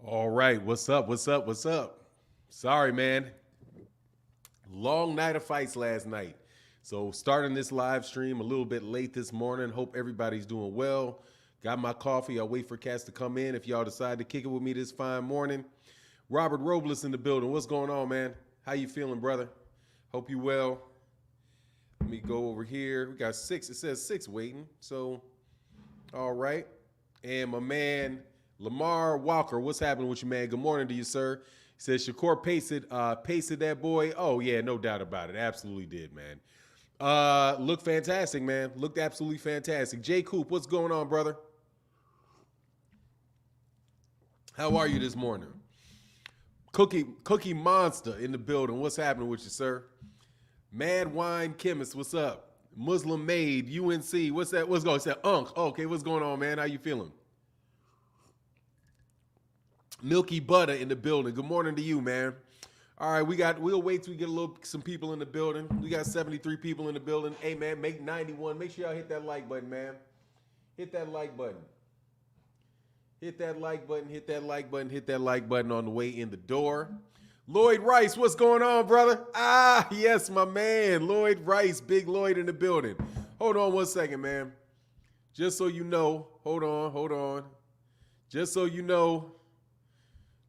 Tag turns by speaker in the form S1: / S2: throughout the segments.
S1: All right, what's up? What's up? What's up? Sorry, man. Long night of fights last night. So, starting this live stream a little bit late this morning. Hope everybody's doing well. Got my coffee. I'll wait for cats to come in if y'all decide to kick it with me this fine morning. Robert Robles in the building. What's going on, man? How you feeling, brother? Hope you well. Let me go over here. We got six. It says six waiting. So, all right. And my man Lamar Walker, what's happening with you, man? Good morning to you, sir. He says Shakur pasted that boy. Oh yeah, no doubt about it. Absolutely did, man. Looked fantastic, man. Looked absolutely fantastic. Jay Coop, what's going on, brother? How are you this morning? Cookie Monster in the building. What's happening with you, sir? Mad Wine Chemist, what's up? Muslim Maid, UNC, what's that? What's going on? It's that Unk. Okay, what's going on, man? How you feeling? Milky Butter in the building. Good morning to you, man. All right, we'll wait till we get some people in the building. We got 73 people in the building. Hey, man, make 91. Make sure y'all hit that like button, man. Hit that like button. Hit that like button, hit that like button, hit that like button on the way in the door. Lloyd Rice, what's going on, brother? Ah, yes, my man. Lloyd Rice, Big Lloyd in the building. Hold on one second, man. Just so you know, hold on. Just so you know,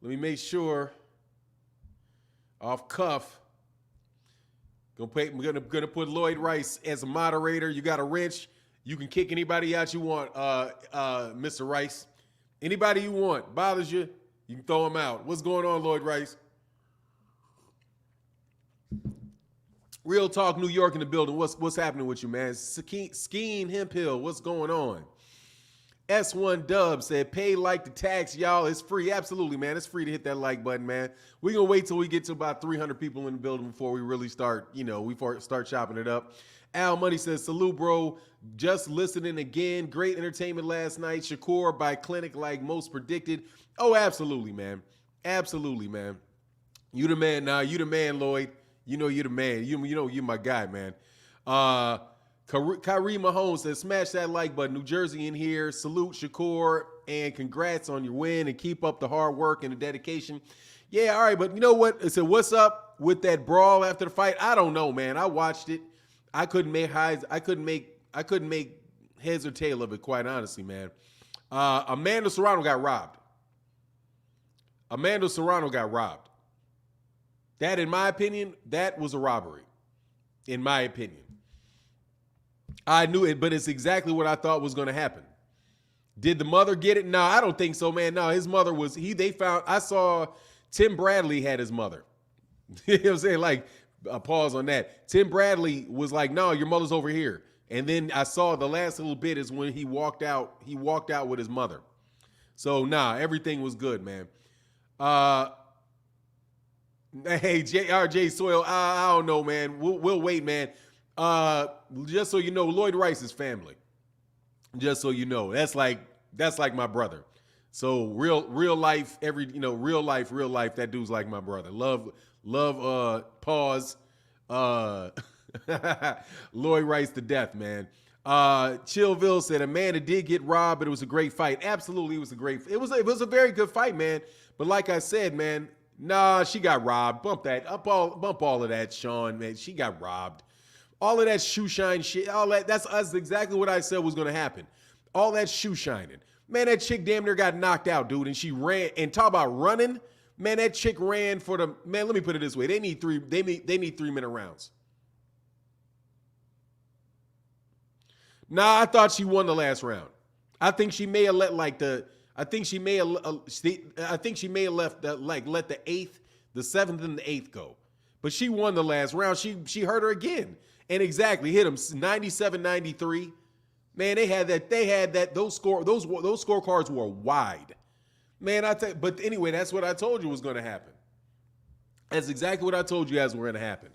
S1: let me make sure. Off cuff. I'm gonna put Lloyd Rice as a moderator. You got a wrench. You can kick anybody out you want, Mr. Rice. Anybody you want bothers you, you can throw them out. What's going on, Lloyd Rice? Real Talk New York in the building. What's happening with you, man? Skiing Hemp Hill. What's going on? S1 Dub said, pay like the tax, y'all. It's free. Absolutely, man. It's free to hit that like button, man. We're going to wait till we get to about 300 people in the building before we really start, start chopping it up. Al Money says, salute, bro. Just listening again. Great entertainment last night. Shakur by Clinic like most predicted. Oh, absolutely, man. Absolutely, man. You the man now. You the man, Lloyd. You know you're the man. You know you're my guy, man. Kyrie Mahomes says, smash that like button. New Jersey in here. Salute, Shakur, and congrats on your win, and keep up the hard work and the dedication. Yeah, all right, but you know what? It said, what's up with that brawl after the fight? I don't know, man. I watched it. I couldn't make heads or tail of it, quite honestly, man. Amanda Serrano got robbed. That, in my opinion, that was a robbery. In my opinion. I knew it, but it's exactly what I thought was going to happen. Did the mother get it? No, I don't think so, man. No, his mother was, I saw Tim Bradley had his mother. You know what I'm saying? Like, a pause on that. Tim Bradley was like, no, your mother's over here. And then I saw the last little bit is when he walked out with his mother. So, nah, everything was good, man. Hey, RJ Soil, I don't know, man. We'll wait, man. Just so you know, Lloyd Rice's family. Just so you know, that's like my brother. So real life, real life. That dude's like my brother. Love. Pause. Lloyd Rice to death, man. Chillville said Amanda did get robbed, but it was a great fight. Absolutely, it was a very good fight, man. But like I said, man, nah, she got robbed. Bump all of that, Sean, man. She got robbed. All of that shoe shine shit, that's exactly what I said was going to happen. All that shoe shining. Man, that chick damn near got knocked out, dude, and she ran. And talk about running. Man, that chick ran for the, man, let me put it this way. They need 3-minute rounds. Nah, I thought she won the last round. I think she may have let let the 8th, the 7th, and the 8th go. But she won the last round. She hurt her again. And exactly hit him 97-93. Man, they had that. Those scorecards were wide. Man, but anyway, that's what I told you was going to happen. That's exactly what I told you guys were going to happen.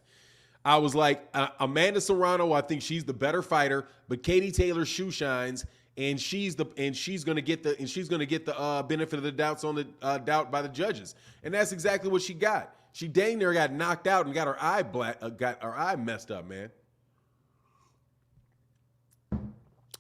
S1: I was like, Amanda Serrano, I think she's the better fighter, but Katie Taylor shoe shines, and she's going to get the benefit of the doubt by the judges, and that's exactly what she got. She dang near got knocked out and got her eye messed up, man.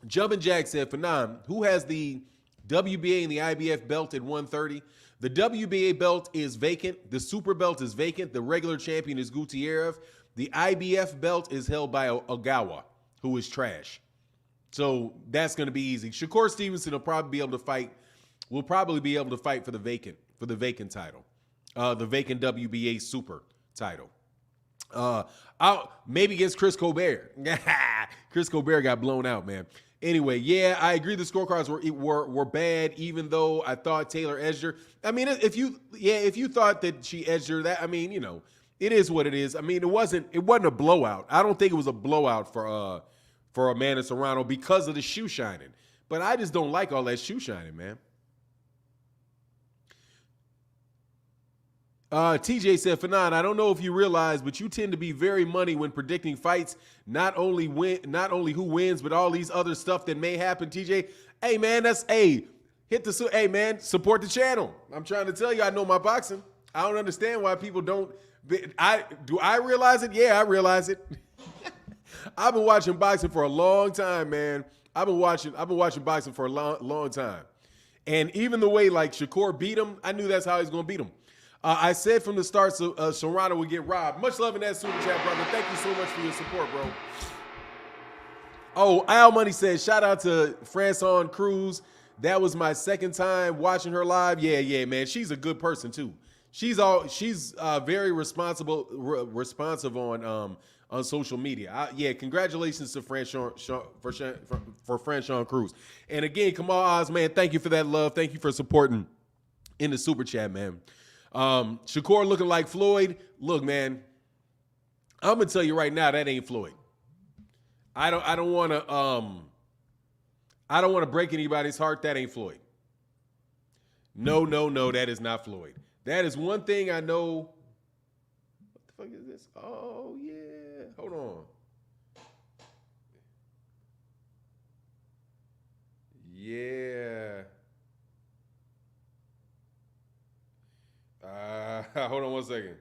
S1: Jumpin' Jack said, Fanon, who has the WBA and the IBF belt at 130. The WBA belt is vacant. The super belt is vacant. The regular champion is Gutierrez. The IBF belt is held by Ogawa, who is trash. So that's going to be easy. Shakur Stevenson will probably be able to fight. Will probably be able to fight for the vacant title, the vacant WBA super title. Maybe against Chris Colbert. Chris Colbert got blown out, man. Anyway, yeah, I agree the scorecards were bad, even though I thought Taylor edged her. I mean, if you thought that she edged her, that, I mean, you know, it is what it is. I mean, it wasn't a blowout. I don't think it was a blowout for Amanda Serrano because of the shoe shining. But I just don't like all that shoe shining, man. TJ said, Fanon, I don't know if you realize, but you tend to be very money when predicting fights. Not only who wins, but all these other stuff that may happen. TJ, hey man, hey man, support the channel. I'm trying to tell you, I know my boxing. I don't understand why people don't. Do I realize it? Yeah, I realize it. I've been watching boxing for a long time, man. I've been watching boxing for a long time, and even the way like Shakur beat him, I knew that's how he's gonna beat him. I said from the start, Serrano would get robbed. Much love in that super chat, brother. Thank you so much for your support, bro. Oh, Al Money says, shout out to Franson Cruz. That was my second time watching her live. Yeah, man. She's a good person too. She's very responsive on social media. Yeah, congratulations to Franson Cruz. And again, Kamal Oz, man, thank you for that love. Thank you for supporting in the super chat, man. Shakur looking like Floyd. Look, man, I'm gonna tell you right now that ain't Floyd. I don't want to break anybody's heart. That ain't Floyd. No, that is not Floyd. That is one thing I know. What the fuck is this? Oh yeah, hold on. Yeah. Hold on one second.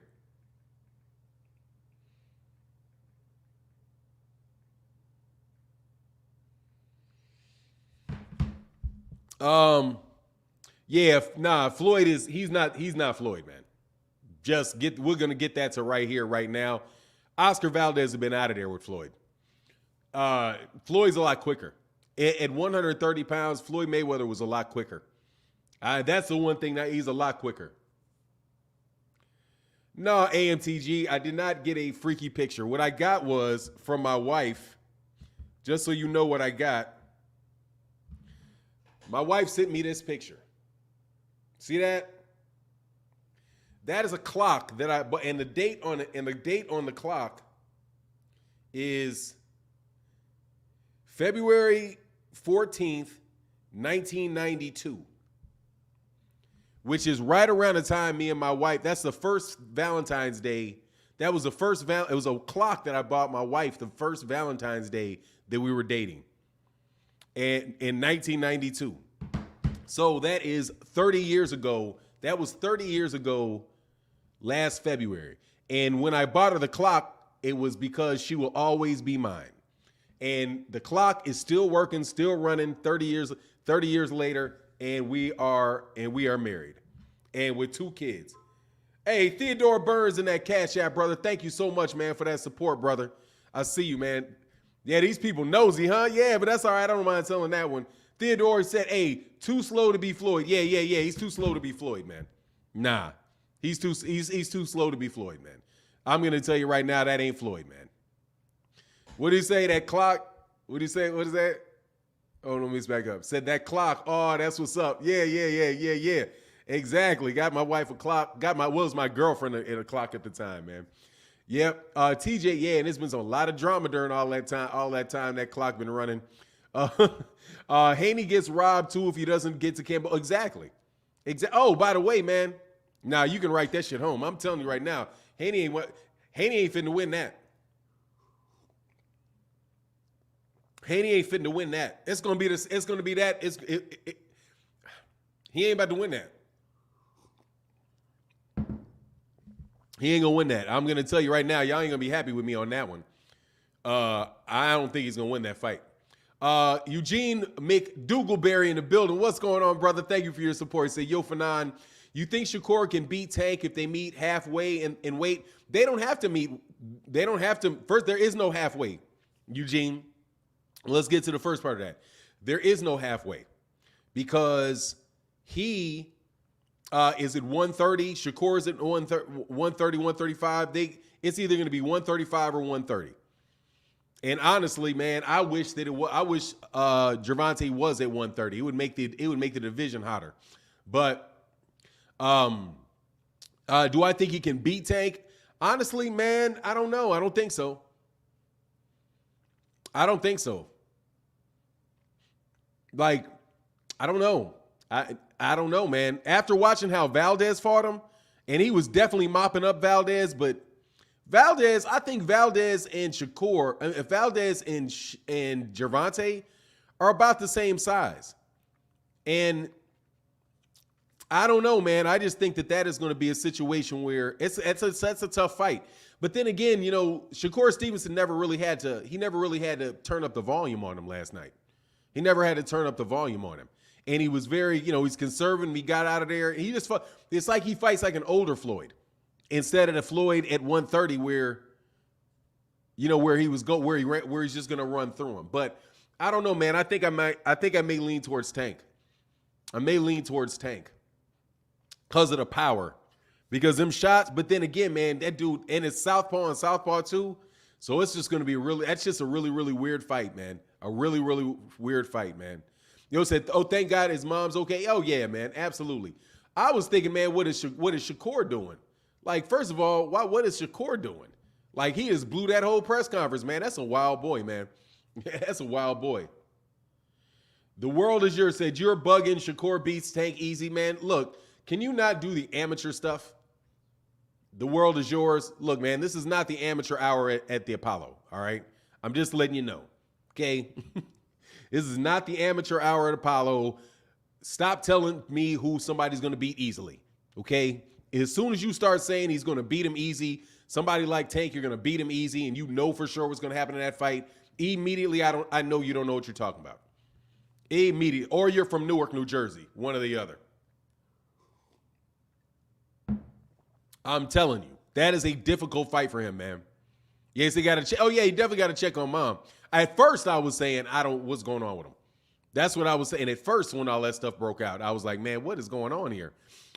S1: Yeah, nah, Floyd he's not Floyd, man. We're gonna get that to right here, right now. Oscar Valdez has been out of there with Floyd. Floyd's a lot quicker. At 130 pounds, Floyd Mayweather was a lot quicker. That's the one thing that he's a lot quicker. No, AMTG, I did not get a freaky picture. What I got was from my wife, just so you know what I got. My wife sent me this picture. See that? That is a clock and the date on the clock is February 14th, 1992. Which is right around the time me and my wife, that's the first Valentine's Day. That was the first, it was a clock that I bought my wife the first Valentine's Day that we were dating. And in 1992. So that is 30 years ago. That was 30 years ago last February. And when I bought her the clock, it was because she will always be mine. And the clock is still working, still running 30 years later. And we are married, and with 2 kids. Hey, Theodore Burns in that Cash App, brother. Thank you so much, man, for that support, brother. I see you, man. Yeah, these people nosy, huh? Yeah, but that's all right. I don't mind telling that one. Theodore said, "Hey, too slow to be Floyd." Yeah. He's too slow to be Floyd, man. Nah, he's too slow to be Floyd, man. I'm gonna tell you right now that ain't Floyd, man. What did he say? That clock? What did he say? What is that? Oh, let me back up. Said that clock. Oh, that's what's up. Yeah. Exactly. Got my wife a clock. Was my girlfriend in a clock at the time, man. Yep. TJ, yeah, and it's been a lot of drama during all that time that clock been running. Haney gets robbed too if he doesn't get to Campbell. Exactly. Oh, by the way, man. Now you can write that shit home. I'm telling you right now, Haney ain't finna win that. Haney ain't fitting to win that. It's gonna be this. It's gonna be that. He ain't about to win that. He ain't gonna win that. I'm gonna tell you right now, y'all ain't gonna be happy with me on that one. I don't think he's gonna win that fight. Eugene McDougleberry in the building. What's going on, brother? Thank you for your support. Say, yo, Fanon, you think Shakur can beat Tank if they meet halfway in weight? They don't have to meet. They don't have to. First, there is no halfway, Eugene. Let's get to the first part of that. There is no halfway because he is at 130. Shakur is at 130, 135. It's either going to be 135 or 130. And honestly, man, I wish that Gervonta was at 130. It would make the division hotter. But do I think he can beat Tank? Honestly, man, I don't know. I don't think so. I don't think so. Like, I don't know. I don't know, man. After watching how Valdez fought him, and he was definitely mopping up Valdez, but Valdez, I think Valdez and Shakur, Valdez and Gervonta are about the same size. And I don't know, man. I just think that is going to be a situation where it's a tough fight. But then again, you know, Shakur Stevenson never really had to turn up the volume on him last night. He never had to turn up the volume on him. And he was very, you know, he's conservative. He got out of there. He just fought. It's like he fights like an older Floyd instead of the Floyd at 130 where, you know, where he's just going to run through him. But I don't know, man. I think I may lean towards Tank. I may lean towards Tank because of the power, because them shots. But then again, man, that dude, and it's southpaw and southpaw too. So it's just going to be that's just a really, really weird fight, man. A really, really weird fight, man. You know, said, oh, thank God his mom's okay. Oh, yeah, man, absolutely. I was thinking, man, what is Shakur doing? Like, first of all, what is Shakur doing? Like, he just blew that whole press conference, man. That's a wild boy, man. That's a wild boy. The world is yours. Said, you're bugging. Shakur beats Tank easy, man. Look, can you not do the amateur stuff? The world is yours. Look, man, this is not the amateur hour at the Apollo, all right? I'm just letting you know, okay? This is not the amateur hour at Apollo. Stop telling me who somebody's going to beat easily, okay? As soon as you start saying he's going to beat him easy, somebody like Tank, you're going to beat him easy, and you know for sure what's going to happen in that fight, immediately I know you don't know what you're talking about. Immediately. Or you're from Newark, New Jersey, one or the other. I'm telling you, that is a difficult fight for him, man. Yes, he got to check. Oh, yeah, he definitely got to check on mom. At first, I was saying, what's going on with him? That's what I was saying. At first, when all that stuff broke out, I was like, man, what is going on here?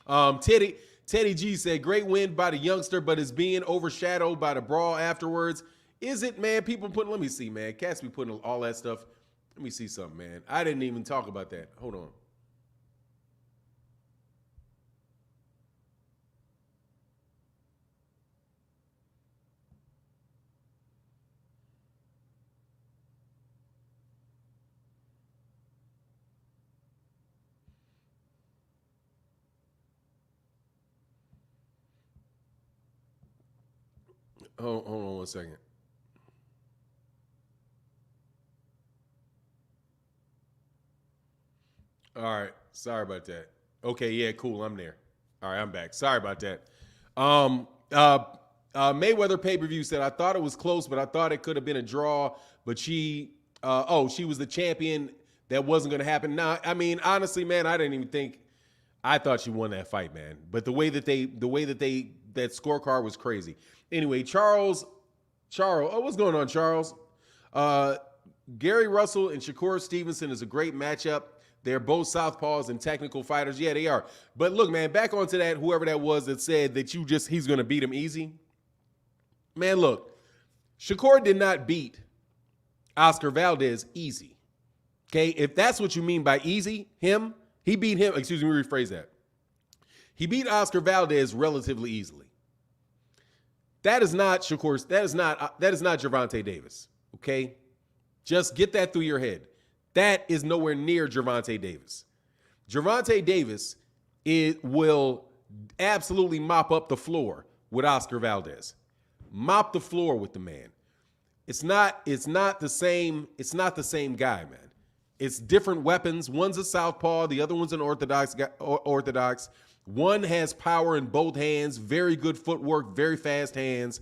S1: Teddy G said, great win by the youngster, but is being overshadowed by the brawl afterwards. Is it, man? People putting, let me see, man. Cats be putting all that stuff. Let me see something, man. I didn't even talk about that. Hold on. Hold on 1 second. All right. Sorry about that. Okay, yeah, cool. I'm there. All right, I'm back. Sorry about that. Mayweather pay-per-view said, I thought it was close, but I thought it could have been a draw. But she was the champion. That wasn't going to happen. Now, I mean, honestly, man, I didn't even think. I thought she won that fight, man. But the way that that scorecard was crazy. Anyway, Charles, oh, what's going on, Charles? Gary Russell and Shakur Stevenson is a great matchup. They're both southpaws and technical fighters. Yeah, they are. But look, man, back onto that, whoever that was that said that he's going to beat him easy. Man, look, Shakur did not beat Oscar Valdez easy. Okay, if that's what you mean by easy, he beat him. Excuse me, rephrase that. He beat Oscar Valdez relatively easily. That is not Shakur. That is not Gervonta Davis. Okay, just get that through your head. That is nowhere near Gervonta Davis. Gervonta Davis will absolutely mop up the floor with Oscar Valdez. Mop the floor with the man. It's not the same guy, man. It's different weapons. One's a southpaw, the other one's an orthodox. One has power in both hands, very good footwork, very fast hands.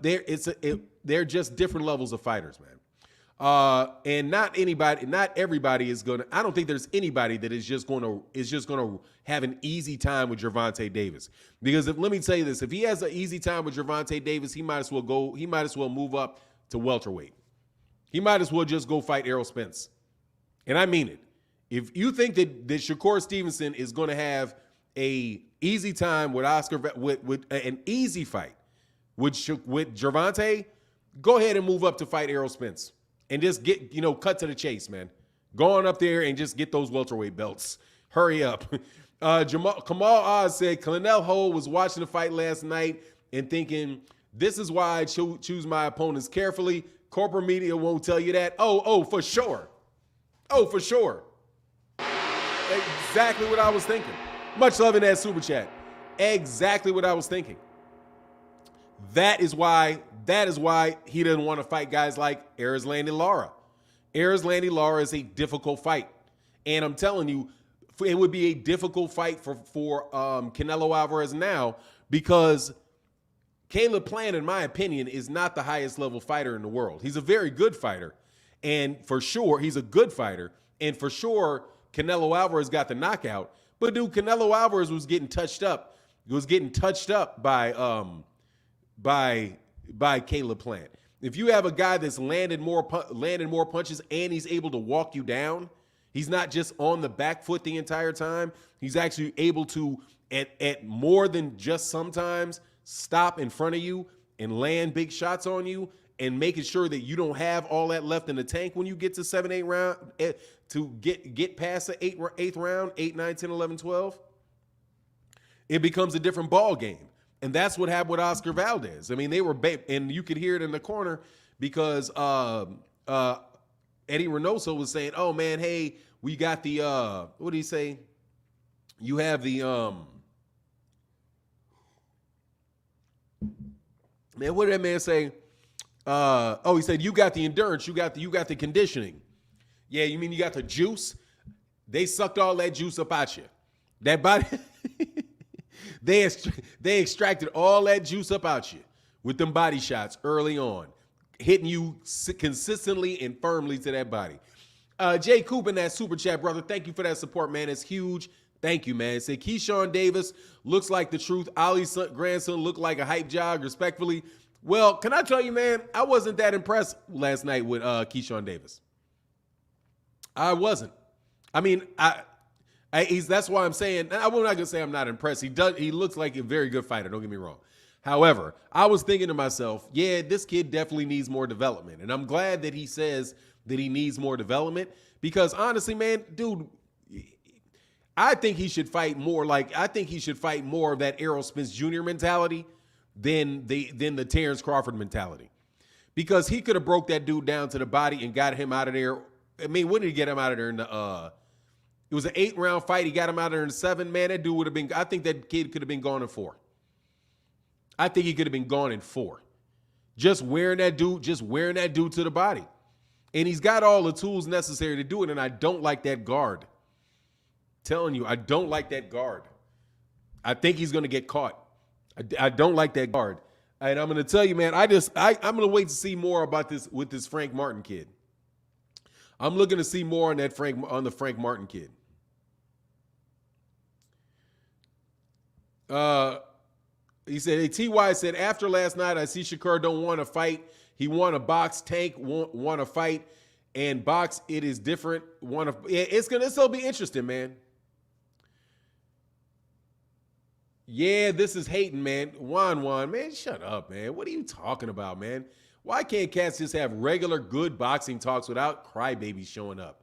S1: They're just different levels of fighters, man. And not everybody is gonna. I don't think there's anybody that is just gonna have an easy time with Gervonta Davis. Because let me tell you this: if he has an easy time with Gervonta Davis, he might as well move up to welterweight. He might as well just go fight Errol Spence. And I mean it. If you think that Shakur Stevenson is going to have a easy time with with an easy fight with Gervonta, go ahead and move up to fight Errol Spence and just get, cut to the chase, man. Go on up there and just get those welterweight belts. Hurry up. Kamal Oz said, Clennell Hole was watching the fight last night and thinking, this is why I choose my opponents carefully. Corporate media won't tell you that. Oh, for sure. Oh, for sure. Exactly what I was thinking. Much love in that super chat. Exactly what I was thinking. That is why he doesn't want to fight guys like Erislandy Lara. Erislandy Lara is a difficult fight. And I'm telling you, it would be a difficult fight for Canelo Alvarez now, because Caleb Plant, in my opinion, is not the highest level fighter in the world. He's a very good fighter. And for sure, he's a good fighter. And for sure, Canelo Alvarez got the knockout. But dude, Canelo Alvarez was getting touched up. He was getting touched up by Caleb Plant. If you have a guy that's landed more punches and he's able to walk you down, he's not just on the back foot the entire time. He's actually able to, at more than just sometimes, stop in front of you and land big shots on you, and making sure that you don't have all that left in the tank when you get to 7, 8 round, to get past the 8th round, 8, 9, 10, 11, 12. It becomes a different ball game. And that's what happened with Oscar Valdez. I mean, they were, and you could hear it in the corner because Eddie Reynoso was saying, oh man, hey, we got the, what did he say? You have the, man, what did that man say? He said, you got the endurance, you got the conditioning. Yeah, you mean you got the juice? They sucked all that juice up out you. That body, they extracted all that juice up out you with them body shots early on, hitting you consistently and firmly to that body. Jay Coop in that super chat, brother. Thank you for that support, man. It's huge. Thank you, man. Say Keyshawn Davis looks like the truth. Ali's grandson looked like a hype job, respectfully. Well, can I tell you, man, I wasn't that impressed last night with Keyshawn Davis. I wasn't. I mean, that's why I'm saying, I'm not going to say I'm not impressed. He looks like a very good fighter, don't get me wrong. However, I was thinking to myself, yeah, this kid definitely needs more development. And I'm glad that he says that he needs more development, because honestly, man, dude, I think he should fight more of that Errol Spence Jr. mentality than the Terrence Crawford mentality. Because he could have broke that dude down to the body and got him out of there. I mean, when did he get him out of there in the it was an 8-round fight. He got him out of there in 7. Man, that dude would have been, I think that kid could have been gone in 4. I think he could have been gone in 4. Just wearing that dude to the body. And he's got all the tools necessary to do it, and I don't like that guard. Telling you, I don't like that guard. I think he's going to get caught. I don't like that guard. And I'm going to tell you, man, I'm going to wait to see more about this with this Frank Martin kid. I'm looking to see more on the Frank Martin kid. He said, hey, T.Y. said, after last night, I see Shakur don't want to fight. He want to box. Tank want to fight. And box, it is different. It'll be interesting, man. Yeah, this is hating, man. Juan, man, shut up, man. What are you talking about, man? Why can't cats just have regular good boxing talks without crybabies showing up?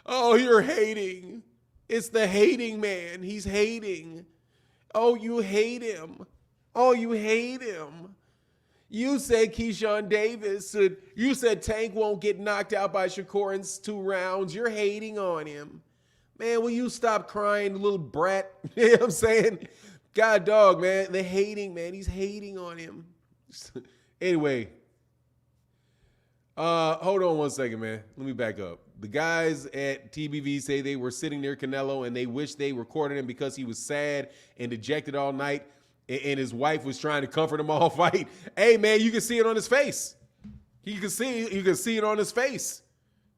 S1: Oh, you're hating. It's the hating man. He's hating. Oh, you hate him. Oh, you hate him. You said Keyshawn Davis. You said Tank won't get knocked out by Shakur in 2 rounds. You're hating on him. Man, will you stop crying, little brat? You know what I'm saying? God dog, man. The hating, man. He's hating on him. Anyway. Hold on one second, man. Let me back up. The guys at TBV say they were sitting near Canelo and they wish they recorded him because he was sad and dejected all night, and his wife was trying to comfort him all fight. Hey, man, you can see it on his face. You can see it on his face.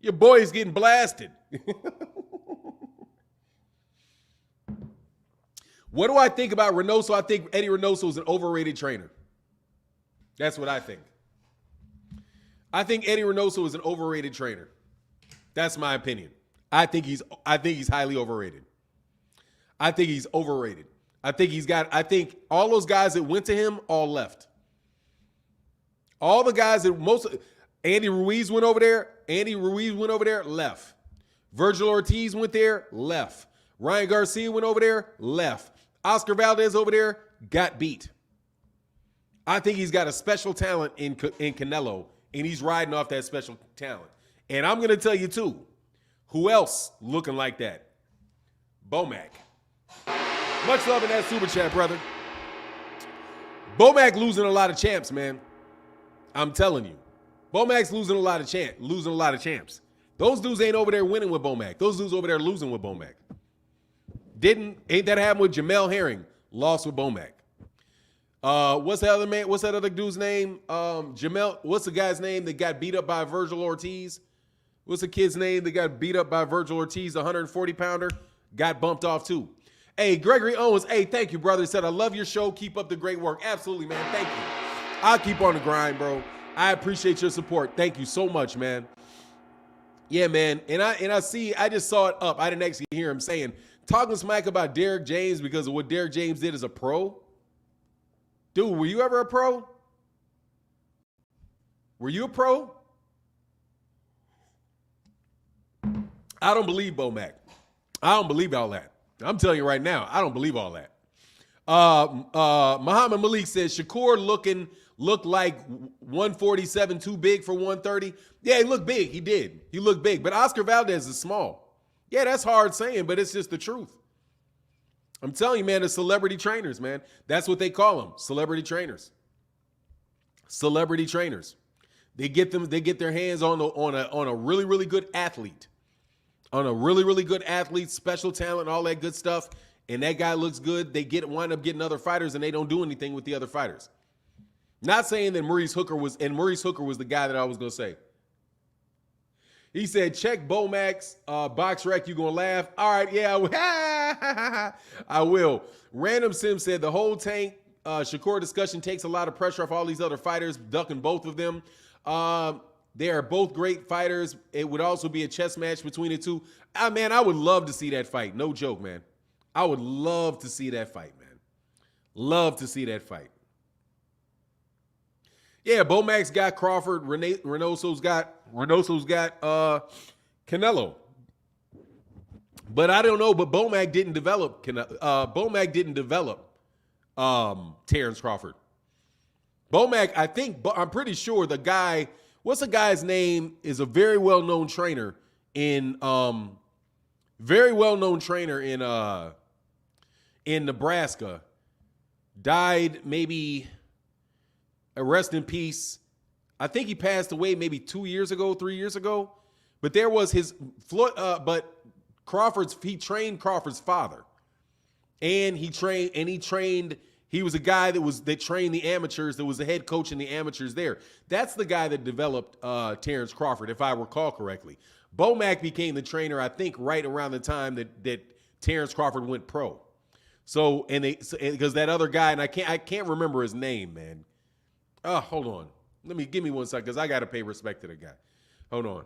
S1: Your boy is getting blasted. What do I think about Reynoso? I think Eddie Reynoso is an overrated trainer. That's what I think. I think Eddie Reynoso is an overrated trainer. That's my opinion. I think he's highly overrated. I think he's overrated. I think all those guys that went to him all left. All the guys that Andy Ruiz went over there, left. Virgil Ortiz went there, left. Ryan Garcia went over there, left. Oscar Valdez over there, got beat. I think he's got a special talent in Canelo, and he's riding off that special talent. And I'm going to tell you, too, who else looking like that? Bomac. Much love in that super chat, brother. Bomac losing a lot of champs, man. I'm telling you. Bomac's losing a lot of champs. Those dudes ain't over there winning with Bomac. Those dudes over there losing with Bomac. Ain't that happened with Jamel Herring? Lost with Bomac. What's that other dude's name? What's the guy's name that got beat up by Virgil Ortiz? What's the kid's name that got beat up by Virgil Ortiz, the 140-pounder? Got bumped off too. Hey, Gregory Owens, hey, thank you, brother. He said, I love your show. Keep up the great work. Absolutely, man. Thank you. I'll keep on the grind, bro. I appreciate your support. Thank you so much, man. Yeah, man. And I just saw it up. I didn't actually hear him saying, talking smack about Derrick James because of what Derrick James did as a pro. Dude, were you ever a pro? Were you a pro? I don't believe Bomac. I don't believe all that. I'm telling you right now, I don't believe all that. Muhammad Malik says Shakur looked like 147 too big for 130. Yeah, he looked big. He did. He looked big. But Oscar Valdez is small. Yeah, that's hard saying, but it's just the truth. I'm telling you, man, the celebrity trainers, man. That's what they call them. Celebrity trainers. Celebrity trainers. They get their hands on a really, really good athlete. On a really, really good athlete, special talent, all that good stuff. And that guy looks good. They wind up getting other fighters, and they don't do anything with the other fighters. Not saying that Maurice Hooker was the guy that I was going to say. He said, check Bomac's box rec. You going to laugh? All right, yeah, I will. Random Sim said, the whole Tank Shakur discussion takes a lot of pressure off all these other fighters, ducking both of them. They are both great fighters. It would also be a chess match between the two. Man, I would love to see that fight. No joke, man. I would love to see that fight, man. Love to see that fight. Yeah, Bomac's got Crawford. Reynoso's got Canelo. But I don't know. But Bomac didn't develop Terrence Crawford. Bomac, I'm pretty sure the guy. What's the guy's name? Is a very well-known trainer in Nebraska. Died maybe. Rest in peace. I think he passed away maybe 2 years ago, 3 years ago. But there was he trained Crawford's father. And he was a guy that trained the amateurs, that was the head coach in the amateurs there. That's the guy that developed Terrence Crawford, if I recall correctly. Bomac became the trainer, I think, right around the time that Terrence Crawford went pro. So, because that other guy, and I can't remember his name, man. Hold on. Give me 1 second, because I got to pay respect to the guy. Hold on.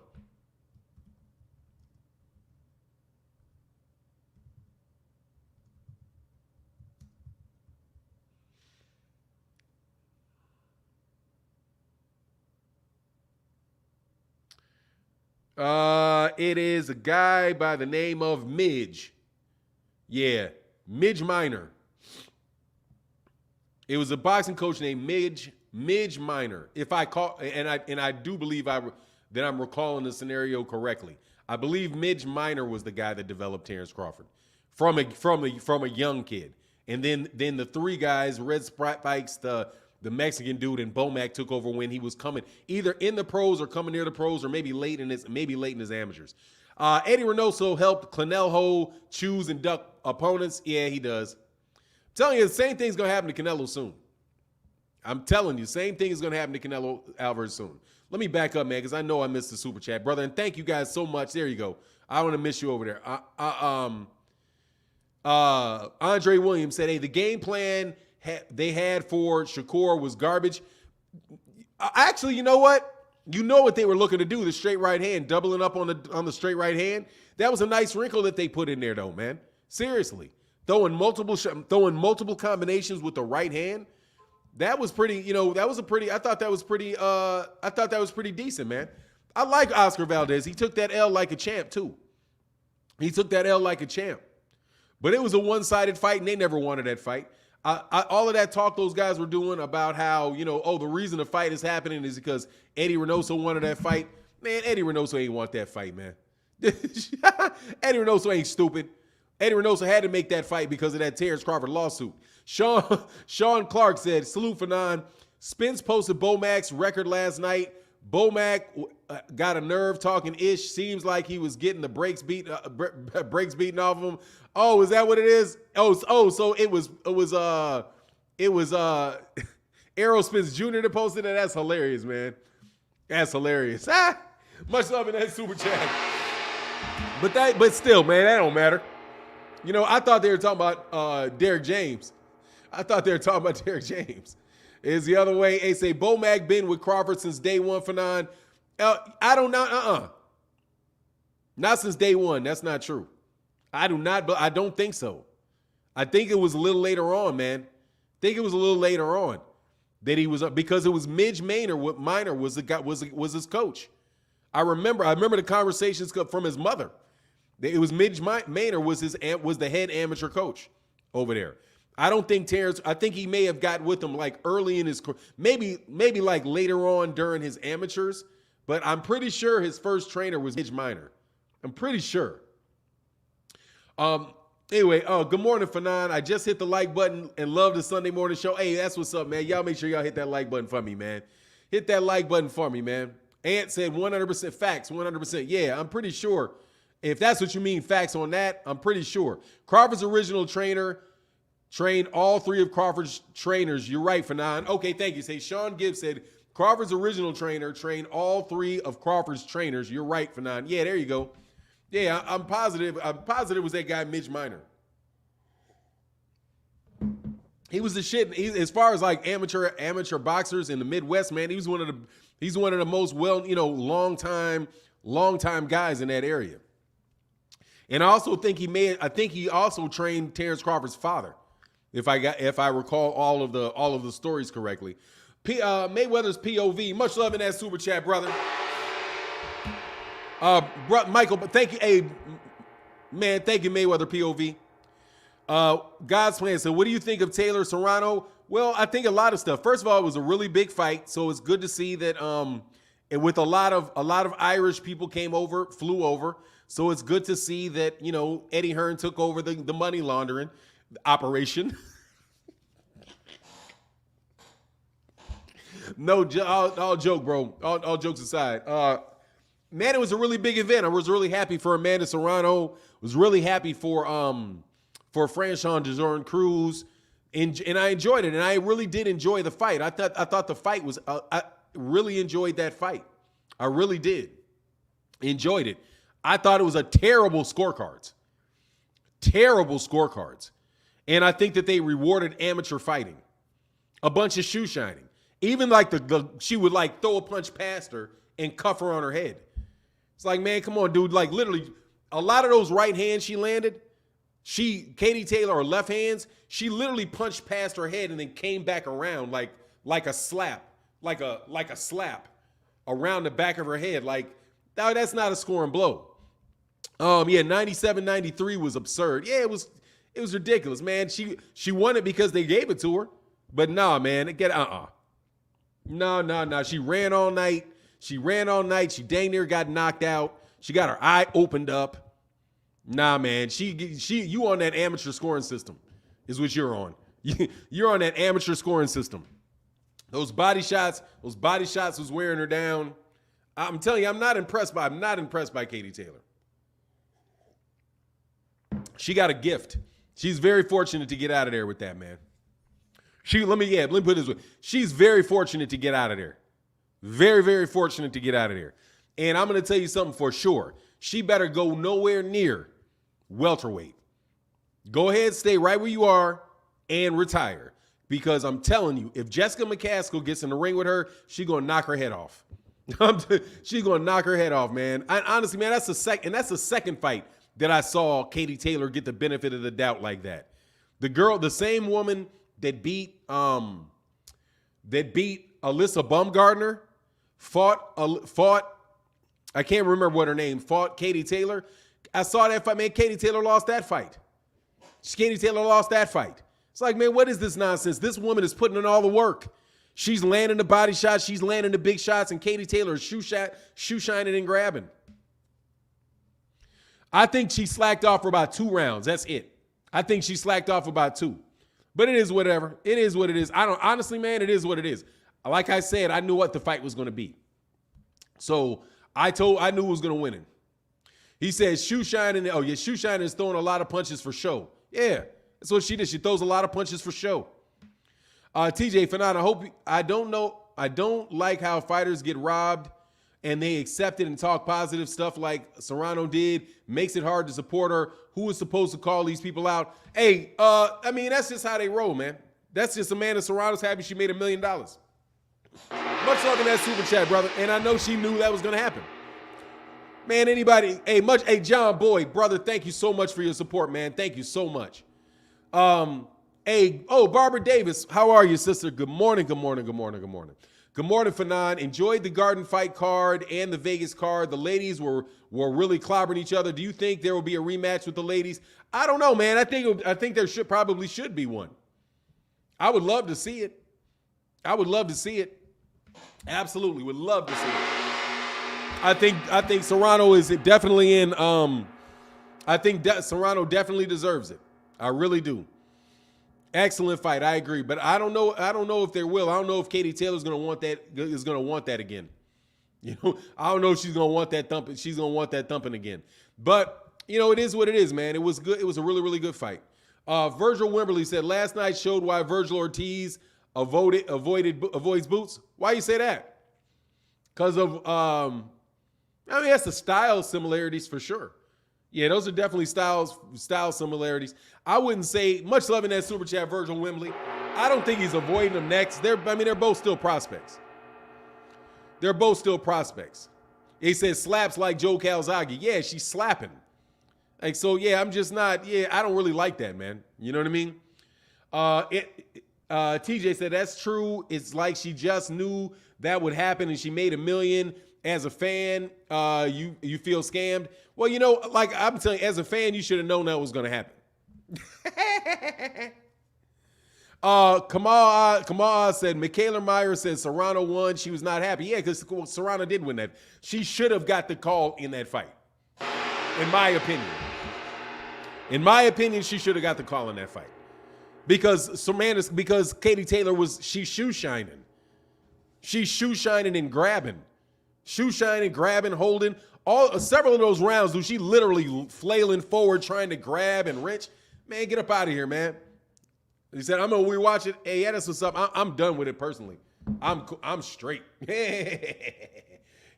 S1: It is a guy by the name of Midge. Yeah, Midge Minor. It was a boxing coach named Midge Minor. If I call, and I do believe that I'm recalling the scenario correctly. I believe Midge Minor was the guy that developed Terrence Crawford from a young kid, and then the three guys, Red Spikes, the Mexican dude, and Bomac took over when he was coming either in the pros or coming near the pros, or maybe late in his amateurs. Eddie Reynoso helped Canelo choose and duck opponents. Yeah, he does. I'm telling you, the same thing's gonna happen to Canelo soon. I'm telling you, same thing is gonna happen to Canelo Alvarez soon. Let me back up, man, because I know I missed the super chat, brother. And thank you guys so much. There you go. I want to miss you over there. Andre Williams said, hey, the game plan they had for Shakur was garbage. Actually, you know what? You know what they were looking to do, the straight right hand, doubling up on the straight right hand. That was a nice wrinkle that they put in there, though, man. Seriously. Throwing multiple combinations with the right hand. That was pretty, I thought that was pretty decent, man. I like Oscar Valdez. He took that L like a champ, too. He took that L like a champ. But it was a one-sided fight, and they never wanted that fight. All of that talk those guys were doing about how, the reason the fight is happening is because Eddie Reynoso wanted that fight. Man, Eddie Reynoso ain't want that fight, man. Eddie Reynoso ain't stupid. Eddie Reynoso had to make that fight because of that Terrence Crawford lawsuit. Sean Clark said, salute Fanon. Spence posted Bomac's record last night. Bomac got a nerve talking ish. Seems like he was getting the brakes beaten off of him. Oh, is that what it is? So it was Errol Spence Jr. that posted it. That's hilarious, man. That's hilarious. Much love in that super chat. But still, man, that don't matter. I thought they were talking about Derrick James. Is the other way. They say Bomac been with Crawford since day one, Fanon. I don't know. Not since day one. That's not true. I don't think so. I think it was a little later on, man. I think it was a little later on that he was up because it was Midge Minor was the guy was his coach. I remember the conversations from his mother. It was Midge Minor was the head amateur coach over there. I don't think Terrence. I think he may have got with him like early in his career, maybe like later on during his amateurs. But I'm pretty sure his first trainer was Midge Minor. I'm pretty sure. Anyway, good morning, Fanon. I just hit the like button and love the Sunday morning show. Hey, that's what's up, man. Y'all make sure y'all hit that like button for me, man. Hit that like button for me, man. Ant said 100% facts, 100%. Yeah, I'm pretty sure. If that's what you mean, facts on that, I'm pretty sure. Crawford's original trainer trained all three of Crawford's trainers. You're right, Fanon. Okay, thank you. Say Sean Gibbs said Crawford's original trainer trained all three of Crawford's trainers. You're right, Fanon. Yeah, there you go. Yeah, I'm positive. It was that guy, Midge Minor. He was the shit. As far as like amateur boxers in the Midwest, man, he's one of the most long time guys in that area. And I also think he also trained Terrence Crawford's father, if I recall all of the stories correctly. Mayweather's POV. Much love in that super chat, brother. Michael, thank you. Hey, man, thank you, Mayweather POV. God's plan. So what do you think of Taylor Serrano? Well, I think a lot of stuff. First of all, it was a really big fight. So it's good to see that and with a lot of Irish people flew over. So it's good to see that, Eddie Hearn took over the money laundering operation. No, all joke, bro. All jokes aside. Man, it was a really big event. I was really happy for Amanda Serrano. Was really happy for Franchon DeJourn Cruz, and I enjoyed it. And I really did enjoy the fight. I thought the fight was. I really enjoyed that fight. I really did. Enjoyed it. I thought it was a terrible scorecards. And I think that they rewarded amateur fighting. A bunch of shoe shining. Even like she would like throw a punch past her and cuff her on her head. It's like, man, come on, dude. Like literally, a lot of those right hands she landed, Katie Taylor, or left hands, she literally punched past her head and then came back around like a slap around the back of her head. Like, no, that's not a scoring blow. 97-93 was absurd. Yeah, it was ridiculous, man. She won it because they gave it to her. But nah, man, No. She ran all night. She dang near got knocked out. She got her eye opened up. Nah, man. You on that amateur scoring system is what you're on. You're on that amateur scoring system. Those body shots was wearing her down. I'm telling you, I'm not impressed by Katie Taylor. She got a gift. She's very fortunate to get out of there with that, man. Let me put it this way. She's very fortunate to get out of there Very, very fortunate to get out of there. And I'm going to tell you something for sure. She better go nowhere near welterweight. Go ahead, stay right where you are and retire. Because I'm telling you, if Jessica McCaskill gets in the ring with her, she's going to knock her head off. She's going to knock her head off, man. Honestly, man, that's the second fight that I saw Katie Taylor get the benefit of the doubt like that. The same woman that beat Alyssa Baumgardner, fought, I can't remember what her name, fought Katie Taylor. I saw that fight, man. Katie Taylor lost that fight. Katie Taylor lost that fight. It's like, man, what is this nonsense? This woman is putting in all the work. She's landing the body shots. She's landing the big shots. And Katie Taylor is shoe shining and grabbing. I think she slacked off for about 2 rounds. That's it. I think she slacked off about 2. But it is whatever. It is what it is. Honestly, man, it is what it is. Like I said, I knew what the fight was going to be. So I knew who was going to win it. He says shoe shining. Oh, yeah, shoe shining is throwing a lot of punches for show. Yeah, that's what she did. She throws a lot of punches for show. TJ Fanata, I don't like how fighters get robbed and they accept it and talk positive stuff like Serrano did. Makes it hard to support her. Who is supposed to call these people out? Hey, I mean, that's just how they roll, man. That's just Amanda Serrano's happy she made $1 million. Much love in that super chat, brother. And I know she knew that was going to happen. Man, anybody, hey, John Boyd, brother, thank you so much for your support, man. Thank you so much. Barbara Davis, how are you, sister? Good morning, good morning, good morning, good morning. Good morning, Fanon. Enjoyed the Garden Fight card and the Vegas card. The ladies were really clobbering each other. Do you think there will be a rematch with the ladies? I don't know, man. I think there probably should be one. I would love to see it. I would love to see it. Absolutely, would love to see it. I think Serrano is definitely in. I think Serrano definitely deserves it. I really do. Excellent fight. I agree, but I don't know if there will. I don't know if Katie Taylor's going to want that again. You know, I don't know if she's going to want that thumping. She's going to want that thumping again. But you know, it is what it is, man. It was good. It was a really, really good fight. Virgil Wimberly said last night showed why Virgil Ortiz avoids boots. Why you say that? Because of I mean, that's the style similarities for sure. Yeah, those are definitely style similarities. I wouldn't say much love in that super chat, Virgil Wimberly. I don't think he's avoiding them next. They're both still prospects. They're both still prospects. He says slaps like Joe Calzaghe. Yeah, she's slapping. Like, so yeah, I'm just not, yeah, I don't really like that, man. You know what I mean? TJ said that's true. It's like she just knew that would happen and she made $1 million. As a fan, you feel scammed. Well, you know, like I'm telling you, as a fan, you should have known that was going to happen. Kamal said, Michaela Meyer said Serrano won. She was not happy. Yeah, because Serrano did win that. She should have got the call in that fight, in my opinion. In my opinion, she should have got the call in that fight. Because Katie Taylor she's shoe shining. She's shoe shining and grabbing. Shoe shining, grabbing, holding. Several of those rounds, dude, she literally flailing forward, trying to grab and wrench. Man, get up out of here, man. He said, I'm going to rewatch it. Hey, yeah, that's what's up. I'm done with it personally. I'm straight.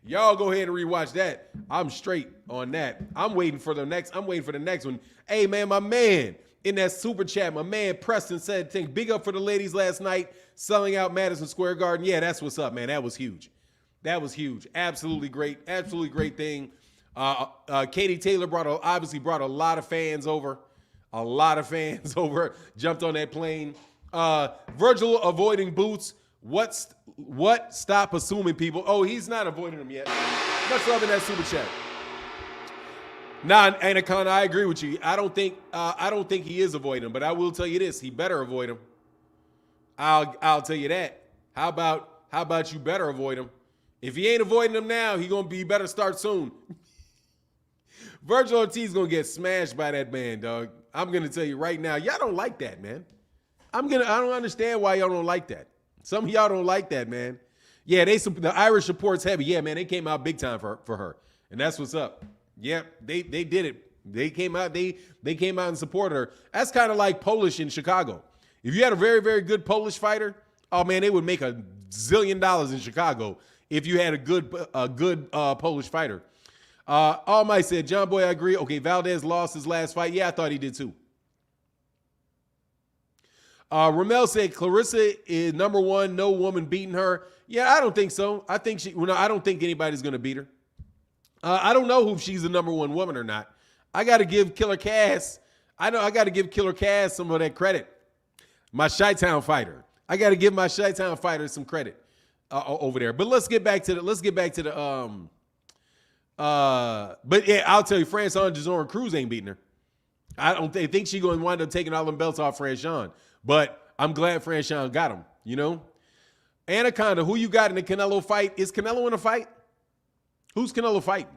S1: Y'all go ahead and rewatch that. I'm straight on that. I'm waiting for the next one. Hey, man, my man in that super chat, my man Preston said, big up for the ladies last night, selling out Madison Square Garden. Yeah, that's what's up, man. That was huge. That was huge. Absolutely great thing. Katie Taylor obviously brought a lot of fans over. Jumped on that plane. Virgil avoiding boots. What? Stop assuming people. Oh, he's not avoiding them yet. Much love in that super chat. Nah, Anaconda, I agree with you. I don't think he is avoiding them, but I will tell you this: he better avoid them. I'll tell you that. How about you better avoid him? If he ain't avoiding them now, he better start soon. Virgil Ortiz gonna get smashed by that man, dog. I'm gonna tell you right now, y'all don't like that, man. I don't understand why y'all don't like that. Some of y'all don't like that, man. Yeah, the Irish support's heavy. Yeah, man, they came out big time for her, and that's what's up. Yeah, they did it. They came out. They came out and supported her. That's kind of like Polish in Chicago. If you had a very, very good Polish fighter, oh man, they would make $1 zillion in Chicago if you had a good Polish fighter. All Might said, John Boy, I agree. Okay, Valdez lost his last fight. Yeah, I thought he did too. Ramel said Clarissa is number one. No woman beating her. Yeah, I don't think so. I think I don't think anybody's gonna beat her. I don't know if she's the number one woman or not. I got to give Killer Cass. I got to give Killer Cass some of that credit. My Chi-Town fighter. I got to give my Chi-Town fighter some credit over there. But let's get back to the. But yeah, I'll tell you, Franchon Jazoran Cruz ain't beating her. I don't think she's going to wind up taking all them belts off Franchon. But I'm glad Franchon got him. You know, Anaconda, who you got in the Canelo fight? Is Canelo in a fight? Who's Canelo fighting?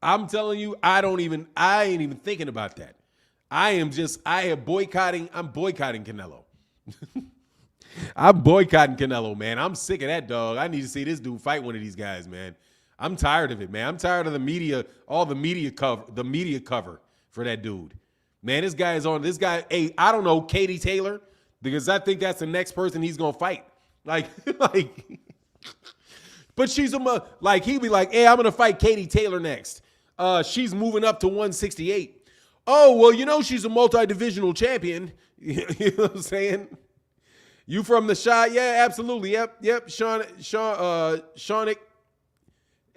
S1: I'm telling you, I ain't even thinking about that. I'm boycotting Canelo. I'm boycotting Canelo, man. I'm sick of that dog. I need to see this dude fight one of these guys, man. I'm tired of it, man. I'm tired of the media, all the media cover for that dude. Man, this guy, hey, I don't know, Katie Taylor, because I think that's the next person he's gonna fight. Like but she's he'd be like, hey, I'm gonna fight Katie Taylor next. She's moving up to 168. Oh, well, you know she's a multi-divisional champion. You know what I'm saying? You from the shot? Yeah, absolutely. Yep. Shawnick.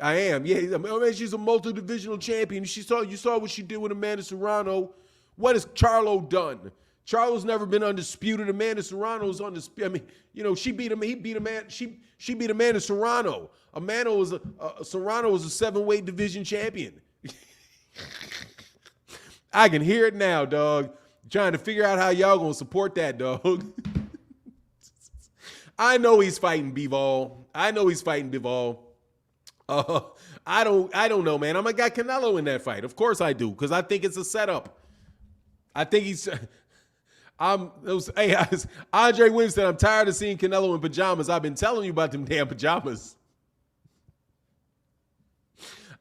S1: I am. Yeah, man, she's a multi-divisional champion. You saw what she did with Amanda Serrano. What has Charlo done? Charlo's never been undisputed. Amanda Serrano's undisputed. I mean, you know, she beat him. He beat a man. She beat Amanda Serrano. Serrano was a 7-weight division champion. I can hear it now, dog. Trying to figure out how y'all gonna support that, dog. I know he's fighting Bivol. I don't know, man. I got Canelo in that fight. Of course I do, because I think it's a setup. I think he's. Andre Williams said, I'm tired of seeing Canelo in pajamas. I've been telling you about them damn pajamas.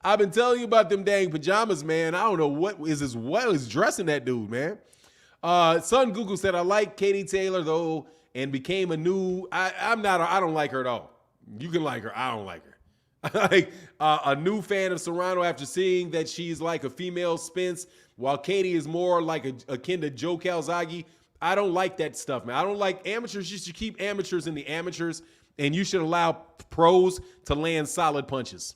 S1: I've been telling you about them dang pajamas, man. I don't know what is dressing that dude, man. Son Google said, I like Katie Taylor though, and became a new. I don't like her at all. You can like her. I don't like her. Like a new fan of Serrano after seeing that she's like a female Spence, while Katie is more like akin to Joe Calzaghe. I don't like that stuff, man. I don't like amateurs. You should keep amateurs in the amateurs, and you should allow pros to land solid punches.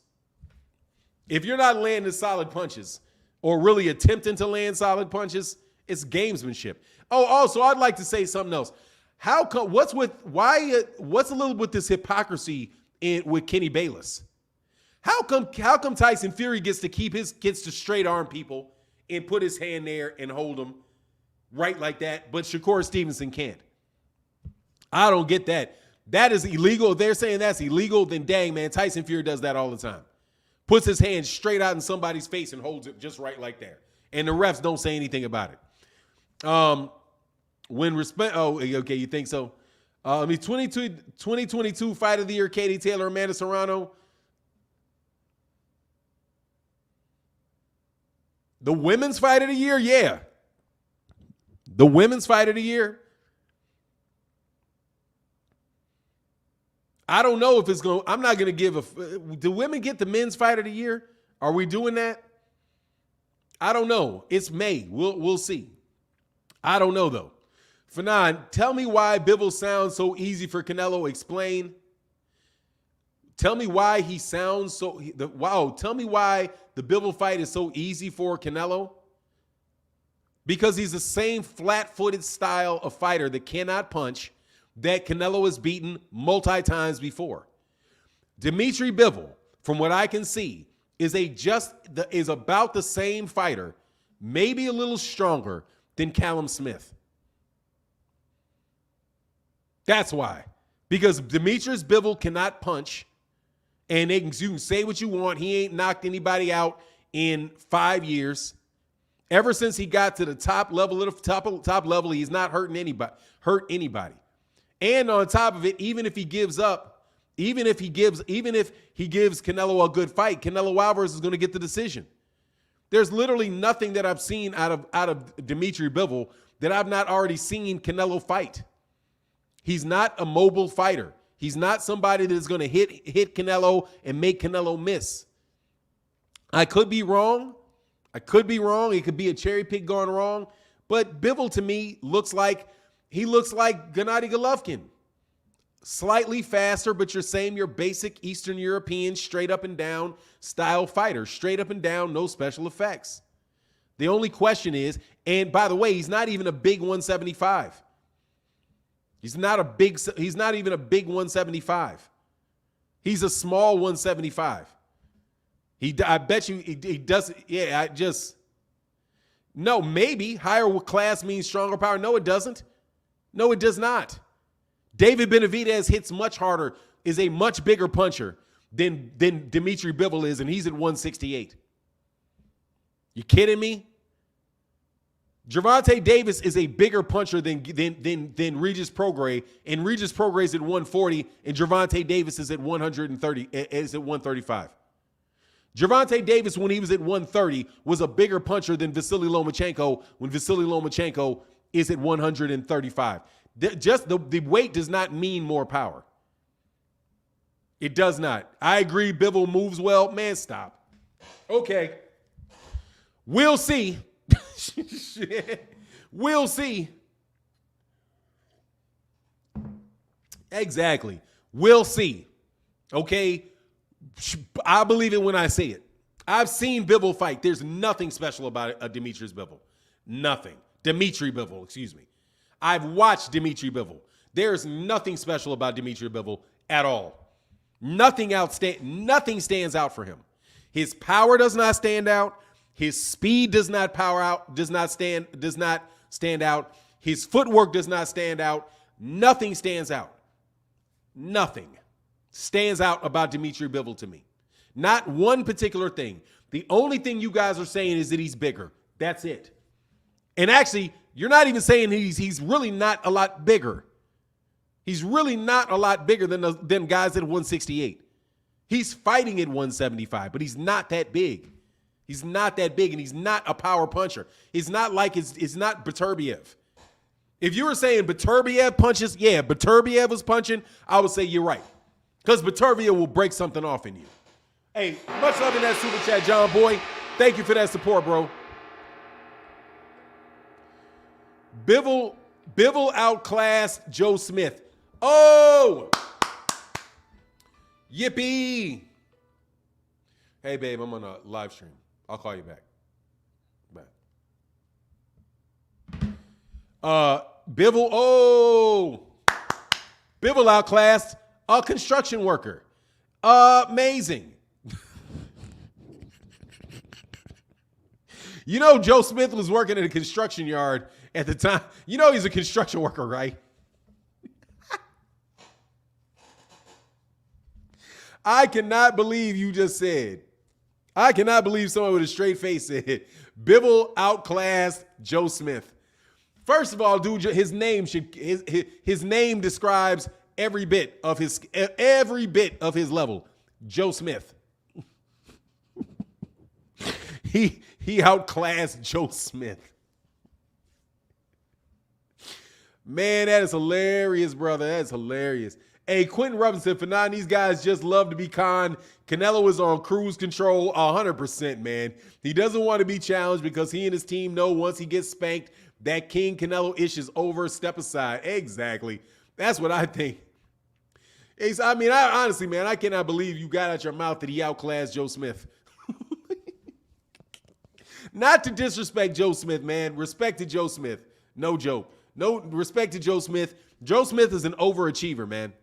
S1: If you're not landing solid punches or really attempting to land solid punches, it's gamesmanship. Oh, also, I'd like to say something else. How come? What's a little with this hypocrisy with Kenny Bayless? How come Tyson Fury gets to straight arm people and put his hand there and hold them right like that, but Shakur Stevenson can't? I don't get that. That is illegal. If they're saying that's illegal, then dang, man, Tyson Fury does that all the time. Puts his hand straight out in somebody's face and holds it just right like there. And the refs don't say anything about it. Okay, you think so? 2022 Fight of the Year, Katie Taylor, Amanda Serrano. The Women's Fight of the Year, yeah. The Women's Fight of the Year. I don't know if it's going. I'm not going to give do women get the Men's Fight of the Year? Are we doing that? I don't know. It's May. We'll see. I don't know though. Fanon, tell me why Bivol sounds so easy for Canelo. Explain. Tell me why he sounds so. Tell me why the Bivol fight is so easy for Canelo. Because he's the same flat-footed style of fighter that cannot punch that Canelo has beaten multi times before. Dimitri Bivol, from what I can see, is about the same fighter, maybe a little stronger than Callum Smith. That's why. Because Dimitris Bivol cannot punch, and you can say what you want. He ain't knocked anybody out in 5 years. Ever since he got to the top level, he's not hurting anybody. And on top of it, even if he gives Canelo a good fight, Canelo Alvarez is going to get the decision. There's literally nothing that I've seen out of Dimitri Bivol that I've not already seen Canelo fight. He's not a mobile fighter. He's not somebody that's going to hit Canelo and make Canelo miss. I could be wrong. It could be a cherry pick gone wrong. But Bivol to me looks like Gennady Golovkin. Slightly faster, but your basic Eastern European straight up and down style fighter. Straight up and down, no special effects. The only question is, and by the way, he's not even a big 175. He's not even a big 175. He's a small 175. I bet you he doesn't. Yeah, no, maybe higher class means stronger power. No, it doesn't. No, it does not. David Benavidez hits much harder, is a much bigger puncher than Dimitri Bivol is, and he's at 168. You kidding me? Gervonta Davis is a bigger puncher than Regis Prograis, and Regis Prograis is at 140, and Gervonta Davis is at 135. Gervonta Davis, when he was at 130, was a bigger puncher than Vasily Lomachenko when Vasily Lomachenko is at 135. Just the weight does not mean more power. It does not. I agree Bivol moves well. Man, stop. Okay. We'll see. We'll see. Exactly. We'll see. Okay. I believe it when I say it. I've seen Bivol fight. There's nothing special about Demetrius Bivol. Nothing. Dimitri Bivol, excuse me. I've watched Dimitri Bivol. There's nothing special about Dimitri Bivol at all. Nothing stands out for him. His power does not stand out. His speed does not stand out. His footwork does not stand out. Nothing stands out. Nothing stands out about Dimitri Bivol to me. Not one particular thing. The only thing you guys are saying is that he's bigger. That's it. And actually, you're not even saying he's really not a lot bigger. He's really not a lot bigger than guys at 168. He's fighting at 175, but he's not that big. He's not that big, and he's not a power puncher. It's not like it's not Beterbiev. If you were saying Beterbiev punches, yeah, Beterbiev was punching, I would say you're right. Because Beterbiev will break something off in you. Hey, much love in that super chat, John Boy. Thank you for that support, bro. Bivol outclassed Joe Smith. Oh! Yippee! Hey, babe, I'm on a live stream. I'll call you back. Bivol outclassed a construction worker. Amazing. You know, Joe Smith was working at a construction yard at the time. You know he's a construction worker, right? I cannot believe you just said. I cannot believe someone with a straight face said Bivol outclassed Joe Smith. First of all, dude, his name describes every bit of his level. Joe Smith. He outclassed Joe Smith. Man, that is hilarious, brother. That is hilarious. Hey, Quentin Robinson, for now, these guys just love to be conned. Canelo is on cruise control 100%, man. He doesn't want to be challenged because he and his team know once he gets spanked, that King Canelo ish is over. Step aside. Exactly. That's what I think. Honestly, man, I cannot believe you got out your mouth that he outclassed Joe Smith. Not to disrespect Joe Smith, man. Respect to Joe Smith. No joke. No respect to Joe Smith. Joe Smith is an overachiever, man.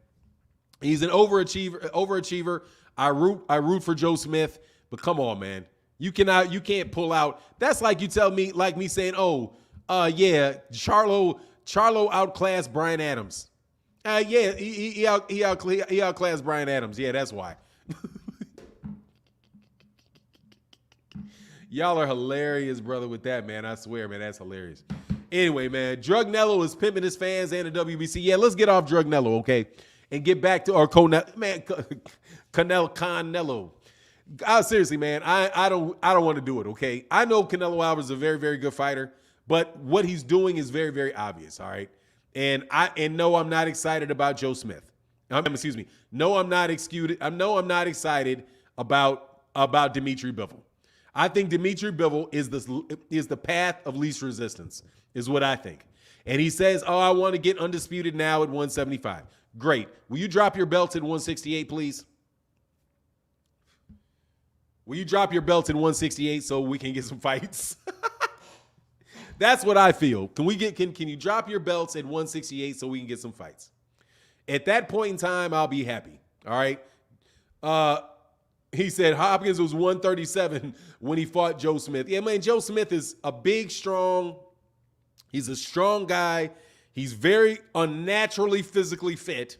S1: He's an overachiever. I root for Joe Smith, but come on, man. You can't pull out. That's like you tell me, like me saying, Charlo outclassed Bryan Adams. He outclassed Bryan Adams. Yeah, that's why. Y'all are hilarious, brother, with that, man. I swear, man, that's hilarious. Anyway, man, Drug Nello is pimping his fans and the WBC. Yeah, let's get off Drug Nello, okay, and get back to our Canelo. Seriously, man, I don't want to do it, okay? I know Canelo Alvarez is a very, very good fighter, but what he's doing is very, very obvious, all right? And no, I'm not excited about Joe Smith. Excuse me. No, I'm not excited. I'm not excited about Dimitri Bivol. I think Dimitri Bivol is the path of least resistance, is what I think. And he says, "Oh, I want to get undisputed now at 175." Great. Will you drop your belts at 168, please? Will you drop your belts at 168 so we can get some fights? That's what I feel. Can you drop your belts at 168 so we can get some fights? At that point in time, I'll be happy. All right. He said Hopkins was 137 when he fought Joe Smith. Yeah, man, Joe Smith is a big, strong. He's a strong guy. He's very unnaturally physically fit.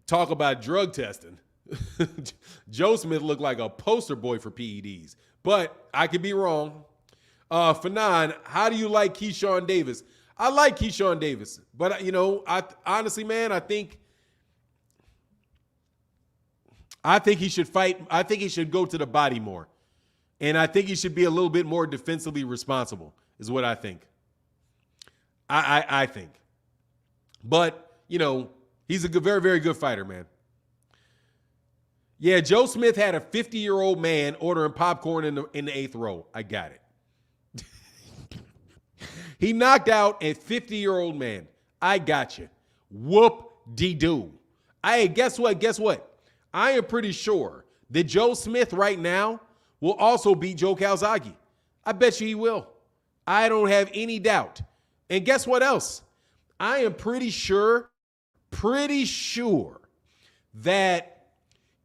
S1: Talk about drug testing. Joe Smith looked like a poster boy for PEDs, but I could be wrong. Fanon, how do you like Keyshawn Davis? I like Keyshawn Davis, but honestly, man, I think he should fight. I think he should go to the body more, and I think he should be a little bit more defensively responsible. Is what I think. I think, but he's a very, very good fighter, man. Yeah, Joe Smith had a 50-year-old man ordering popcorn in the eighth row. I got it. He knocked out a 50-year-old man. I got you. Whoop-de-doo. Hey, guess what? Guess what? I am pretty sure that Joe Smith right now will also beat Joe Calzaghe. I bet you he will. I don't have any doubt. And guess what else? I am pretty sure that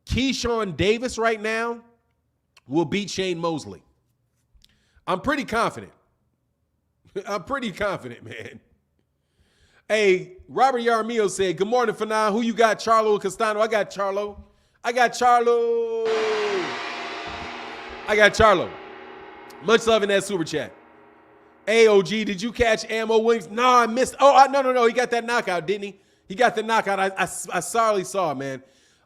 S1: Keyshawn Davis right now will beat Shane Mosley. I'm pretty confident. I'm pretty confident, man. Hey, Robert Yaramillo said, "Good morning, Fanon. Who you got, Charlo or Castano?" I got Charlo. I got Charlo. Much love in that super chat. AOG, did you catch Ammo Williams? No, I missed. Oh, no. He got that knockout, didn't he? He got the knockout. I sorely saw, man.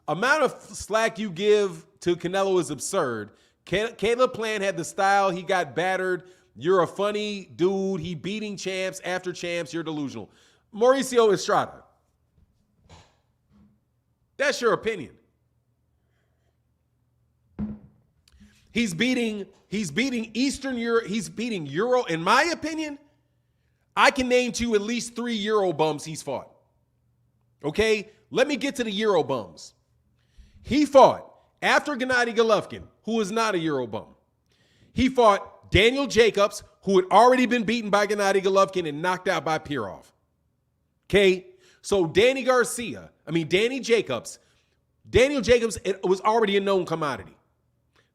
S1: Amount of slack you give to Canelo is absurd. Caleb Plant had the style. He got battered. You're a funny dude. He beating champs after champs. You're delusional. Mauricio Estrada. That's your opinion. He's beating Eastern Europe. He's beating Euro. In my opinion, I can name to you at least 3 Euro bums he's fought. Okay? Let me get to the Euro bums. He fought after Gennady Golovkin, who is not a Euro bum. He fought Daniel Jacobs, who had already been beaten by Gennady Golovkin and knocked out by Pirov. Okay? So Daniel Jacobs, it was already a known commodity.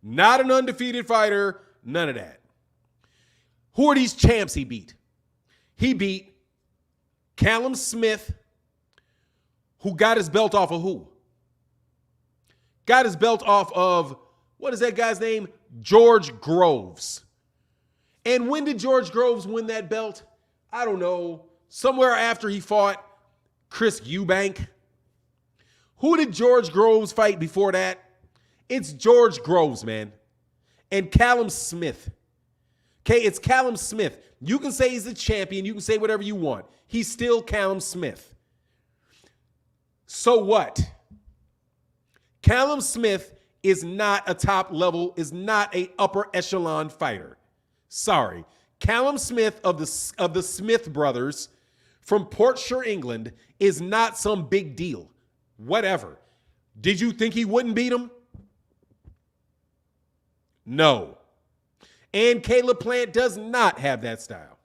S1: Not an undefeated fighter, none of that. Who are these champs he beat? He beat Callum Smith, who got his belt off of who? Got his belt off of, what is that guy's name? George Groves. And when did George Groves win that belt? I don't know. Somewhere after he fought Chris Eubank. Who did George Groves fight before that? It's George Groves, man. And Callum Smith. Okay, it's Callum Smith. You can say he's a champion. You can say whatever you want. He's still Callum Smith. So what? Callum Smith is not a top level, is not a upper echelon fighter. Sorry. Callum Smith of the Smith brothers from Portshire, England, is not some big deal. Whatever. Did you think he wouldn't beat him? No. And Caleb Plant does not have that style.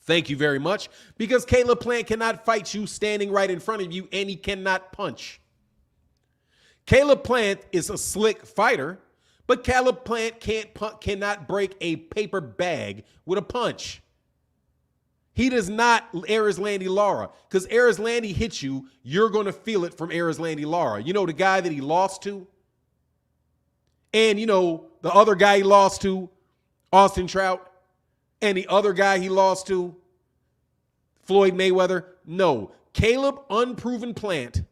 S1: Thank you very much, because Caleb Plant cannot fight you standing right in front of you, and he cannot punch. Caleb Plant is a slick fighter, but Caleb Plant cannot break a paper bag with a punch. He does not Erislandy Lara, because Erislandy hits you, you're going to feel it from Erislandy Lara. You know the guy that he lost to? And you know the other guy he lost to, Austin Trout? And the other guy he lost to, Floyd Mayweather? No. Caleb Unproven Plant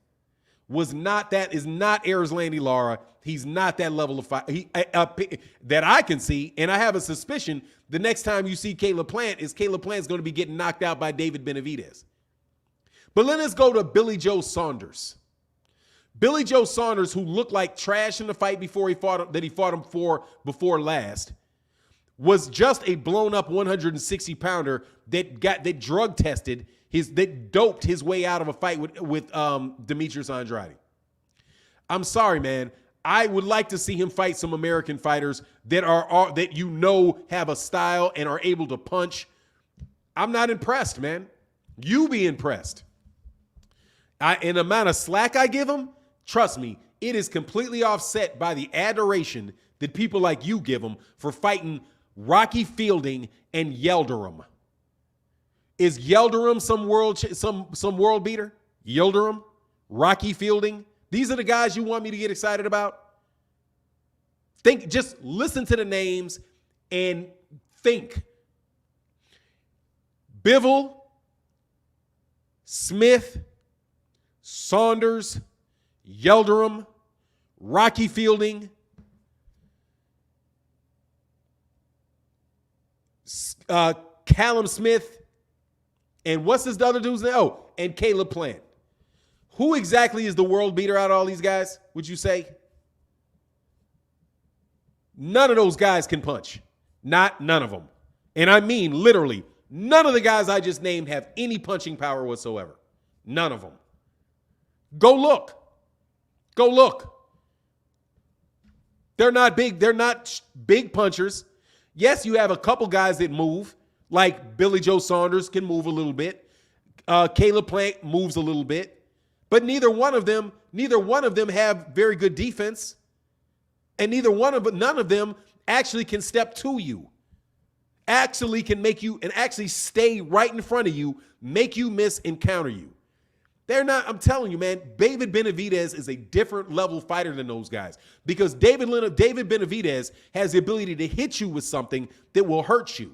S1: is not Erislandy Lara. He's not that level of fight that I can see. And I have a suspicion the next time you see Caleb Plant is going to be getting knocked out by David Benavidez. But let us go to Billy Joe Saunders. Billy Joe Saunders, who looked like trash in the fight before he fought him for before last, was just a blown up 160 pounder that drug tested that doped his way out of a fight with Demetrius Andrade. I'm sorry, man. I would like to see him fight some American fighters that have a style and are able to punch. I'm not impressed, man. You be impressed. And the amount of slack I give him, trust me, it is completely offset by the adoration that people like you give him for fighting Rocky Fielding and Yildirim. Is Yildirim some world beater? Yildirim? Rocky Fielding? These are the guys you want me to get excited about? Just listen to the names and think. Bivol, Smith, Saunders, Yildirim, Rocky Fielding, Callum Smith, and what's this other dude's name? Oh, and Caleb Plant. Who exactly is the world beater out of all these guys, would you say? None of those guys can punch. None of them. And I mean literally, none of the guys I just named have any punching power whatsoever. None of them. Go look. Go look. They're not big. They're not big punchers. Yes, you have a couple guys that move, like Billy Joe Saunders can move a little bit. Caleb Plant moves a little bit, but neither one of them have very good defense, and none of them actually can step to you, actually can make you and actually stay right in front of you, make you miss and counter you. They're not, I'm telling you, man, David Benavidez is a different level fighter than those guys because David Benavidez has the ability to hit you with something that will hurt you.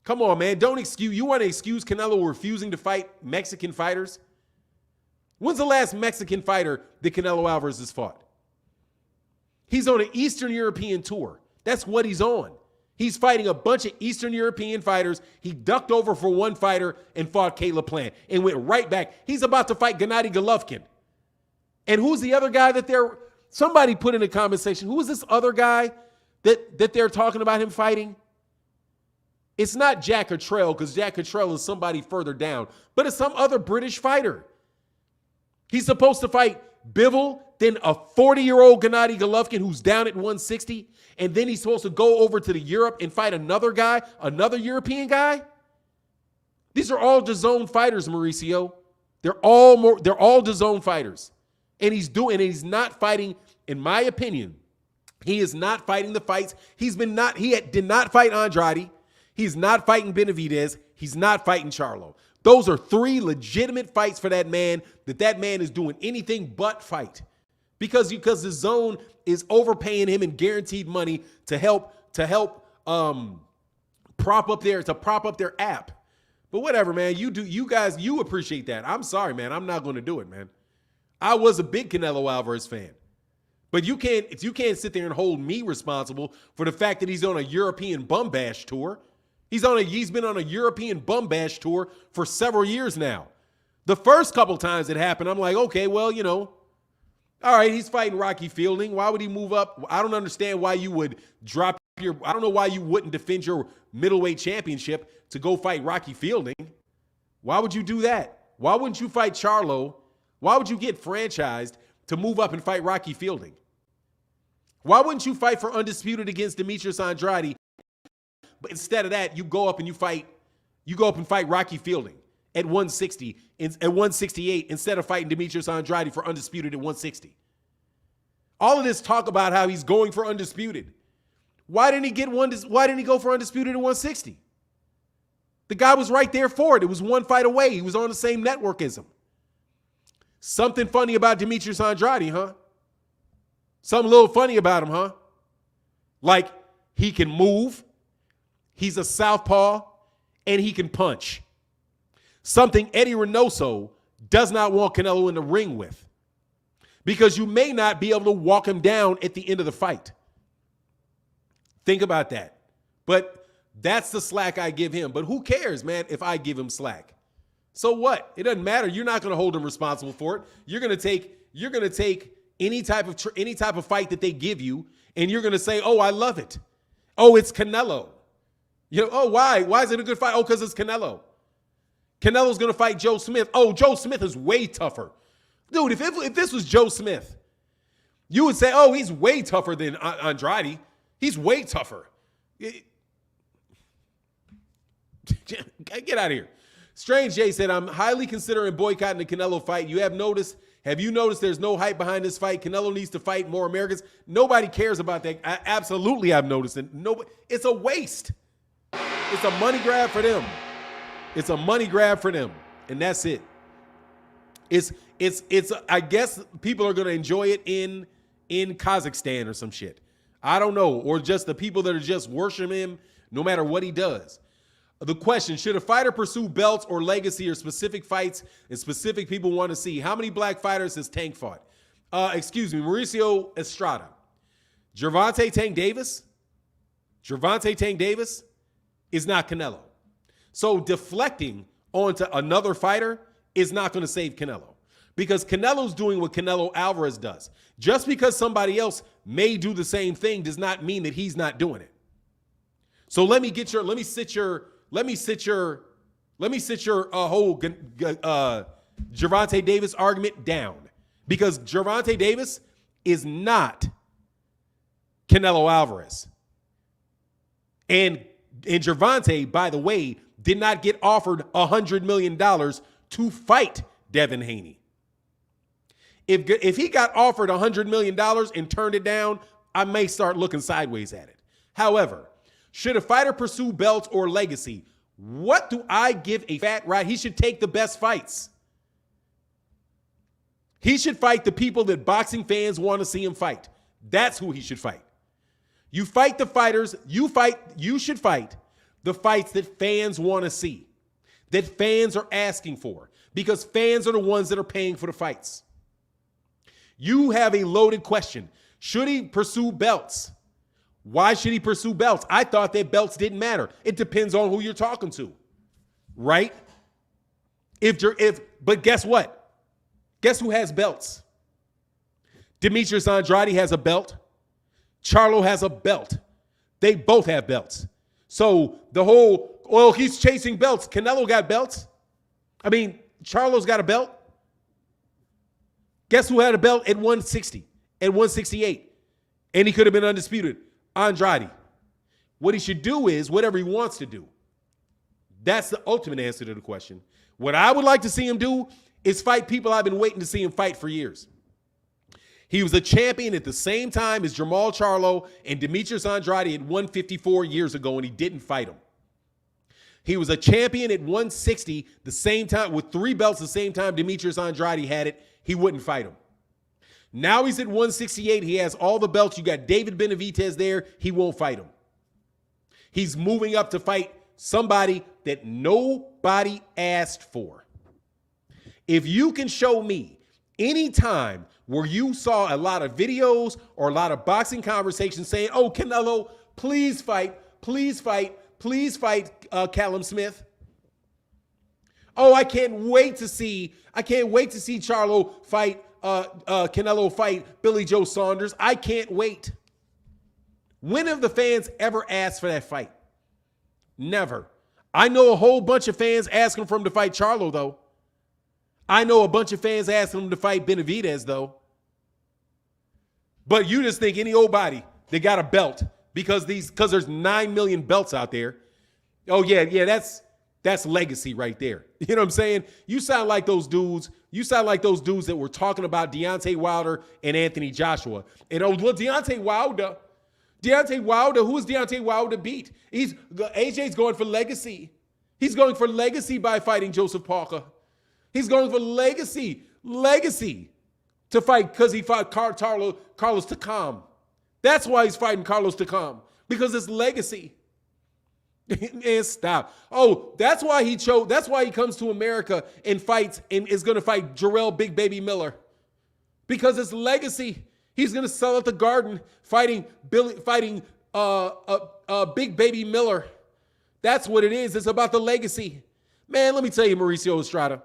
S1: Come on, man. You want to excuse Canelo refusing to fight Mexican fighters? When's the last Mexican fighter that Canelo Alvarez has fought? He's on an Eastern European tour. That's what he's on. He's fighting a bunch of Eastern European fighters. He ducked over for one fighter and fought Caleb Plant and went right back. He's about to fight Gennady Golovkin. And who's the other guy somebody put in the comment section, who is this other guy that they're talking about him fighting? It's not Jack Cottrell because Jack Cottrell is somebody further down, but it's some other British fighter. He's supposed to fight Bivol, then a 40-year-old Gennady Golovkin who's down at 160, and then he's supposed to go over to Europe and fight another European guy? These are all DAZN fighters, Mauricio. They're all DAZN fighters. And he's not fighting, in my opinion, he is not fighting the fights. He did not fight Andrade. He's not fighting Benavidez. He's not fighting Charlo. Those are three legitimate fights for that man is doing anything but fight. Because the zone is overpaying him and guaranteed money to help prop up their app. But whatever, man. You guys appreciate that. I'm sorry, man. I'm not going to do it, man. I was a big Canelo Alvarez fan. But you can't sit there and hold me responsible for the fact that he's on a European bum bash tour. He's been on a European bum bash tour for several years now. The first couple times it happened, I'm like, okay, well, all right, he's fighting Rocky Fielding. Why would he move up? I don't understand why you would I don't know why you wouldn't defend your middleweight championship to go fight Rocky Fielding. Why would you do that? Why wouldn't you fight Charlo? Why would you get franchised to move up and fight Rocky Fielding? Why wouldn't you fight for undisputed against Demetrius Andrade? But instead of that, you go up and fight Rocky Fielding at 160, at 168, instead of fighting Demetrius Andrade for undisputed at 160. All of this talk about how he's going for undisputed. Why didn't he go for undisputed at 160? The guy was right there for it. It was one fight away. He was on the same network as him. Something funny about Demetrius Andrade, huh? Something a little funny about him, huh? Like, he can move. He's a southpaw, and he can punch. Something Eddie Reynoso does not want Canelo in the ring with, because you may not be able to walk him down at the end of the fight. Think about that. But that's the slack I give him. But who cares, man, if I give him slack? So what? It doesn't matter. You're not going to hold him responsible for it. You're going to take any type of fight that they give you, and you're going to say, "Oh, I love it. Oh, it's Canelo." Oh, why? Why is it a good fight? Oh, because it's Canelo. Canelo's going to fight Joe Smith. Oh, Joe Smith is way tougher. Dude, if this was Joe Smith, you would say, "Oh, he's way tougher than Andrade. He's way tougher." Get out of here. Strange J said, "I'm highly considering boycotting the Canelo fight. Have you noticed there's no hype behind this fight? Canelo needs to fight more Americans." Nobody cares about that. I've noticed it. It's a waste. It's a money grab for them. It's a money grab for them. And that's it. It's I guess people are going to enjoy it in Kazakhstan or some shit. I don't know. Or just the people that are just worshiping him no matter what he does. The question, should a fighter pursue belts or legacy or specific fights and specific people want to see? How many black fighters has Tank fought? Mauricio Estrada. Gervonta Tank Davis? Gervonta Tank Davis is not Canelo. So deflecting onto another fighter is not going to save Canelo. Because Canelo's doing what Canelo Alvarez does. Just because somebody else may do the same thing does not mean that he's not doing it. So let me sit your whole Gervonta Davis argument down, because Gervonta Davis is not Canelo Alvarez. And Gervonta, by the way, did not get offered $100 million to fight Devin Haney. If he got offered $100 million and turned it down, I may start looking sideways at it. However, should a fighter pursue belts or legacy? What do I give a fat right? He should take the best fights. He should fight the people that boxing fans want to see him fight. That's who he should fight. You fight the fighters. You should fight the fights that fans want to see, that fans are asking for, because fans are the ones that are paying for the fights. You have a loaded question. Should he pursue belts? Why should he pursue belts? I thought that belts didn't matter. It depends on who you're talking to, right? But guess what? Guess who has belts? Demetrius Andrade has a belt. Charlo has a belt. They both have belts. So the whole, he's chasing belts. Canelo got belts. I mean, Charlo's got a belt. Guess who had a belt at 160, at 168? And he could have been undisputed. Andrade. What he should do is whatever he wants to do. That's the ultimate answer to the question. What I would like to see him do is fight people I've been waiting to see him fight for years. He was a champion at the same time as Jermall Charlo and Demetrius Andrade at 154 years ago, and he didn't fight him. He was a champion at 160 the same time, with 3 belts the same time Demetrius Andrade had it. He wouldn't fight him. Now he's at 168. He has all the belts. You got David Benavidez there. He won't fight him. He's moving up to fight somebody that nobody asked for. If you can show me any time where you saw a lot of videos or a lot of boxing conversations saying, "Oh, Canelo, please fight Callum Smith. Oh, I can't wait to see Charlo fight Canelo fight Billy Joe Saunders. I can't wait." When have the fans ever asked for that fight? Never. I know a whole bunch of fans asking for him to fight Charlo, though. I know a bunch of fans asking him to fight Benavidez, though. But you just think any old body that got a belt because there's 9 million belts out there. Oh yeah, that's legacy right there. You know what I'm saying? You sound like those dudes. You sound like those dudes that were talking about Deontay Wilder and Anthony Joshua. And Deontay Wilder, who is Deontay Wilder beat? AJ's going for legacy. He's going for legacy by fighting Joseph Parker. He's going for legacy to fight because he fought Carlos Takam. That's why he's fighting Carlos Takam, because it's legacy. And stop. Oh, that's why he chose. That's why he comes to America and fights and is going to fight Jarrell Big Baby Miller, because it's legacy. He's going to sell at the Garden fighting Big Baby Miller. That's what it is. It's about the legacy. Man, let me tell you, Mauricio Estrada,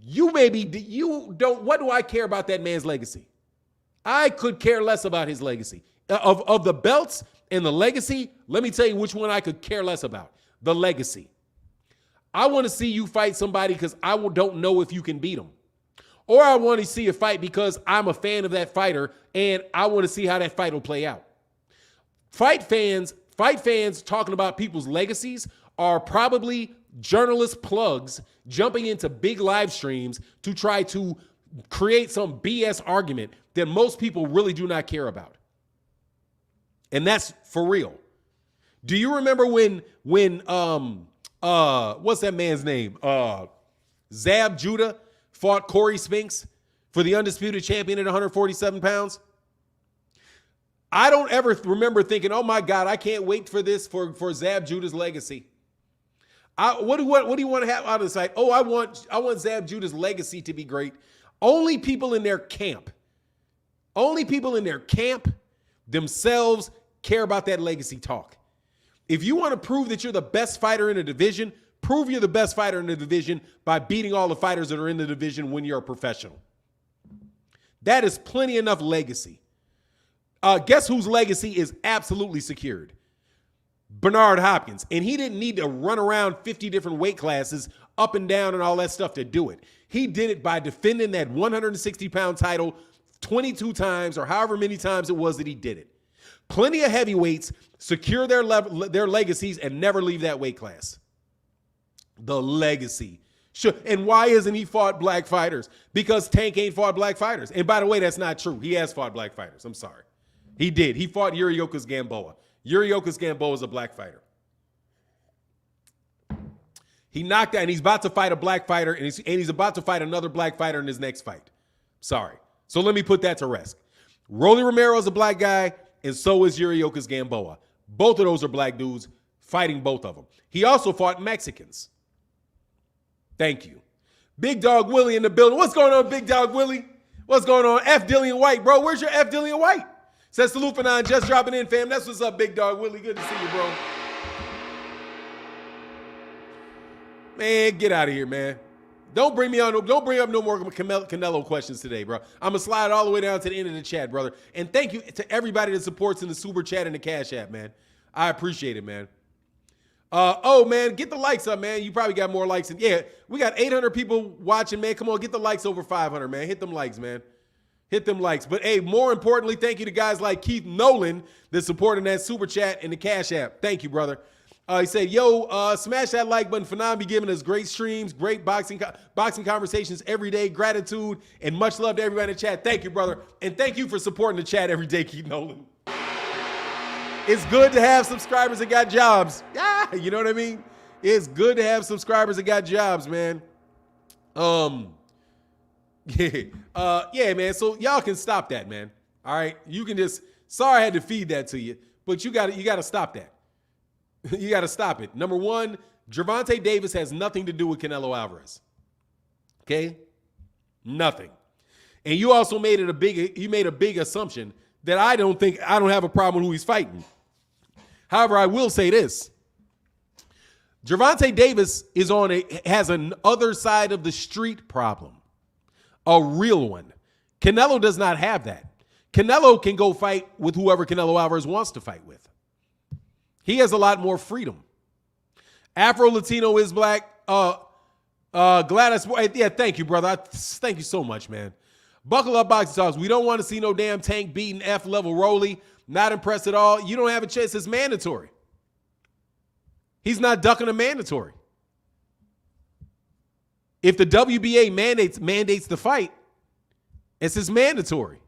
S1: what do I care about that man's legacy? I could care less about his legacy. Of the belts and the legacy, let me tell you which one I could care less about. The legacy. I want to see you fight somebody because I don't know if you can beat them. Or I want to see a fight because I'm a fan of that fighter and I want to see how that fight will play out. Fight fans talking about people's legacies are probably journalist plugs jumping into big live streams to try to create some BS argument that most people really do not care about. And that's for real. Do you remember when what's that man's name? Zab Judah fought Corey Spinks for the undisputed champion at 147 pounds? I don't ever remember thinking, oh my God, I can't wait for this for Zab Judah's legacy. What do you want to have out of the site? Oh, I want Zab Judah's legacy to be great. Only people in their camp themselves care about that legacy talk. If you want to prove that you're the best fighter in a division, prove you're the best fighter in the division by beating all the fighters that are in the division when you're a professional. That is plenty enough legacy. Guess whose legacy is absolutely secured? Bernard Hopkins. And he didn't need to run around 50 different weight classes up and down and all that stuff to do it. He did it by defending that 160-pound title 22 times or however many times it was that he did it. Plenty of heavyweights secure their legacies and never leave that weight class. The legacy. Sure. And why isn't he fought black fighters? Because Tank ain't fought black fighters. And by the way, that's not true. He has fought black fighters. I'm sorry. He did. He fought Yuriokas Gamboa. Yuriokas Gamboa is a black fighter. He knocked out, and he's about to fight a black fighter, and he's about to fight another black fighter in his next fight. Sorry. So let me put that to rest. Rolly Romero is a black guy, and so is Yuriokas Gamboa. Both of those are black dudes fighting both of them. He also fought Mexicans. Thank you. Big Dog Willie in the building. What's going on, Big Dog Willie? What's going on? F. Dillian White, bro. Where's your F. Dillian White? Says salute for 9, just dropping in, fam. That's what's up, Big Dog Willie. Good to see you, bro. Man, get out of here, man. Don't bring up no more Canelo questions today, bro. I'm going to slide all the way down to the end of the chat, brother. And thank you to everybody that supports in the Super Chat and the Cash App, man. I appreciate it, man. Oh, man, get the likes up, man. You probably got more likes. Yeah, we got 800 people watching, man. Come on, get the likes over 500, man. Hit them likes, man. Hit them likes. But, hey, more importantly, thank you to guys like Keith Nolan that's supporting that Super Chat and the Cash App. Thank you, brother. He said, yo, smash that like button. Phenom be giving us great streams, great boxing conversations every day. Gratitude and much love to everybody in the chat. Thank you, brother. And thank you for supporting the chat every day, Keith Nolan. It's good to have subscribers that got jobs. Yeah, you know what I mean? It's good to have subscribers that got jobs, man. Yeah, man. So y'all can stop that, man. All right. You can just, sorry I had to feed that to you, but you gotta stop that. You got to stop it. Number one, Gervonta Davis has nothing to do with Canelo Alvarez. Okay? Nothing. And you also made a big assumption that I don't have a problem with who he's fighting. However, I will say this. Gervonta Davis has an other side of the street problem. A real one. Canelo does not have that. Canelo can go fight with whoever Canelo Alvarez wants to fight with. He has a lot more freedom. Afro-Latino is black. Gladys, yeah, thank you, brother. Thank you so much, man. Buckle up, Boxing Talks. We don't want to see no damn Tank beating F-level Rolly. Not impressed at all. You don't have a chance. It's mandatory. He's not ducking a mandatory. If the WBA mandates the fight, it's his mandatory.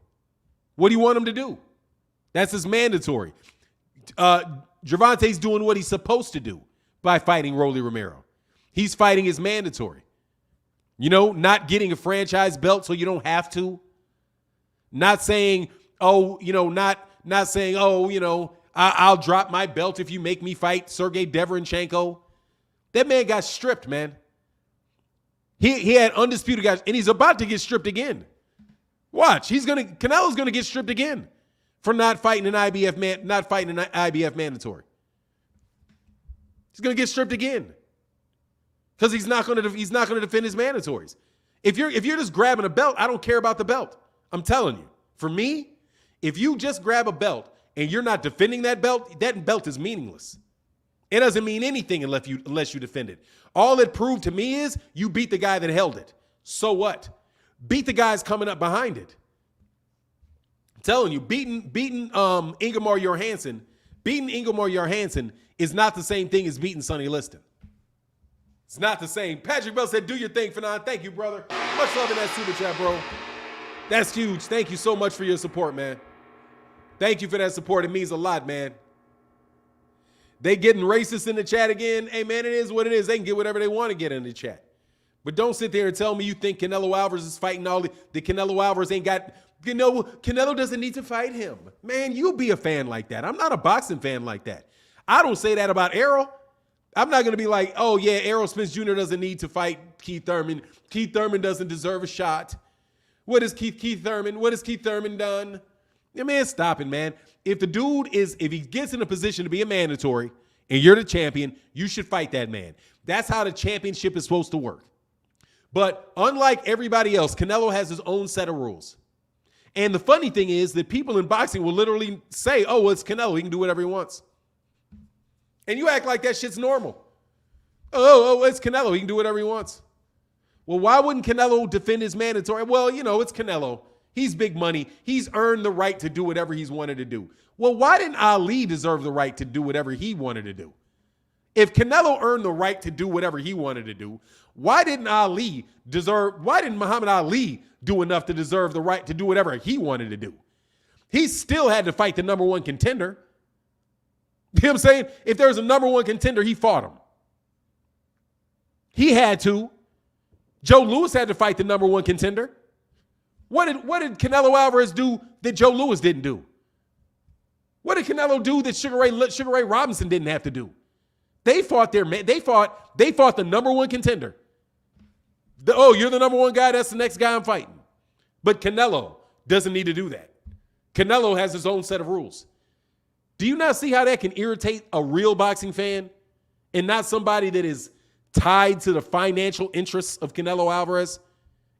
S1: What do you want him to do? That's his mandatory. Gervonta's doing what he's supposed to do by fighting Rolly Romero. He's fighting his mandatory. You know, not getting a franchise belt so you don't have to. Not saying, oh, you know, not saying, oh, you know, I'll drop my belt if you make me fight Sergey Deverenchenko. That man got stripped, man. He had undisputed guys, and he's about to get stripped again. Watch, Canelo's gonna get stripped again for not fighting an IBF mandatory. He's gonna get stripped again because he's not going to defend his mandatories. If you're just grabbing a belt, I don't care about the belt. I'm telling you. For me, if you just grab a belt and you're not defending that belt is meaningless. It doesn't mean anything unless you defend it. All it proved to me is you beat the guy that held it. So what? Beat the guys coming up behind it. I'm telling you, beating Ingemar Johansson is not the same thing as beating Sonny Liston. It's not the same. Patrick Bell said, do your thing, Fanon. Thank you, brother. Much love in that super chat, bro. That's huge. Thank you so much for your support, man. Thank you for that support. It means a lot, man. They getting racist in the chat again. Hey, man, it is what it is. They can get whatever they want to get in the chat. But don't sit there and tell me you think Canelo Alvarez is fighting all the Canelo Alvarez ain't got, Canelo doesn't need to fight him. Man, you'll be a fan like that. I'm not a boxing fan like that. I don't say that about Errol. I'm not going to be like, oh, yeah, Errol Spence Jr. doesn't need to fight Keith Thurman. Keith Thurman doesn't deserve a shot. What has Keith Thurman done? Yeah, man, stop it, man. If he gets in a position to be a mandatory and you're the champion, you should fight that man. That's how the championship is supposed to work. But unlike everybody else, Canelo has his own set of rules. And the funny thing is that people in boxing will literally say, oh, well, it's Canelo. He can do whatever he wants. And you act like that shit's normal. Oh, it's Canelo. He can do whatever he wants. Well, why wouldn't Canelo defend his mandatory? Well, it's Canelo. He's big money. He's earned the right to do whatever he's wanted to do. Well, why didn't Ali deserve the right to do whatever he wanted to do? If Canelo earned the right to do whatever he wanted to do, why didn't Muhammad Ali do enough to deserve the right to do whatever he wanted to do? He still had to fight the number one contender. You know what I'm saying? If there was a number one contender, he fought him. He had to. Joe Louis had to fight the number one contender. What did Canelo Alvarez do that Joe Louis didn't do? What did Canelo do that Sugar Ray Robinson didn't have to do? They fought the number one contender. You're the number one guy, that's the next guy I'm fighting. But Canelo doesn't need to do that. Canelo has his own set of rules. Do you not see how that can irritate a real boxing fan and not somebody that is tied to the financial interests of Canelo Alvarez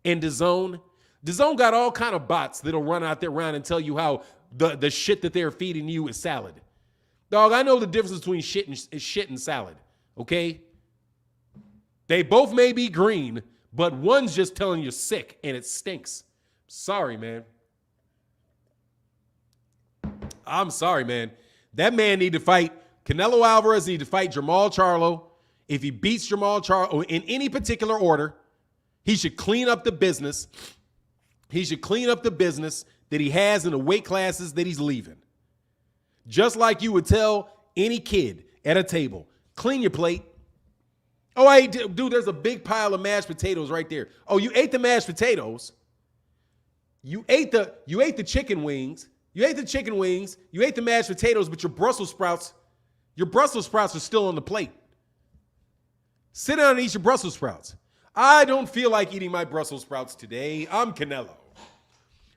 S1: and DAZN? DAZN got all kind of bots that'll run out there around and tell you how the shit that they're feeding you is salad. Dog, I know the difference between shit and salad, okay? They both may be green, but one's just telling you sick and it stinks. Sorry, man. I'm sorry, man. That man need to fight. Canelo Alvarez need to fight Jermall Charlo. If he beats Jermall Charlo in any particular order, he should clean up the business. He should clean up the business that he has in the weight classes that he's leaving. Just like you would tell any kid at a table, clean your plate. Oh, hey, dude, there's a big pile of mashed potatoes right there. Oh, you ate the mashed potatoes. You ate the chicken wings. You ate the chicken wings. You ate the mashed potatoes, but your Brussels sprouts are still on the plate. Sit down and eat your Brussels sprouts. I don't feel like eating my Brussels sprouts today. I'm Canelo.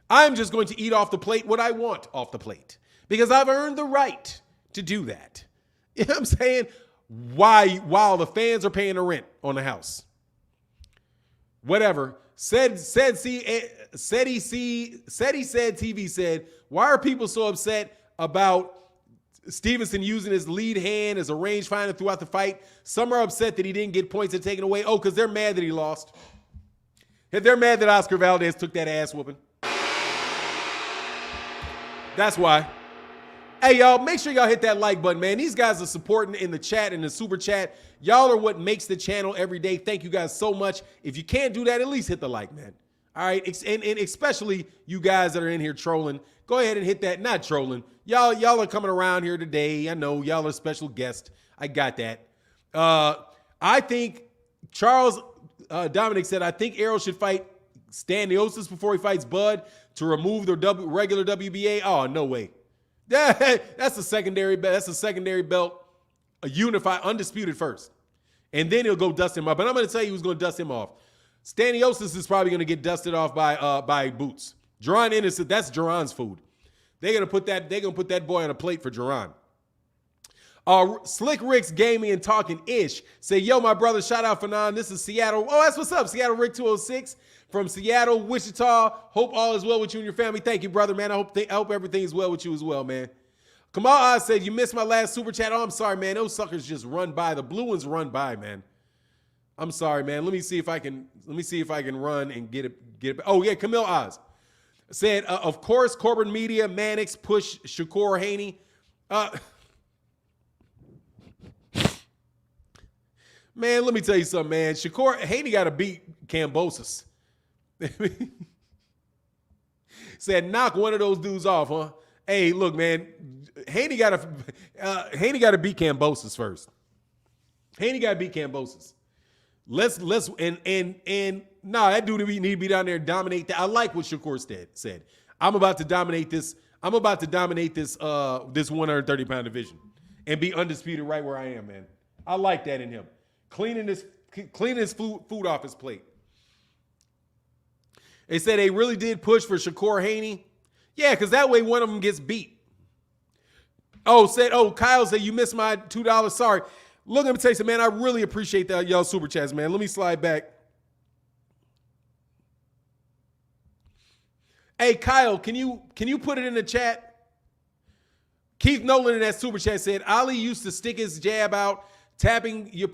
S1: I'm just going to eat off the plate what I want off the plate because I've earned the right to do that. You know what I'm saying? Why, while the fans are paying the rent on the house. Whatever. Said TV said, why are people so upset about Stevenson using his lead hand as a rangefinder throughout the fight? Some are upset that he didn't get points and taken away. Oh, because they're mad that he lost. They're mad that Oscar Valdez took that ass whooping. That's why. Hey, y'all, make sure y'all hit that like button, man. These guys are supporting in the chat, in the super chat. Y'all are what makes the channel every day. Thank you guys so much. If you can't do that, at least hit the like, man. All right, and especially you guys that are in here trolling, go ahead and hit that. Not trolling. Y'all are coming around here today. I know y'all are special guests. I got that. I think Charles Dominic said, I think Errol should fight Staniotis before he fights Bud to remove the regular WBA. Oh, no way. That's a secondary belt. That's a secondary belt. A unified, undisputed first. And then he'll go dust him off. But I'm going to tell you who's going to dust him off. Staniotis is probably going to get dusted off by Boots. Jaron Ennis, that's Jaron's food. They're going to put that boy on a plate for Jaron. Slick Rick's Gaming and Talking Ish. Say, yo, my brother, shout out Fanon. This is Seattle. Oh, that's what's up. Seattle Rick 206 from Seattle, Wichita. Hope all is well with you and your family. Thank you, brother, man. I hope everything is well with you as well, man. Kamal Oz said, you missed my last super chat. Oh, I'm sorry, man. Those suckers just run by. The blue ones run by, man. I'm sorry, man. Let me see if I can run and get it. Oh, yeah, Camille Oz said, of course, Corbin Media, Mannix, push Shakur Haney. Man, let me tell you something, man. Shakur Haney got to beat Kambosos. Said, knock one of those dudes off, huh? Hey, look, man. Haney got to beat Kambosos first. Haney got to beat Kambosos. That dude need to be down there and dominate that. I like what Shakur said. I'm about to dominate this. I'm about to dominate this 130-pound division and be undisputed right where I am, man. I like that in him. Cleaning his food off his plate. They said they really did push for Shakur Haney. Yeah, because that way one of them gets beat. Kyle said, you missed my $2. Sorry. Look, let me tell you something, man. I really appreciate that, y'all super chats, man. Let me slide back. Hey, Kyle, can you put it in the chat? Keith Nolan in that super chat said, Ali used to stick his jab out, tapping your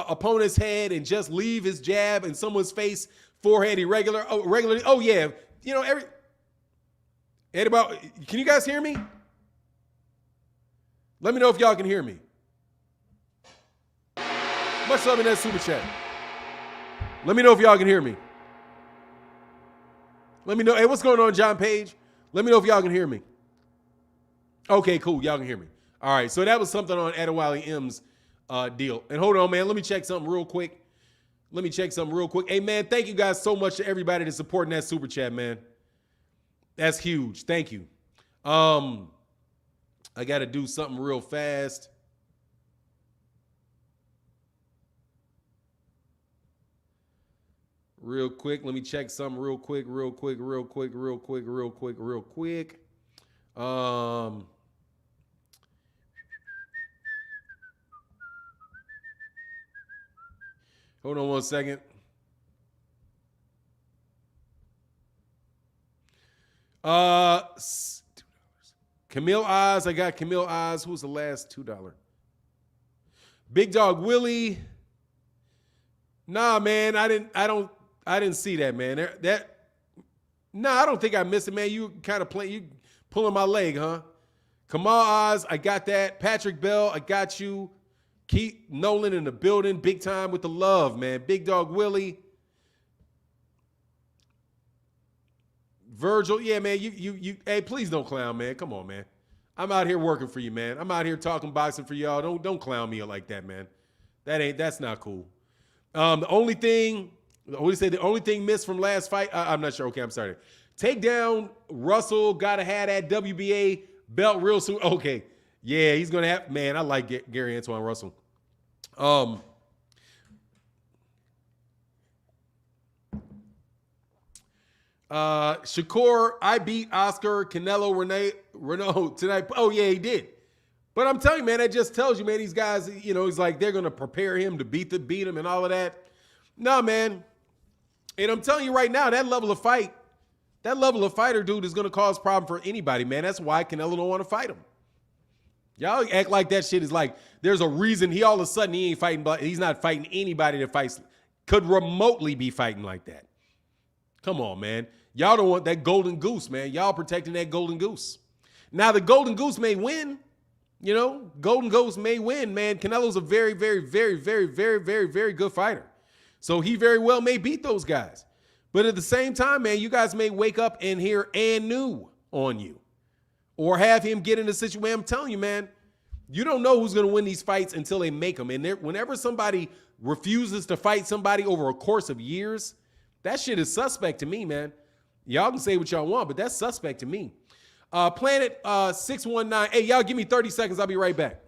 S1: opponent's head and just leave his jab in someone's face, forehead regularly. Oh, yeah. You know, can you guys hear me? Let me know if y'all can hear me. Much love in that super chat. Let me know if y'all can hear me. Let me know. Hey, what's going on, John Page? Let me know if y'all can hear me. Okay, cool. Y'all can hear me. All right. So that was something on Adewale M's deal. And hold on, man. Let me check something real quick. Hey, man, thank you guys so much to everybody that's supporting that super chat, man. That's huge. Thank you. I got to do something real fast. Real quick. Let me check something real quick. Hold on one second. Camille Oz. I got Camille Oz. Who's the last $2? Big Dog Willie. Nah, man. I didn't see that, man. I don't think I missed it, man. You kind of you pulling my leg, huh? Kamal Oz, I got that. Patrick Bell, I got you. Keith Nolan in the building, big time with the love, man. Big Dog Willie. Virgil, yeah, man. Hey, please don't clown, man. Come on, man. I'm out here working for you, man. I'm out here talking boxing for y'all. Don't clown me like that, man. That's not cool. The only thing missed from last fight, I'm not sure. Okay, I'm sorry. Takedown, Russell, gotta have that WBA belt real soon. Okay, yeah, he's gonna have, man, I like Gary Antoine Russell. Shakur, I beat Oscar Canelo Renault tonight. Oh, yeah, he did. But I'm telling you, man, that just tells you, man, these guys, you know, he's like, they're gonna prepare him to beat him and all of that. No, man. And I'm telling you right now, that level of fighter, dude, is going to cause problem for anybody, man. That's why Canelo don't want to fight him. Y'all act like that shit is like, there's a reason he all of a sudden he ain't fighting, but he's not fighting anybody that could remotely be fighting like that. Come on, man. Y'all don't want that golden goose, man. Y'all protecting that golden goose. Now, the golden goose may win. You know, golden goose may win, man. Canelo's a very, very, very, very, very, very, very good fighter. So he very well may beat those guys. But at the same time, man, you guys may wake up and hear Anu on you. Or have him get in a situation where I'm telling you, man, you don't know who's going to win these fights until they make them. And whenever somebody refuses to fight somebody over a course of years, that shit is suspect to me, man. Y'all can say what y'all want, but that's suspect to me. Planet 619. Hey, y'all give me 30 seconds. I'll be right back.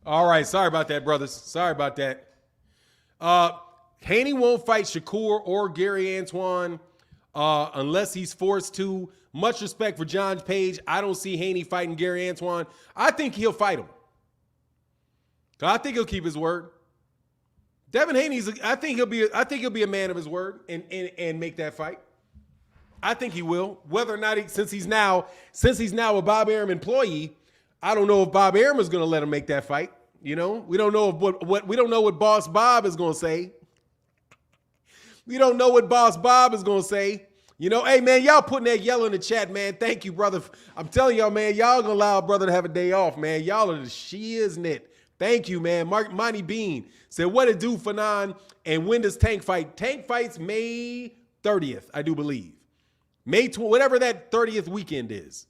S1: All right. Sorry about that, brothers. Sorry about that. Haney won't fight Shakur or Gary Antoine unless he's forced to. Much respect for John Page. I don't see Haney fighting Gary Antoine. I think he'll fight him. I think he'll keep his word. Devin Haney's. I think he'll be a man of his word and make that fight. I think he will. Whether or not since he's now a Bob Arum employee, I don't know if Bob Arum is going to let him make that fight. You know, we don't know what we don't know what Boss Bob is going to say. We don't know what Boss Bob is going to say. You know, hey, man, y'all putting that yellow in the chat, man. Thank you, brother. I'm telling y'all, man, y'all going to allow a brother to have a day off, man. Y'all are the shiznit. Thank you, man. Monty Bean said, what it do, Fanon? And when does Tank fight? Tank fights May 30th, I do believe. Whatever that 30th weekend is.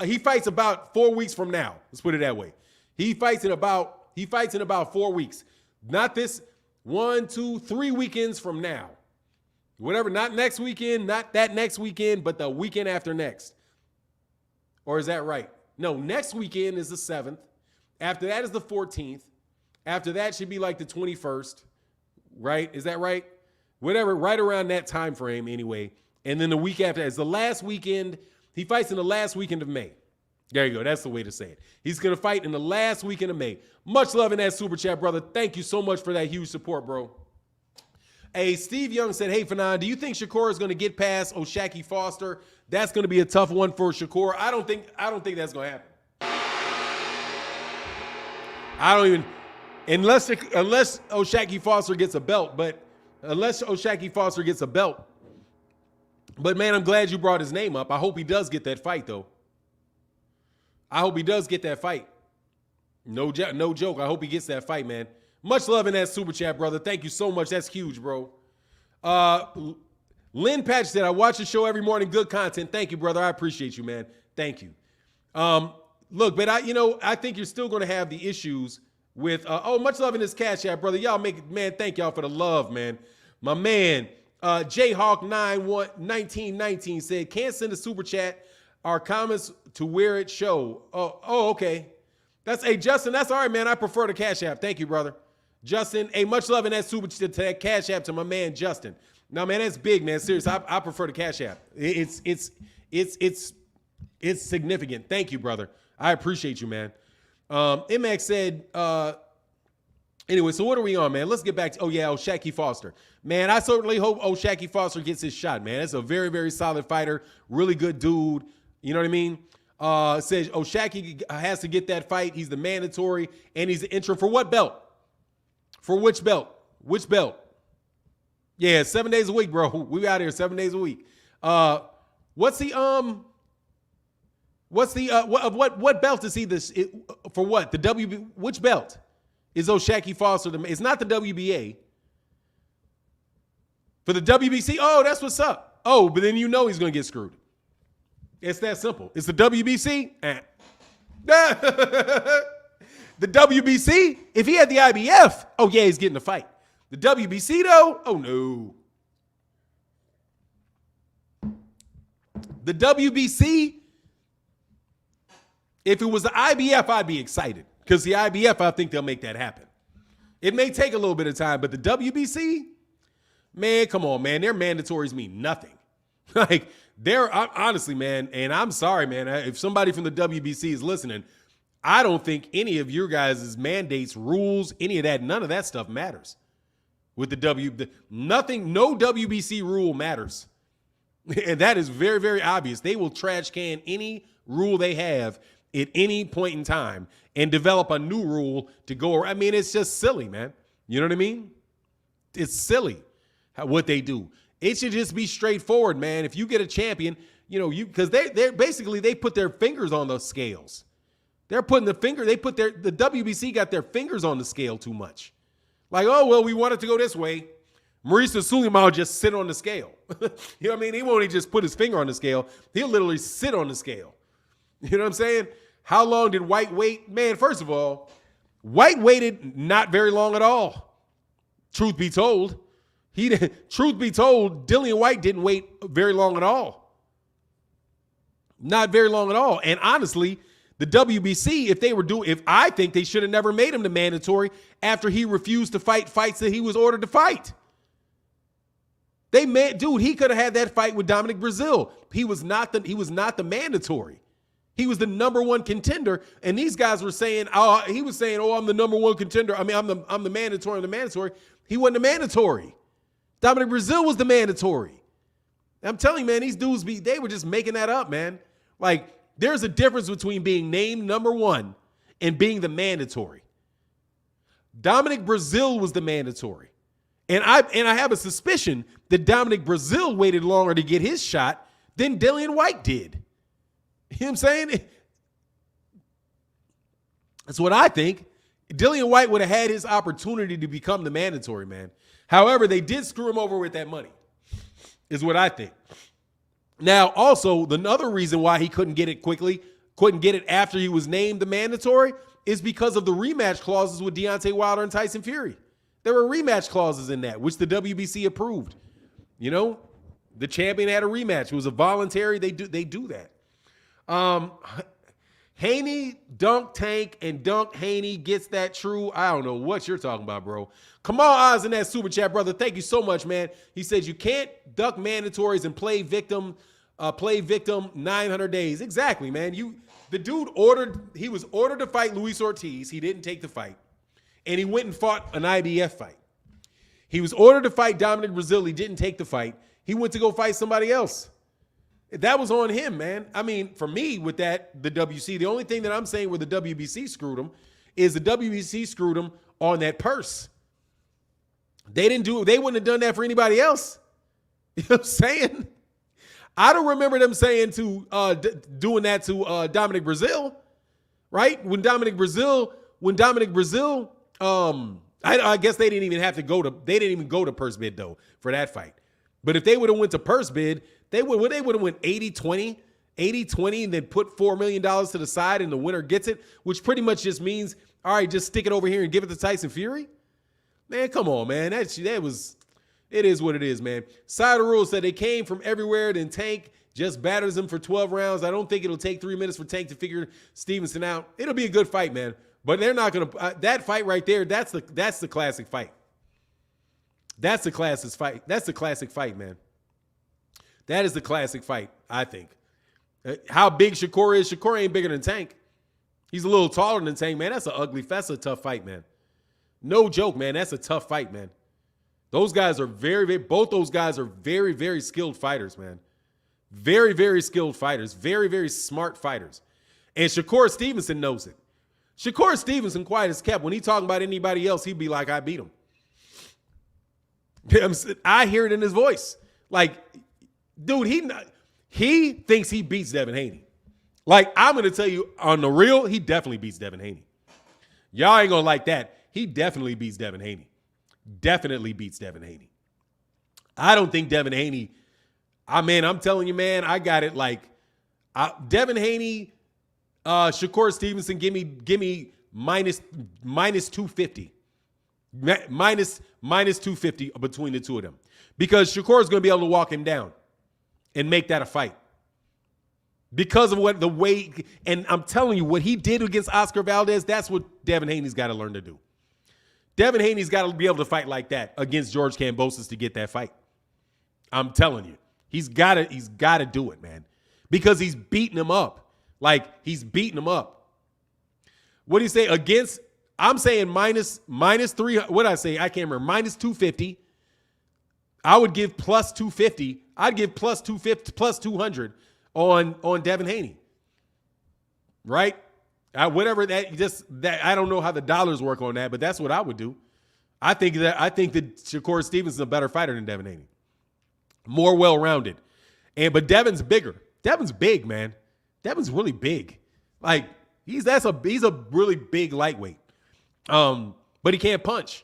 S1: He fights about 4 weeks from now. Let's put it that way. He fights in about 4 weeks. Not this 1, 2, 3 weekends from now. Whatever, not next weekend, not that next weekend, but the weekend after next. Or is that right? No, next weekend is the 7th. After that is the 14th. After that should be like the 21st. Right? Is that right? Whatever, right around that time frame anyway. And then the week after is the last weekend. He fights in the last weekend of May. There you go. That's the way to say it. He's going to fight in the last weekend of May. Much love in that super chat, brother. Thank you so much for that huge support, bro. Hey, Steve Young said, hey, Fanon, do you think Shakur is going to get past O'Shaquie Foster? That's going to be a tough one for Shakur. I don't think that's going to happen. I don't even, unless O'Shaquie Foster gets a belt, but But, man, I'm glad you brought his name up. I hope he does get that fight, though. I hope he does get that fight. No joke. I hope he gets that fight, man. Much love in that super chat, brother. Thank you so much. That's huge, bro. Lynn Patch said, I watch the show every morning. Good content. Thank you, brother. I appreciate you, man. Thank you. Look, but I think you're still going to have the issues with, much love in this cash app, brother. Y'all man, thank y'all for the love, man. My man, Jayhawk1919 said, can't send a super chat. Our comments to where it show. Oh, okay. Hey, Justin, that's all right, man. I prefer the cash app. Thank you, brother. Justin, hey, much love in that super chat to that cash app to my man, Justin. No, man, that's big, man. Seriously, I prefer the cash app. It's significant. Thank you, brother. I appreciate you, man. MX said, anyway, so what are we on, man? Let's get back to, O'Shaquie Foster. Man, I certainly hope O'Shaquie Foster gets his shot, man. That's a very, very solid fighter. Really good dude. You know what I mean? Says O'Shaquie has to get that fight. He's the mandatory, and he's the interim for what belt? For which belt? Which belt? Yeah, 7 days a week, bro. We out here 7 days a week. What belt is he this for? What which belt is O'Shaquie Foster? It's not the WBA. For the WBC, oh, that's what's up. Oh, but then you know he's gonna get screwed. It's that simple. It's the WBC. The WBC, if he had the IBF, oh yeah, he's getting the fight. The WBC though, oh no. The WBC, if it was the IBF, I'd be excited. Because the IBF, I think they'll make that happen. It may take a little bit of time, but the WBC, man, come on, man. Their mandatories mean nothing. Like, honestly, man, and I'm sorry, man, if somebody from the WBC is listening, I don't think any of your guys' mandates, rules, any of that, none of that stuff matters. With nothing, no WBC rule matters. And that is very, very obvious. They will trash can any rule they have at any point in time and develop a new rule to go around. I mean, it's just silly, man. You know what I mean? It's silly what they do. It should just be straightforward, man. If you get a champion, because they're basically, they put their fingers on those scales. They're putting the WBC got their fingers on the scale too much. Like, oh, well, we want it to go this way. Mauricio Sulaiman will just sit on the scale. You know what I mean? He won't just put his finger on the scale. He'll literally sit on the scale. You know what I'm saying? How long did White wait? Man, first of all, White waited not very long at all. Truth be told, Dillian White didn't wait very long at all. Not very long at all. And honestly, The WBC, if I think they should have never made him the mandatory after he refused to fight fights that he was ordered to fight. He could have had that fight with Dominic Brazil. He was not the mandatory. He was the number one contender, and these guys were saying, he was saying, I'm the number one contender. I mean, I'm the mandatory. He wasn't the mandatory. Dominic Brazil was the mandatory. I'm telling you, man, these dudes they were just making that up, man. Like, there's a difference between being named number one and being the mandatory. Dominic Brazil was the mandatory. And I have a suspicion that Dominic Brazil waited longer to get his shot than Dillian Whyte did. You know what I'm saying? That's what I think. Dillian Whyte would have had his opportunity to become the mandatory, man. However, they did screw him over with that money, is what I think. Now, also, the other reason why he couldn't get it after he was named the mandatory, is because of the rematch clauses with Deontay Wilder and Tyson Fury. There were rematch clauses in that, which the WBC approved. You know, the champion had a rematch. It was a voluntary. They do that. Haney dunked Tank and dunked Haney. Gets that true? I don't know what you're talking about, bro. Come on, Oz in that super chat, brother. Thank you so much, man. He says you can't duck mandatories and play victim 900 days. Exactly, man. The dude was ordered to fight Luis Ortiz. He didn't take the fight. And he went and fought an IBF fight. He was ordered to fight Dominic Brazil. He didn't take the fight. He went to go fight somebody else. That was on him, man. I mean, for me, with that, the WC, the only thing that I'm saying where the WBC screwed him is the WBC screwed him on that purse. They wouldn't have done that for anybody else. You know what I'm saying? I don't remember them saying doing that to Dominic Brazil, right? When Dominic Brazil, I guess they didn't even go to purse bid though for that fight. But if they would have went to purse bid, they would have went 80-20, and then put $4 million to the side and the winner gets it, which pretty much just means, all right, just stick it over here and give it to Tyson Fury. Man, come on, man. It is what it is, man. Side of the rule said they came from everywhere, then Tank just batters them for 12 rounds. I don't think it'll take 3 minutes for Tank to figure Stevenson out. It'll be a good fight, man. But they're not going to that fight right there, that's the classic fight. That's the classic fight. That's the classic fight, man. That is the classic fight, I think. How big Shakur is, Shakur ain't bigger than Tank. He's a little taller than Tank, man. That's a tough fight, man. No joke, man. That's a tough fight, man. Those guys are both those guys are very, very skilled fighters, man. Very, very skilled fighters. Very, very smart fighters. And Shakur Stevenson knows it. Shakur Stevenson, quiet as kept. When he talking about anybody else, he'd be like, I beat him. I hear it in his voice. Like, dude, he thinks he beats Devin Haney. Like, I'm going to tell you, on the real, he definitely beats Devin Haney. Y'all ain't going to like that. He definitely beats Devin Haney. Definitely beats Devin Haney. I don't think Devin Haney, I'm telling you, man, I got it like Devin Haney, Shakur Stevenson, give me minus 250. Minus 250 between the two of them. Because Shakur is going to be able to walk him down and make that a fight. Because of the way, and I'm telling you, what he did against Oscar Valdez, that's what Devin Haney's got to learn to do. Devin Haney's got to be able to fight like that against George Kambosos to get that fight. I'm telling you. He's got to do it, man. Because he's beating him up. Like, he's beating him up. What do you say? I'm saying minus 3, what did I say? I can't remember. Minus 250. I would give plus 250. I'd give plus 250, plus 200 on Devin Haney. Right? Whatever that I don't know how the dollars work on that, but that's what I would do. I think that Shakur Stevenson's a better fighter than Devin Haney. More well-rounded. But Devin's bigger. Devin's big, man. Devin's really big. Like, he's a really big lightweight. But he can't punch.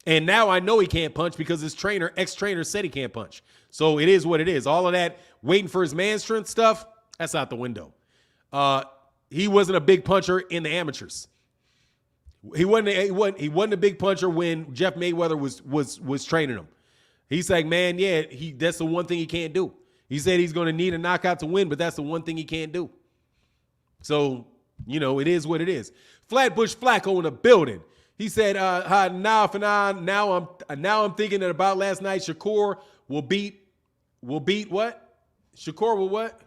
S1: And now I know he can't punch because his ex-trainer said he can't punch. So it is what it is. All of that waiting for his man strength stuff, that's out the window. He wasn't a big puncher in the amateurs. He wasn't a big puncher when Jeff Mayweather was training him. He's like, man, yeah, that's the one thing he can't do. He said he's going to need a knockout to win, but that's the one thing he can't do. So You know, it is what it is. Flatbush Flacco in the building. He said, now I'm thinking that about last night, Shakur will beat what? Shakur will what?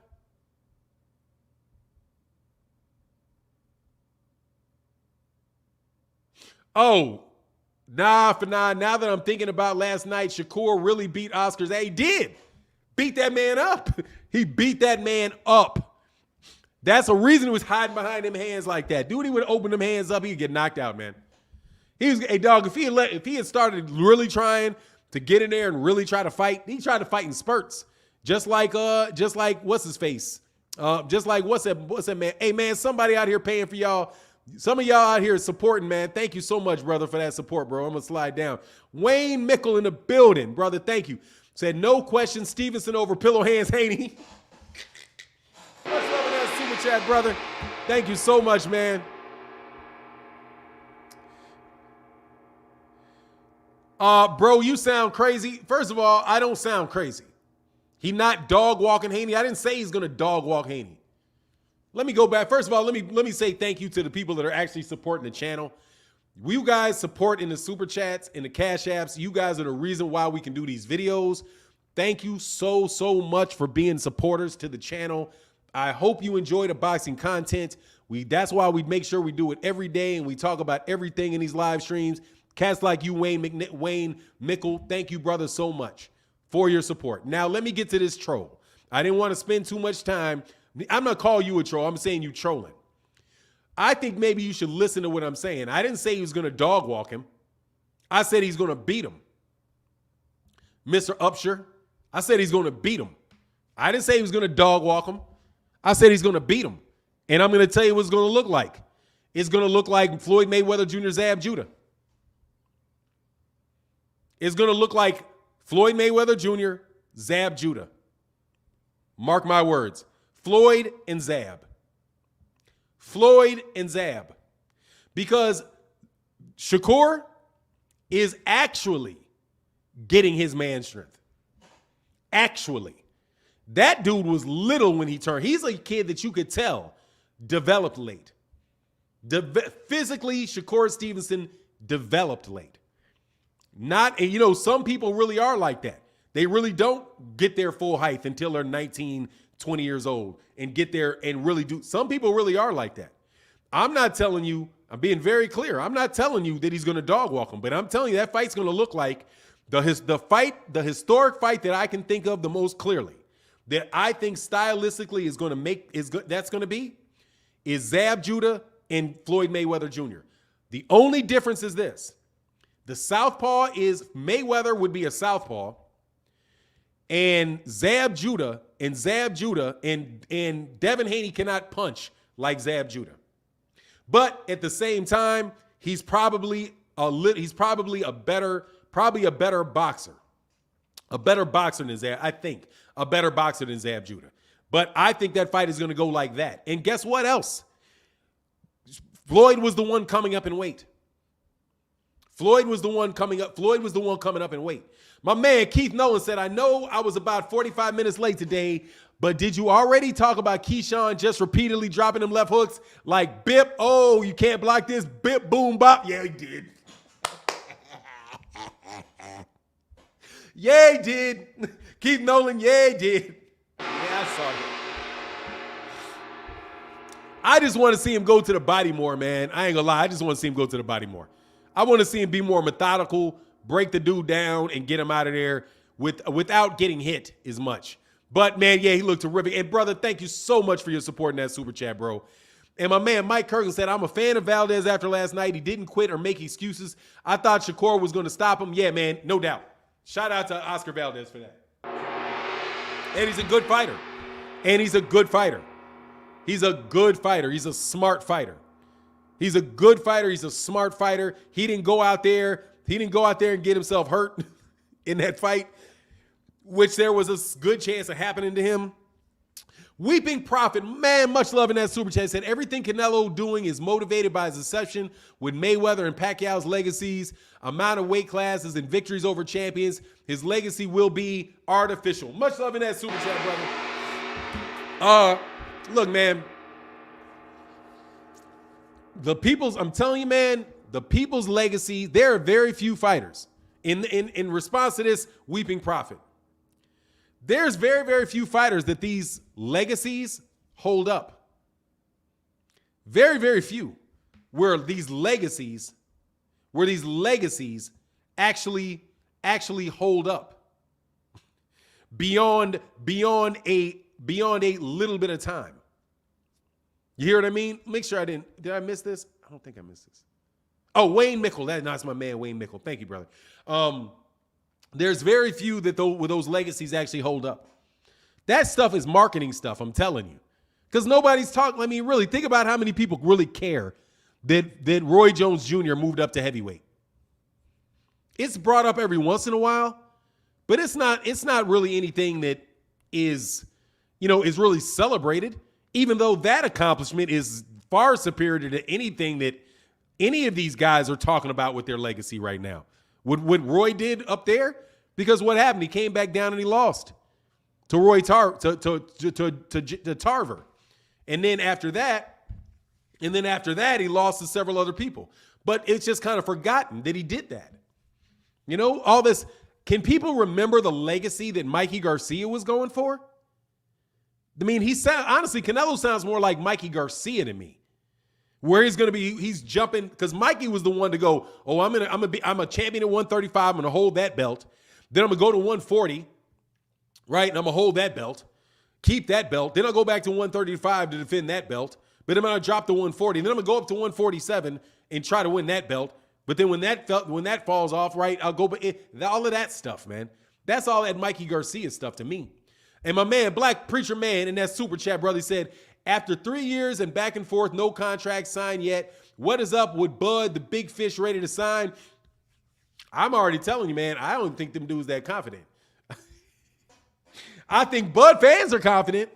S1: Oh, now that I'm thinking about last night, Shakur really beat Oscars. He did. Beat that man up. He beat that man up. That's a reason he was hiding behind them hands like that. Dude, he would open them hands up, he'd get knocked out, man. Hey, dog, if he had started really trying to get in there and really try to fight, he tried to fight in spurts. Just like what's his face? Just like what's that man? Hey man, somebody out here paying for y'all. Some of y'all out here supporting, man. Thank you so much, brother, for that support, bro. I'm gonna slide down. Wayne Mickle in the building, brother. Thank you. Said no question. Stevenson over pillow hands, Haney. Much love in that super chat, brother. Thank you so much, man. Bro, you sound crazy. First of all, I don't sound crazy. He not dog walking Haney. I didn't say he's gonna dog walk Haney. Let me go back. First of all, let me say thank you to the people that are actually supporting the channel. You guys support in the super chats, in the cash apps. You guys are the reason why we can do these videos. Thank you so much for being supporters to the channel. I hope you enjoy the boxing content. That's why we make sure we do it every day and we talk about everything in these live streams. Cats like you, Wayne Mickle, thank you, brother, so much for your support. Now, let me get to this troll. I didn't want to spend too much time. I'm not calling you a troll. I'm saying you trolling. I think maybe you should listen to what I'm saying. I didn't say he was going to dog walk him. I said he's going to beat him. Mr. Upshur, I said he's going to beat him. I didn't say he was going to dog walk him. I said he's going to beat him. And I'm going to tell you what it's going to look like. It's going to look like Floyd Mayweather Jr. Zab Judah. It's going to look like Floyd Mayweather Jr. Zab Judah. Mark my words. Floyd and Zab. Floyd and Zab. Because Shakur is actually getting his man strength. Actually. That dude was little when he turned. He's a kid that you could tell developed late. Physically, Shakur Stevenson developed late. Not, and you know, some people really are like that. They really don't get their full height until they're 19, 20 years old and get there and really do. Some people really are like that. I'm not telling you, I'm being very clear. I'm not telling you that he's going to dog walk him, but I'm telling you that fight's going to look like the historic fight that I can think of the most clearly, that I think stylistically is going to make, that's going to be, is Zab Judah and Floyd Mayweather Jr. The only difference is this. The southpaw is Mayweather would be a southpaw, and Zab Judah and Devin Haney cannot punch like Zab Judah. But at the same time, he's probably a better boxer. A better boxer than Zab, I think. A better boxer than Zab Judah. But I think that fight is going to go like that. And guess what else? Floyd was the one coming up in weight. Floyd was the one coming up in weight. My man Keith Nolan said, I know I was about 45 minutes late today, but did you already talk about Keyshawn just repeatedly dropping them left hooks like bip? Oh, you can't block this. Bip, boom, bop. Yeah, he did. Yeah, he did. Keith Nolan, yeah, he did. Yeah, I saw it. I just want to see him go to the body more, man. I ain't gonna lie. I just want to see him go to the body more. I want to see him be more methodical, break the dude down, and get him out of there without getting hit as much. But, man, yeah, he looked terrific. And, brother, thank you so much for your support in that super chat, bro. And my man Mike Kirkland said, I'm a fan of Valdez after last night. He didn't quit or make excuses. I thought Shakur was going to stop him. Yeah, man, no doubt. Shout out to Oscar Valdez for that. And he's a good fighter. He's a good fighter. He's a smart fighter. He's a good fighter. He's a smart fighter. He didn't go out there and get himself hurt in that fight, which there was a good chance of happening to him. Weeping Prophet, man, much love in that super chat, said everything Canelo doing is motivated by his obsession with Mayweather and Pacquiao's legacies, amount of weight classes, and victories over champions. His legacy will be artificial. Much love in that super chat, brother. Look, man. I'm telling you, man, the people's legacy, there are very few fighters. In response to this weeping prophet, there's very, very few fighters that these legacies hold up. Very, very few where these legacies actually hold up beyond a little bit of time. You hear what I mean? Make sure did I miss this? I don't think I missed this. Oh, Wayne Mickle. That's my man, Wayne Mickle. Thank you, brother. There's very few that where those legacies actually hold up. That stuff is marketing stuff, I'm telling you. Because nobody's talking. I mean, really, think about how many people really care that Roy Jones Jr. moved up to heavyweight. It's brought up every once in a while, but it's not really anything that is really celebrated, even though that accomplishment is far superior to anything that any of these guys are talking about with their legacy right now. What Roy did up there, because what happened? He came back down and he lost to to Tarver. And then after that, he lost to several other people. But it's just kind of forgotten that he did that. All this. Can people remember the legacy that Mikey Garcia was going for? I mean, honestly, Canelo sounds more like Mikey Garcia to me. Where he's jumping, because Mikey was the one to go, oh, I'm a champion at 135, I'm gonna hold that belt. Then I'm gonna go to 140, right? And I'm gonna hold that belt, keep that belt. Then I'll go back to 135 to defend that belt. But then I'm gonna drop to 140. And then I'm gonna go up to 147 and try to win that belt. But then when that falls off, right, I'll go. But all of that stuff, man, that's all that Mikey Garcia stuff to me. And my man, Black Preacher Man, in that super chat, brother, said, after 3 years and back and forth, no contract signed yet. What is up with Bud, the big fish, ready to sign? I'm already telling you, man, I don't think them dudes that confident. I think Bud fans are confident.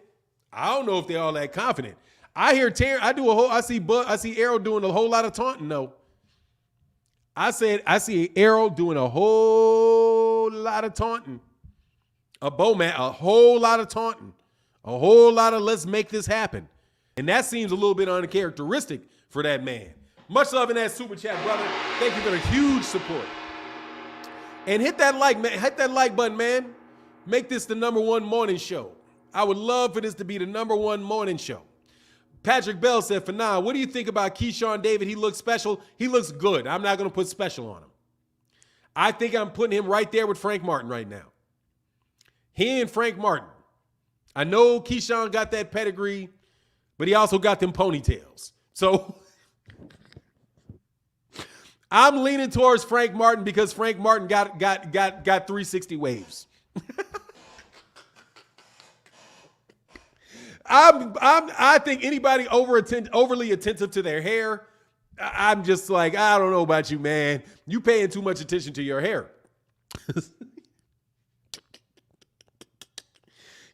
S1: I don't know if they're all that confident. I see Errol doing a whole lot of taunting, though. I see Errol doing a whole lot of taunting. A whole lot of taunting. A whole lot of let's make this happen. And that seems a little bit uncharacteristic for that man. Much love in that super chat, brother. Thank you for the huge support. And hit that like, man. Hit that like button, man. Make this the #1 morning show. I would love for this to be the #1 morning show. Patrick Bell said, Fanan, what do you think about Keyshawn David? He looks special. He looks good. I'm not going to put special on him. I think I'm putting him right there with Frank Martin right now. He and Frank Martin. I know Keyshawn got that pedigree, but he also got them ponytails. So I'm leaning towards Frank Martin because Frank Martin got 360 waves. I think anybody overly attentive to their hair, I'm just like, I don't know about you, man. You paying too much attention to your hair.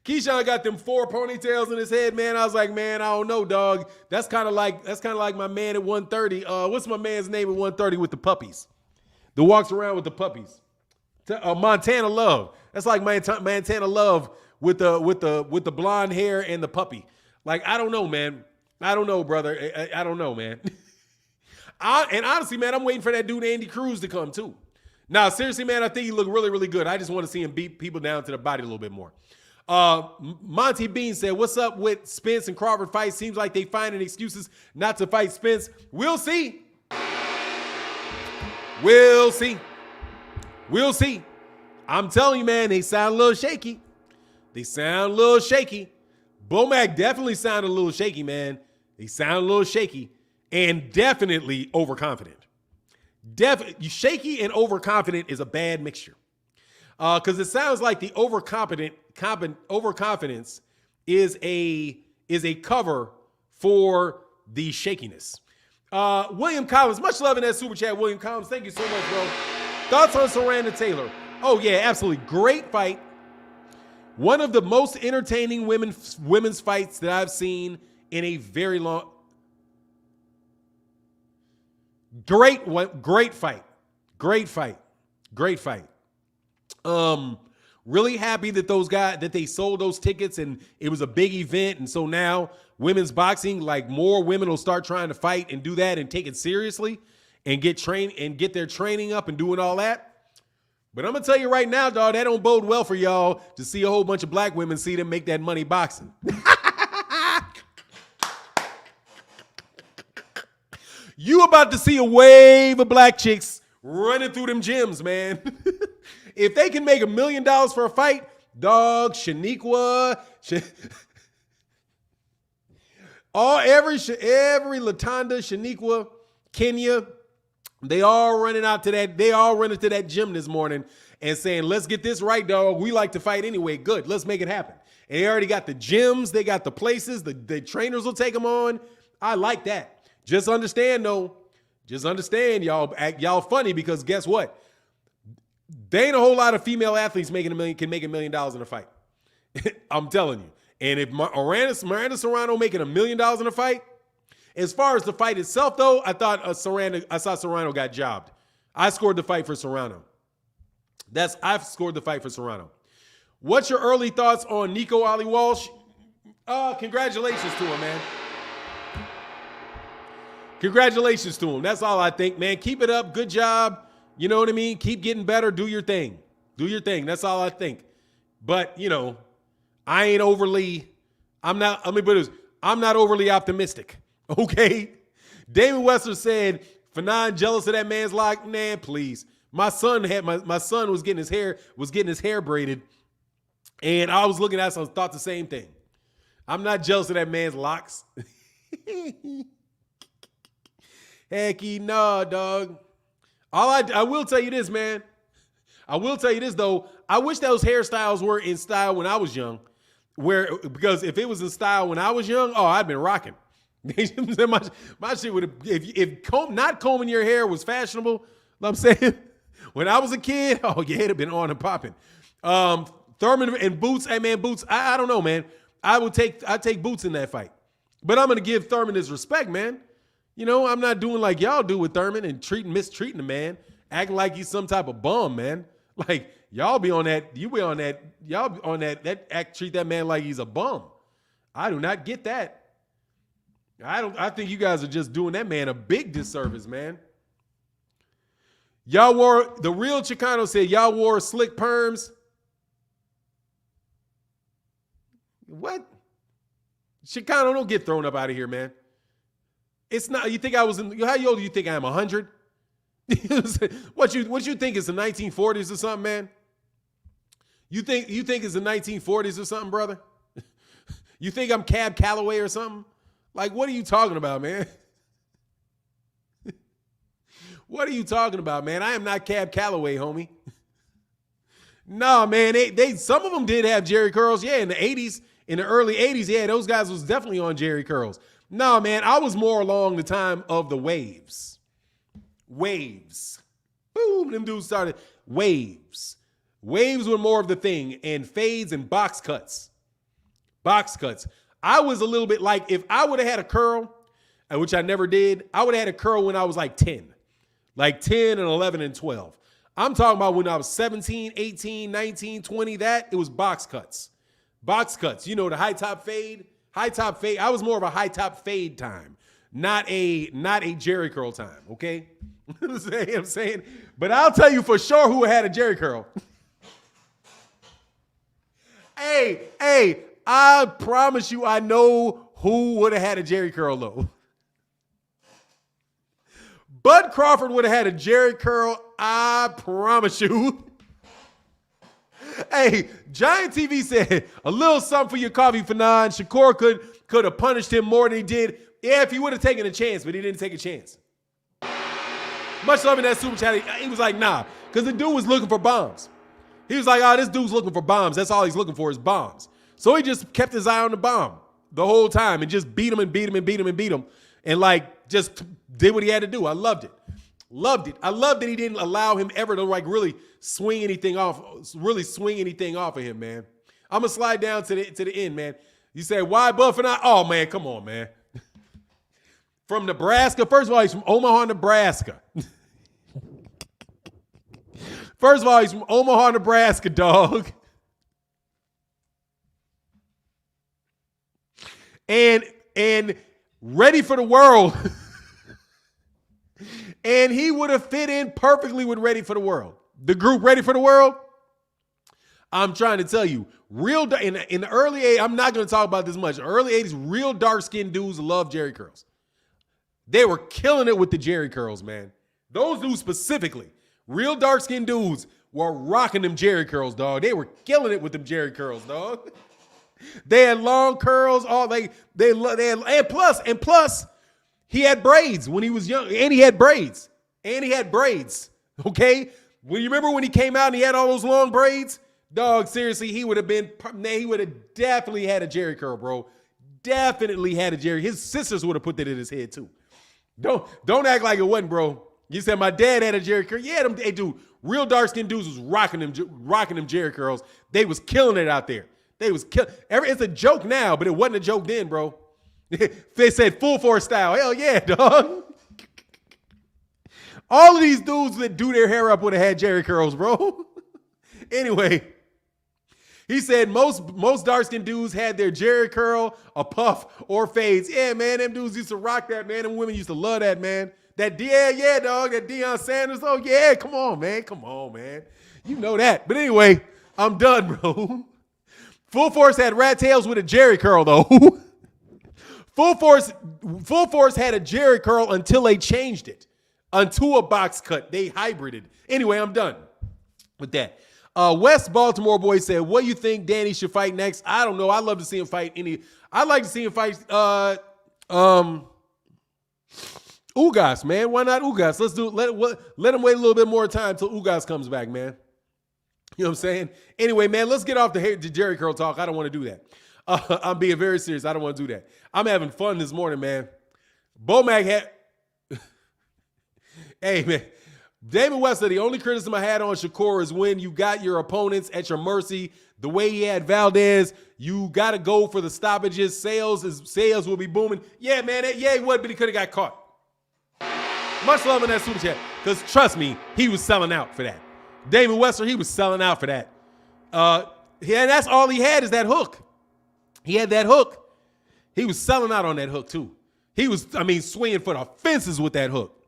S1: Keyshawn got them 4 ponytails in his head, man. I was like, man, I don't know, dog. That's kind of like my man at 130. What's my man's name at 130 with the puppies? That walks around with the puppies. Montana Love. That's like Montana Love with the blonde hair and the puppy. Like, I don't know, man. I don't know, brother. I don't know, man. And honestly, man, I'm waiting for that dude Andy Cruz to come too. Now, seriously, man, I think he looked really, really good. I just want to see him beat people down to the body a little bit more. Monty Bean said, what's up with Spence and Crawford fight? Seems like they finding excuses not to fight Spence. We'll see. We'll see. We'll see. I'm telling you, man, they sound a little shaky. Bomac definitely sounded a little shaky, man. They sound a little shaky and definitely overconfident. Shaky and overconfident is a bad mixture. Because it sounds like the overconfidence is a cover for the shakiness. William Collins, much love in that super chat. William Collins, thank you so much, bro. Thoughts on Saranda Taylor? Oh yeah, absolutely, great fight. One of the most entertaining women's fights that I've seen in a very long. Great fight. Really happy that those guys, that they sold those tickets and it was a big event. And so now women's boxing, like more women will start trying to fight and do that and take it seriously and get trained and get their training up and doing all that. But I'm going to tell you right now, dog, that don't bode well for y'all to see a whole bunch of black women see them make that money boxing. You about to see a wave of black chicks running through them gyms, man. If they can make $1 million for a fight, dog, Shaniqua, every Latonda, Shaniqua, Kenya, they all running out to that. They all running to that gym this morning and saying, "Let's get this right, dog. We like to fight anyway. Good, let's make it happen." And they already got the gyms, they got the places, the trainers will take them on. I like that. Just understand, though. Just understand, y'all funny because guess what? There ain't a whole lot of female athletes can make $1 million in a fight. I'm telling you. And if Miranda Serrano making $1 million in a fight, as far as the fight itself, though, I saw Serrano got jobbed. I scored the fight for Serrano. I've scored the fight for Serrano. What's your early thoughts on Nico Ali Walsh? Congratulations to him, man. Congratulations to him. That's all I think, man. Keep it up. Good job. You know what I mean? Keep getting better. Do your thing. Do your thing. That's all I think. But, I'm not overly optimistic. Okay? Damon Wester said, Fanon jealous of that man's like, man, please. My son was getting his hair braided. And I was looking at it, so I thought the same thing. I'm not jealous of that man's locks. Hecky no, dog. I will tell you this, man. I will tell you this, though. I wish those hairstyles were in style when I was young. Because if it was in style when I was young, I'd been rocking. my shit would have, if not combing your hair was fashionable, you know what I'm saying? When I was a kid, it'd have been on and popping. Thurman and Boots, hey man, Boots, I don't know, man. I'd take Boots in that fight. But I'm gonna give Thurman his respect, man. I'm not doing like y'all do with Thurman and mistreating the man, acting like he's some type of bum, man. Like y'all be on that, treat that man like he's a bum. I do not get that. I think you guys are just doing that man a big disservice, man. The real Chicano said y'all wore slick perms. What? Chicano, don't get thrown up out of here, man. It's not, you think I was how old do you think I am, 100? What you think is the 1940s or something, man? You think it's the 1940s or something, brother? You think I'm Cab Calloway or something? Like, what are you talking about, man? What are you talking about, man? I am not Cab Calloway, homie. No, man, some of them did have Jerry curls. Yeah, in the 80s, in the early 80s, yeah, those guys was definitely on Jerry curls. No, man, I was more along the time of the waves. Waves. Boom, them dudes started. Waves. Waves were more of the thing, and fades and box cuts. Box cuts. I was a little bit like, if I would have had a curl, which I never did, I would have had a curl when I was like 10. Like 10 and 11 and 12. I'm talking about when I was 17, 18, 19, 20, it was box cuts. Box cuts. The high top fade. High top fade. I was more of a high top fade time, not a Jerry curl time. Okay, I'm saying, but I'll tell you for sure who had a Jerry curl. Hey, I promise you, I know who would have had a Jerry curl though. Bud Crawford would have had a Jerry curl. I promise you. Hey, Giant TV said, a little something for your coffee, Fanon. Shakur could have punished him more than he did. Yeah, if he would have taken a chance, but he didn't take a chance. Much love in that super chat. He was like, nah, because the dude was looking for bombs. He was like, this dude's looking for bombs. That's all he's looking for is bombs. So he just kept his eye on the bomb the whole time and just beat him and beat him and beat him and beat him. And like just did what he had to do. I loved it. Loved it. I love that he didn't allow him ever to like really swing anything off of him, man. I'm gonna slide down to the end, man. You say, why Buff and I? Oh man, come on, man. From Nebraska. First of all, he's from Omaha, Nebraska. First of all, he's from Omaha, Nebraska, dog. and Ready for the World. And he would have fit in perfectly with Ready for the World. The group Ready for the World. I'm trying to tell you, in the early 80s, I'm not going to talk about this much. Early 80s, real dark-skinned dudes love Jerry curls. They were killing it with the Jerry curls, man. Those dudes specifically, real dark-skinned dudes were rocking them Jerry curls, dog. They were killing it with them Jerry curls, dog. They had long curls, and plus, he had braids when he was young, and he had braids, okay? When you remember when he came out and he had all those long braids? Dog, seriously, he would have definitely had a Jerry curl, bro. Definitely had a Jerry. His sisters would have put that in his head too. Don't act like it wasn't, bro. You said my dad had a Jerry curl. Yeah, dude, real dark-skinned dudes was rocking them Jerry curls. They was killing it out there. It's a joke now, but it wasn't a joke then, bro. They said full force style. Hell yeah, dog. All of these dudes that do their hair up would have had Jerry curls, bro. Anyway, he said most dark-skinned dudes had their Jerry curl, a puff, or fades. Yeah, man, them dudes used to rock that, man. Them women used to love that, man. Dog, that Deion Sanders. Oh, yeah, come on, man. You know that. But anyway, I'm done, bro. Full Force had rat tails with a Jerry curl, though. Full Force had a Jerry curl until they changed it. Until a box cut. They hybrided. Anyway, I'm done with that. West Baltimore boy said, what do you think Danny should fight next? I don't know. I'd love to see him fight I'd like to see him fight Ugas, man. Why not Ugas? Let's do it. Let him wait a little bit more time till Ugas comes back, man. You know what I'm saying? Anyway, man, let's get off the Jerry curl talk. I don't want to do that. I'm being very serious. I don't want to do that. I'm having fun this morning, man. Bomac had... Hey, man. David West said, the only criticism I had on Shakur is when you got your opponents at your mercy. The way he had Valdez, you got to go for the stoppages. Sales will be booming. Yeah, man. He would, but he could have got caught. Much love in that super chat. Because trust me, he was selling out for that. David Wester, he was selling out for that. And that's all he had is that hook. He had that hook. He was selling out on that hook, too. He was, swinging for the fences with that hook.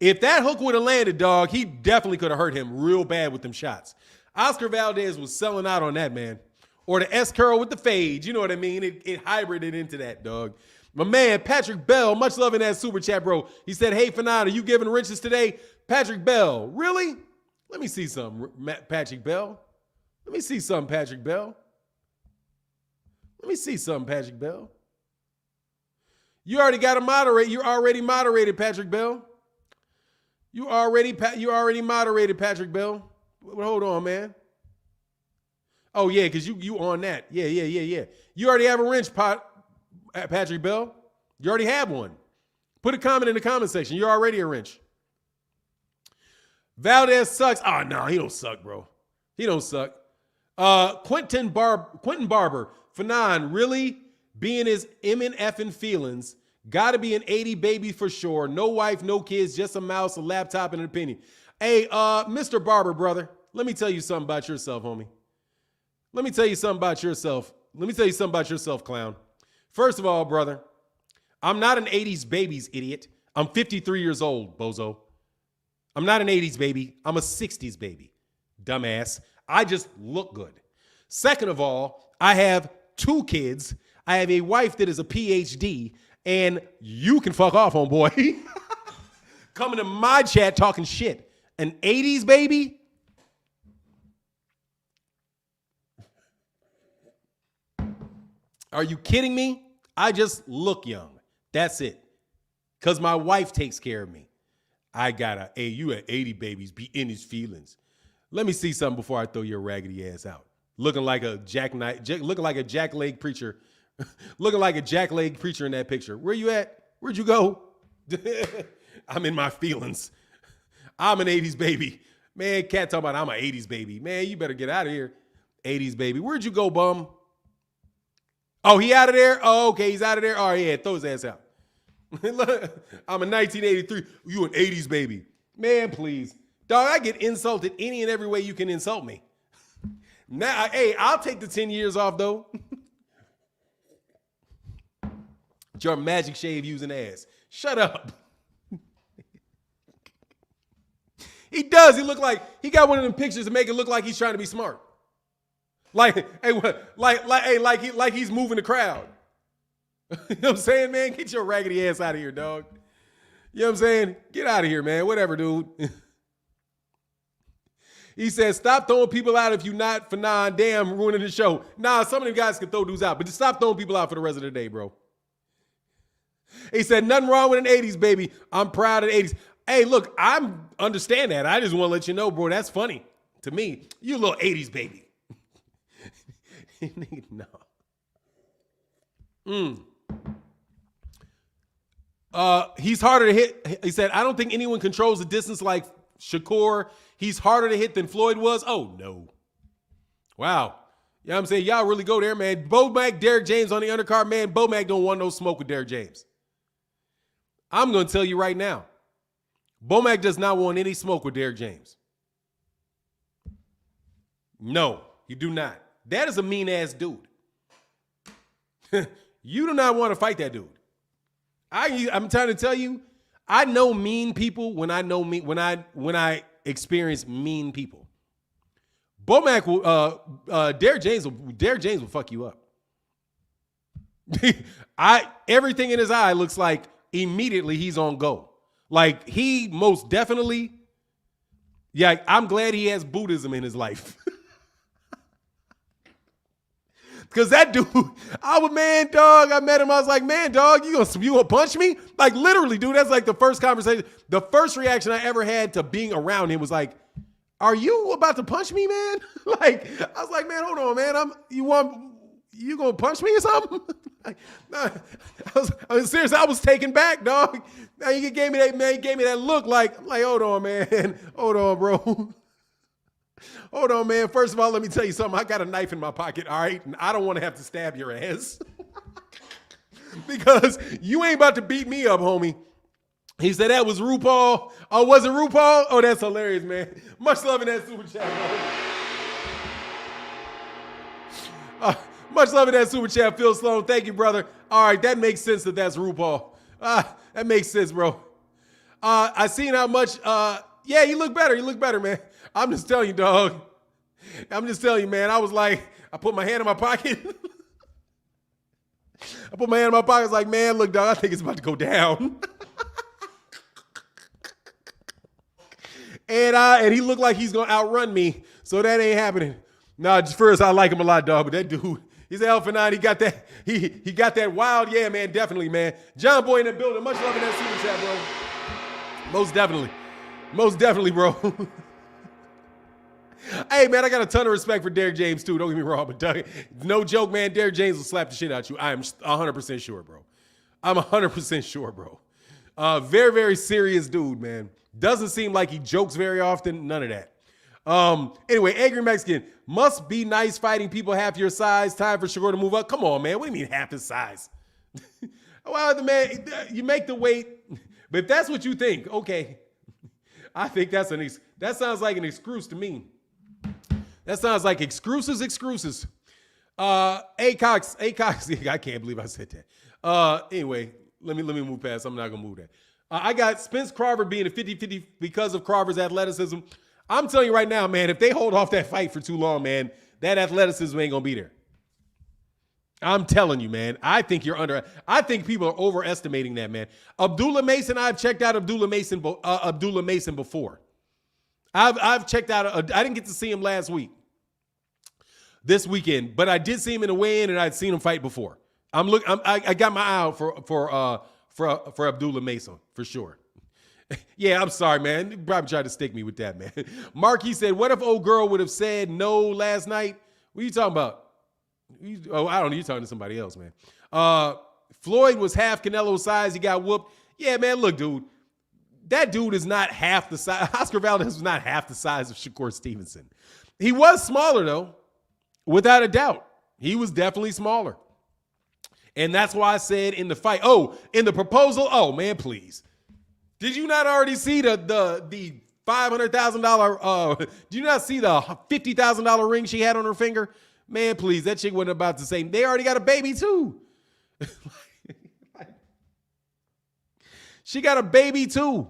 S1: If that hook would have landed, dog, he definitely could have hurt him real bad with them shots. Oscar Valdez was selling out on that, man. Or the S-curl with the fade. You know what I mean? It hybrided into that, dog. My man, Patrick Bell, much love in that super chat, bro. He said, hey, Fanada, you giving riches today? Patrick Bell, really? Let me see something, Patrick Bell. Let me see something, Patrick Bell. You already got to moderate. You're already moderated, Patrick Bell. You already moderated, Patrick Bell. Well, hold on, man. Oh, yeah, because you on that. Yeah. You already have a wrench, Patrick Bell. You already have one. Put a comment in the comment section. You're already a wrench. Valdez sucks. Oh, no, he don't suck, bro. He don't suck. Quentin Barber. Fanon, really being his effing feelings. Got to be an 80 baby for sure. No wife, no kids, just a mouse, a laptop, and an opinion. Hey, Mr. Barber, brother, let me tell you something about yourself, homie. Let me tell you something about yourself, clown. First of all, brother, I'm not an 80s baby's idiot. I'm 53 years old, bozo. I'm not an 80s baby. I'm a 60s baby, dumbass. I just look good. Second of all, I have 2 kids. I have a wife that is a PhD, and you can fuck off, homeboy. Coming to my chat talking shit. An 80s baby? Are you kidding me? I just look young. That's it. Because my wife takes care of me. I gotta, hey, you at 80 babies be in his feelings. Let me see something before I throw your raggedy ass out. Looking like a jackleg preacher. Looking like a jackleg preacher in that picture. Where you at? Where'd you go? I'm in my feelings. I'm an 80s baby. Man, cat talking about I'm an 80s baby. Man, you better get out of here. 80s baby. Where'd you go, bum? Oh, he out of there? Oh, okay, he's out of there. Oh, yeah, throw his ass out. I'm a 1983. You an 80s baby. Man, please. Dog, I get insulted any and every way you can insult me. Now, hey, I'll take the 10 years off, though. Your magic shave using ass. Shut up. He does. He look like he got one of them pictures to make it look like he's trying to be smart. Like, hey, like he's moving the crowd. You know what I'm saying, man? Get your raggedy ass out of here, dog. You know what I'm saying? Get out of here, man. Whatever, dude. He said, stop throwing people out if you're not for damn ruining the show. Nah, some of them guys can throw dudes out, but just stop throwing people out for the rest of the day, bro. He said, nothing wrong with an 80s, baby. I'm proud of the 80s. Hey, look, I understand that. I just want to let you know, bro, that's funny to me. You a little 80s baby. No. He's harder to hit. He said, I don't think anyone controls the distance like Shakur. He's harder to hit than Floyd was. Oh, no. Wow. You know what I'm saying? Y'all really go there, man. Bomac, Derrick James on the undercard, man. Bomac don't want no smoke with Derrick James. I'm going to tell you right now. Bomac does not want any smoke with Derrick James. No, you do not. That is a mean-ass dude. You do not want to fight that dude. I'm trying to tell you, I know mean people when I experience mean people. Bomac will Derrick James will fuck you up. Everything in his eye looks like immediately he's on go. Like he most definitely, yeah, I'm glad he has Buddhism in his life. Because that dude, I met him. I was like, man, dog, you gonna punch me? Like literally, dude, that's like the first conversation. The first reaction I ever had to being around him was like, are you about to punch me, man? Like, I was like, man, hold on, man. You gonna punch me or something? Like, nah, I was serious. I was taken back, dog. Now he gave me that look like, I'm like, hold on, man. Hold on, bro. Hold on, man. First of all, let me tell you something. I got a knife in my pocket, all right? And I don't want to have to stab your ass. Because you ain't about to beat me up, homie. He said that was RuPaul. Oh, was it RuPaul? Oh, that's hilarious, man. Much love in that super chat, bro. Much love in that super chat, Phil Sloan. Thank you, brother. All right, that makes sense that that's RuPaul. That makes sense, bro. I seen how much, yeah, you look better. You look better, man. I'm just telling you, dog. I'm just telling you, man. I was like, I put my hand in my pocket. I put my hand in my pocket. I was like, man, look, dog, I think it's about to go down. And he looked like he's going to outrun me. So that ain't happening. No, just first, I like him a lot, dog. But that dude, he's Alpha 9. He got that. He got that wild. Yeah, man, definitely, man. John Boy in the building. Much love in that super chat, bro. Most definitely. Most definitely, bro. Hey, man, I got a ton of respect for Derrick James, too. Don't get me wrong, but Doug, no joke, man. Derrick James will slap the shit out you. I am 100% sure, bro. I'm 100% sure, bro. Very, very serious dude, man. Doesn't seem like he jokes very often. None of that. Anyway, Angry Mexican, must be nice fighting people half your size. Time for Shakur to move up. Come on, man. What do you mean half his size? Well, the man, you make the weight. But if that's what you think, okay. I think that sounds like an excuse to me. That sounds like excuses. Acox, I can't believe I said that. Anyway, let me move past. I'm not going to move that. I got Spence Crawford being a 50-50 because of Crawford's athleticism. I'm telling you right now, man, if they hold off that fight for too long, man, that athleticism ain't going to be there. I'm telling you, man. I think people are overestimating that, man. Abdullah Mason, I've checked out Abdullah Mason before. I've checked out. I didn't get to see him last week, this weekend, but I did see him in a weigh-in, and I'd seen him fight before. I got my eye out for Abdullah Mason for sure. Yeah, I'm sorry, man. You probably tried to stick me with that, man. Marquis said, "What if old girl would have said no last night?" What are you talking about? I don't know. You're talking to somebody else, man. Floyd was half Canelo's size. He got whooped. Yeah, man. Look, dude. That dude is not half the size. Oscar Valdez was not half the size of Shakur Stevenson. He was smaller, though, without a doubt. He was definitely smaller. And that's why I said in the fight, in the proposal, man, please. Did you not already see the $500,000, did you not see the $50,000 ring she had on her finger? Man, please, that chick wasn't about to say, they already got a baby, too. She got a baby too.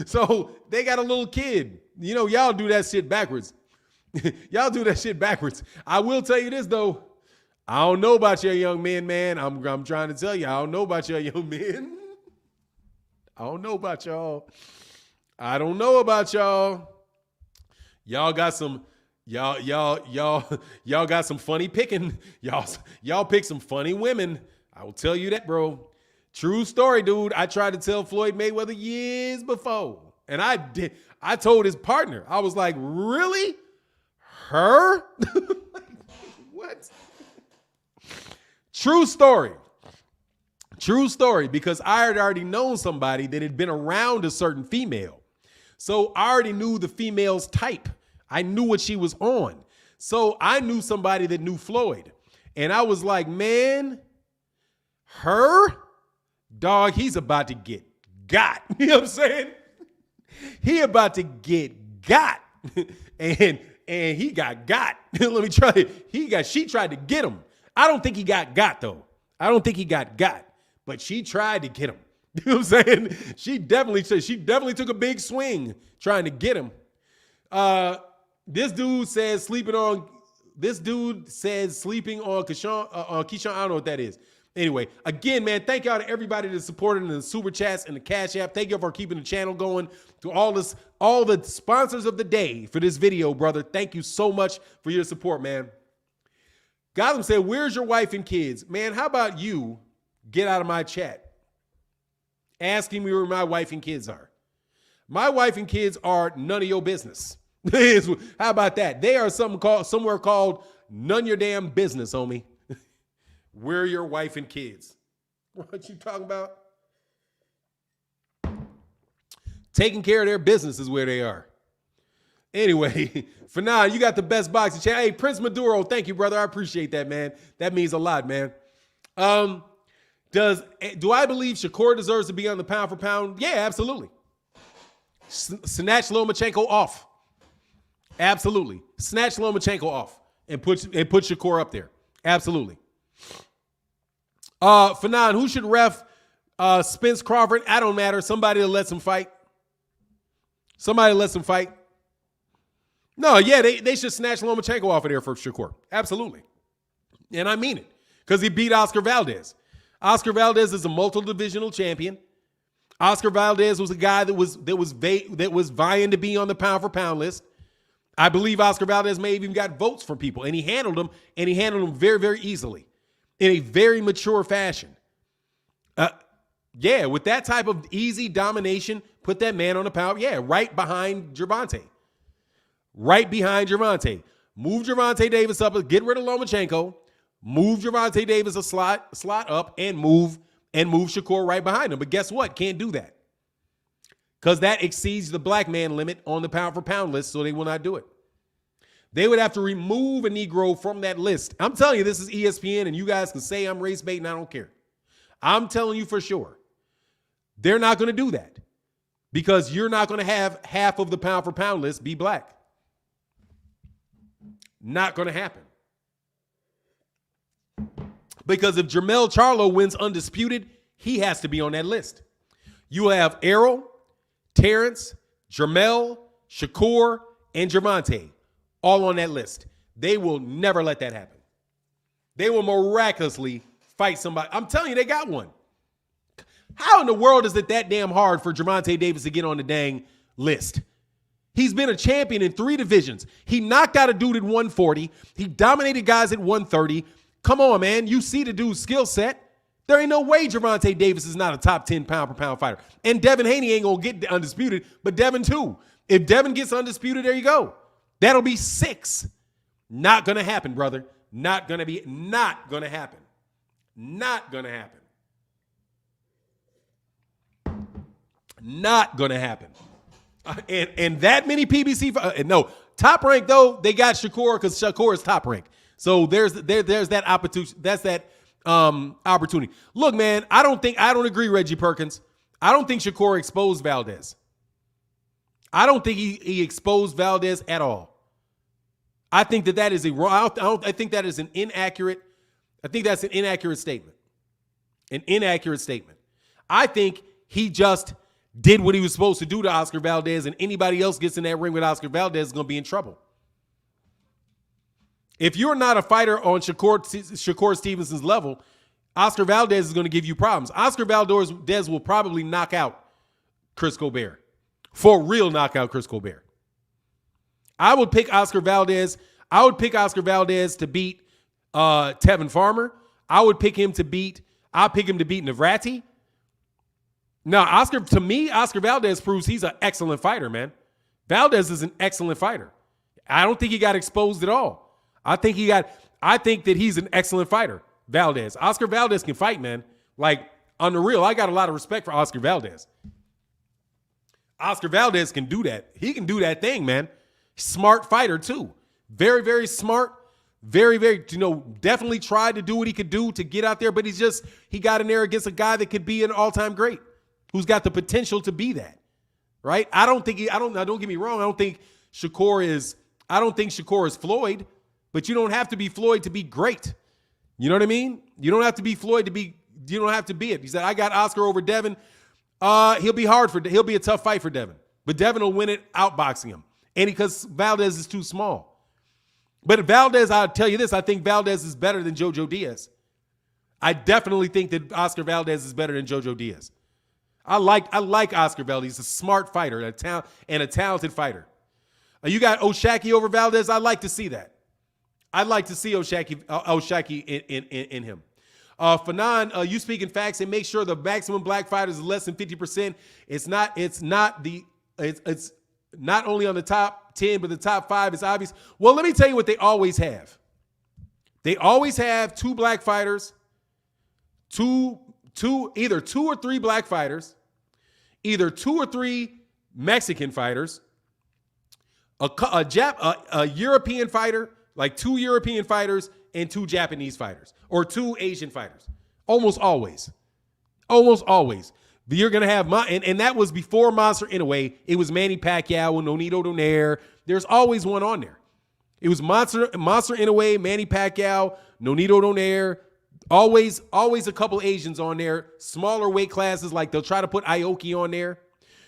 S1: So they got a little kid. You know, y'all do that shit backwards. Y'all do that shit backwards. I will tell you this though. I don't know about your young men, man. I'm trying to tell you, I don't know about your young men. I don't know about y'all. I don't know about y'all. Y'all got some y'all got some funny picking. Y'all pick some funny women. I will tell you that, bro. True story, dude. I tried to tell Floyd Mayweather years before. And I told his partner. I was like, "Really? Her?" What? True story. True story, because I had already known somebody that had been around a certain female. So I already knew the female's type. I knew what she was on. So I knew somebody that knew Floyd. And I was like, man, her? Dog, he's about to get got. You know what I'm saying? He about to get got. and he got. Let me try it. She tried to get him. I don't think he got though. I don't think he got. But she tried to get him. You know what I'm saying? She definitely took a big swing trying to get him. This dude says sleeping on Keyshawn. I don't know what that is. Anyway, again, man, thank y'all to everybody that supported in the super chats and the Cash App. Thank y'all for keeping the channel going. To all the sponsors of the day for this video, brother. Thank you so much for your support, man. Gotham said, "Where's your wife and kids?" Man, how about you get out of my chat asking me where my wife and kids are? My wife and kids are none of your business. How about that? They are somewhere called none your damn business, homie. Where your wife and kids? What you talking about? Taking care of their business is where they are. Anyway, for now, you got the best boxing channel. Hey, Prince Maduro, thank you, brother. I appreciate that, man. That means a lot, man. Do I believe Shakur deserves to be on the pound for pound? Yeah, absolutely. Snatch Lomachenko off. Absolutely. Snatch Lomachenko off and put Shakur up there. Absolutely. Fanon, who should ref Spence Crawford? I don't matter. Somebody that lets him fight. Somebody lets him fight. No, yeah, they should snatch Lomachenko off of there for Shakur. Absolutely. And I mean it. Because he beat Oscar Valdez. Oscar Valdez is a multi-divisional champion. Oscar Valdez was a guy that was vying to be on the pound for pound list. I believe Oscar Valdez may have even got votes from people, and he handled them very, very easily in a very mature fashion. Yeah, with that type of easy domination, put that man on the pound. Yeah, right behind Gervonta. Right behind Gervonta. Move Gervonta Davis up, get rid of Lomachenko, move Gervonta Davis a slot up, and move Shakur right behind him. But guess what? Can't do that. Because that exceeds the black man limit on the pound for pound list, so they will not do it. They would have to remove a Negro from that list. I'm telling you, this is ESPN, and you guys can say I'm race bait, and I don't care. I'm telling you for sure. They're not going to do that because you're not going to have half of the pound for pound list be black. Not going to happen. Because if Jermell Charlo wins undisputed, he has to be on that list. You have Errol, Terrence, Jermell, Shakur, and Gervonta all on that list. They will never let that happen. They will miraculously fight somebody. I'm telling you, they got one. How in the world is it that damn hard for Gervonta Davis to get on the dang list? He's been a champion in 3 divisions. He knocked out a dude at 140. He dominated guys at 130. Come on, man. You see the dude's skill set. There ain't no way Gervonta Davis is not a top 10 pound for pound fighter. And Devin Haney ain't going to get undisputed, but Devin too. If Devin gets undisputed, there you go. That'll be 6. Not going to happen, brother. Not going to happen. Not going to happen. Not going to happen. And that many PBC, no. Top rank, though, they got Shakur because Shakur is top rank. So there's that opportunity. That's that opportunity. Look, man, I don't agree, Reggie Perkins. I don't think Shakur exposed Valdez. I don't think he exposed Valdez at all. I think that is a wrong. I think that is an inaccurate. I think that's an inaccurate statement. An inaccurate statement. I think He just did what he was supposed to do to Oscar Valdez, and anybody else gets in that ring with Oscar Valdez is going to be in trouble. If you're not a fighter on Shakur Stevenson's level, Oscar Valdez is going to give you problems. Oscar Valdez will probably knock out Chris Colbert. For real, knock out Chris Colbert. I would pick Oscar Valdez. I would pick Oscar Valdez to beat Tevin Farmer. I'll pick him to beat Navrati. Now, Oscar Valdez proves he's an excellent fighter, man. Valdez is an excellent fighter. I don't think he got exposed at all. I think that he's an excellent fighter. Valdez. Oscar Valdez can fight, man. Like, on the real, I got a lot of respect for Oscar Valdez. Oscar Valdez can do that. He can do that thing, man. Smart fighter, too. Very, very smart. Very, very, definitely tried to do what he could do to get out there, but he got in there against a guy that could be an all-time great, who's got the potential to be that, right? Don't get me wrong. I don't think Shakur is Floyd, but you don't have to be Floyd to be great. You know what I mean? You don't have to be Floyd you don't have to be it. He said, I got Oscar over Devin. He'll be a tough fight for Devin, but Devin will win it outboxing him. And because Valdez is too small. But Valdez, I'll tell you this, I think Valdez is better than Jojo Diaz. I definitely think that Oscar Valdez is better than Jojo Diaz. I like Oscar Valdez. He's a smart fighter and a talented fighter. You got O'Shaquie over Valdez. I'd like to see that. I'd like to see O'Shaquie in him. Fanon, you speaking facts and make sure the maximum black fighters is less than 50%. It's not only on the top 10, but the top 5 is obvious. Well, let me tell you what they always have. They always have 2 black fighters, either 2 or 3 black fighters, either 2 or 3 Mexican fighters, a European fighter, like 2 European fighters and 2 Japanese fighters, or 2 Asian fighters. Almost always. Almost always. You're going to have and that was before Monster Inoue. It was Manny Pacquiao and Nonito Donaire. There's always one on there. It was Monster Inoue, Manny Pacquiao, Nonito Donaire. Always a couple Asians on there. Smaller weight classes, like they'll try to put Aoki on there.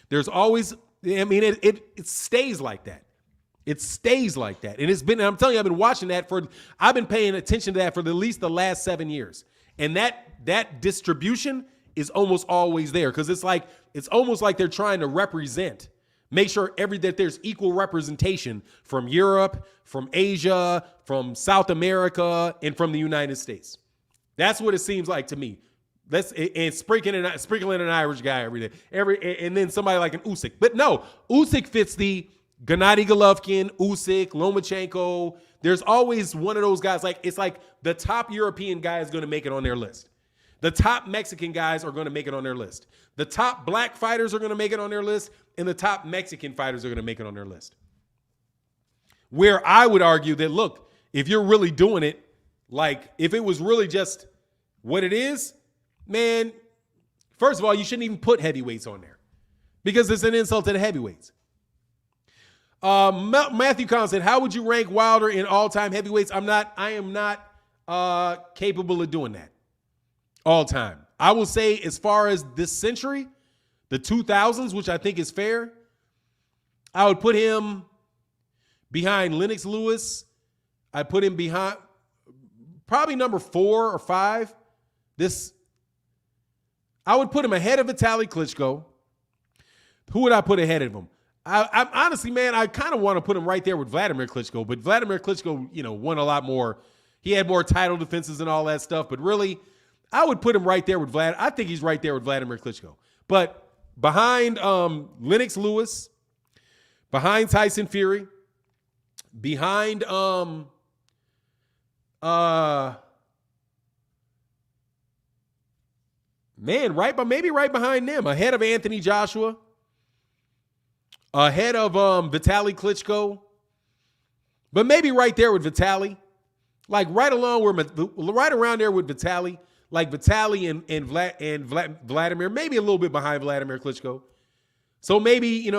S1: There's always, it stays like that. It stays like that. And I'm telling you, I've been paying attention to that for at least the last 7 years. And that distribution is almost always there, because it's almost like they're trying to make sure that there's equal representation from Europe, from Asia, from South America, and from the United States. That's what it seems like to me. And sprinkling an Irish guy every day, and then somebody like an Usyk. But no, Usyk fits the Gennady Golovkin, Usyk, Lomachenko. There's always one of those guys. It's like the top European guy is going to make it on their list. The top Mexican guys are going to make it on their list. The top black fighters are going to make it on their list, and the top Mexican fighters are going to make it on their list. Where I would argue that, look, if you're really doing it, like if it was really just what it is, man, first of all, you shouldn't even put heavyweights on there, because it's an insult to the heavyweights. Matthew Collins said, how would you rank Wilder in all-time heavyweights? I am not capable of doing that. All time. I will say, as far as this century, the 2000s, which I think is fair, I would put him behind Lennox Lewis. I put him behind probably number 4 or 5. I would put him ahead of Vitaly Klitschko. Who would I put ahead of him? I honestly, man, I kind of want to put him right there with Vladimir Klitschko, but Vladimir Klitschko, won a lot more. He had more title defenses and all that stuff, but really, I would put him right there with Vlad. I think he's right there with Vladimir Klitschko. But behind Lennox Lewis, behind Tyson Fury, behind maybe right behind them, ahead of Anthony Joshua, ahead of Vitaly Klitschko, but maybe right there with Vitaly, like right around there with Vitaly. Like Vitaly and Vladimir, maybe a little bit behind Vladimir Klitschko. So maybe,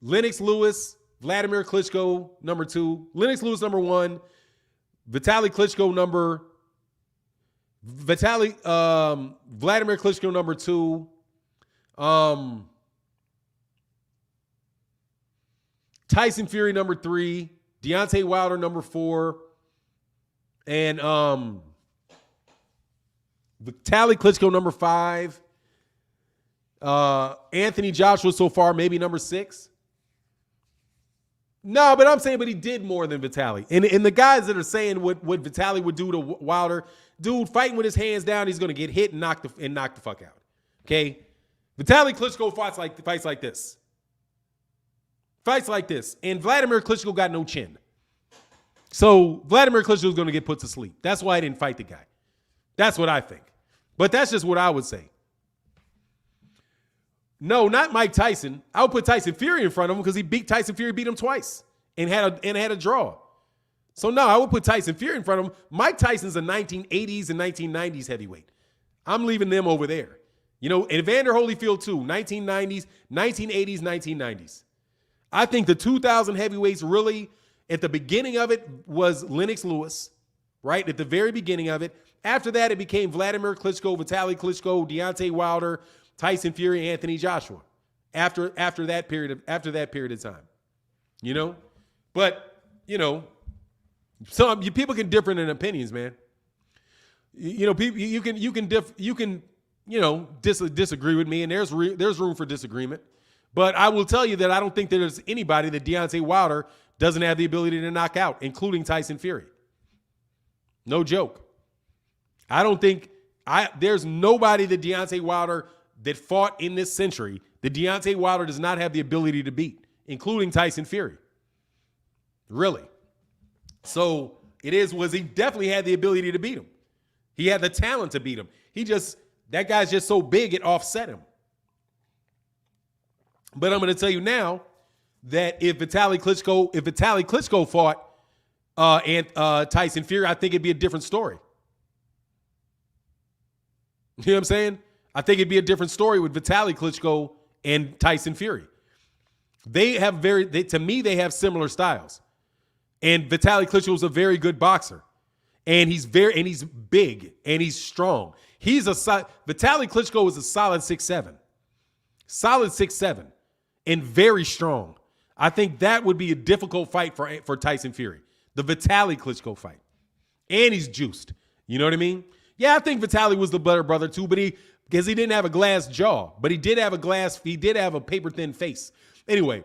S1: Lennox Lewis, Vladimir Klitschko, number 2. Lennox Lewis, number 1. Vladimir Klitschko, number 2. Tyson Fury number 3, Deontay Wilder number 4, and Vitaly Klitschko number 5. Anthony Joshua so far maybe number 6. No, but I'm saying, but he did more than Vitaly. And the guys that are saying what Vitaly would do to Wilder, dude, fighting with his hands down, he's gonna get hit and knock the fuck out. Okay, Vitaly Klitschko fights like this. Fights like this. And Vladimir Klitschko got no chin. So Vladimir Klitschko is going to get put to sleep. That's why I didn't fight the guy. That's what I think. But that's just what I would say. No, not Mike Tyson. I would put Tyson Fury in front of him because Tyson Fury beat him twice and had a draw. So no, I would put Tyson Fury in front of him. Mike Tyson's a 1980s and 1990s heavyweight. I'm leaving them over there. You know, and Evander Holyfield too, 1990s, 1980s, 1990s. I think the 2000 heavyweights really, at the beginning of it, was Lennox Lewis, right? At the very beginning of it. After that, it became Vladimir Klitschko, Vitaly Klitschko, Deontay Wilder, Tyson Fury, Anthony Joshua. After that period of time, you know. But you know, some people can differ in opinions, man. You know, people you can disagree with me, and there's room for disagreement. But I will tell you that I don't think there's anybody that Deontay Wilder doesn't have the ability to knock out, including Tyson Fury. No joke. I don't think there's nobody that Deontay Wilder that fought in this century that Deontay Wilder does not have the ability to beat, including Tyson Fury. Really. So he definitely had the ability to beat him. He had the talent to beat him. That guy's just so big it offset him. But I'm going to tell you now that if Vitaly Klitschko fought Tyson Fury, I think it'd be a different story. You know what I'm saying? I think it'd be a different story with Vitaly Klitschko and Tyson Fury. To me, they have similar styles. And Vitaly Klitschko is a very good boxer. And he's big and he's strong. Vitaly Klitschko is a solid 6'7". Solid 6'7". And very strong. I think that would be a difficult fight for Tyson Fury. The Vitaly Klitschko fight. And he's juiced. You know what I mean? Yeah, I think Vitaly was the better brother too, because he didn't have a glass jaw, but he did have a paper thin face. Anyway,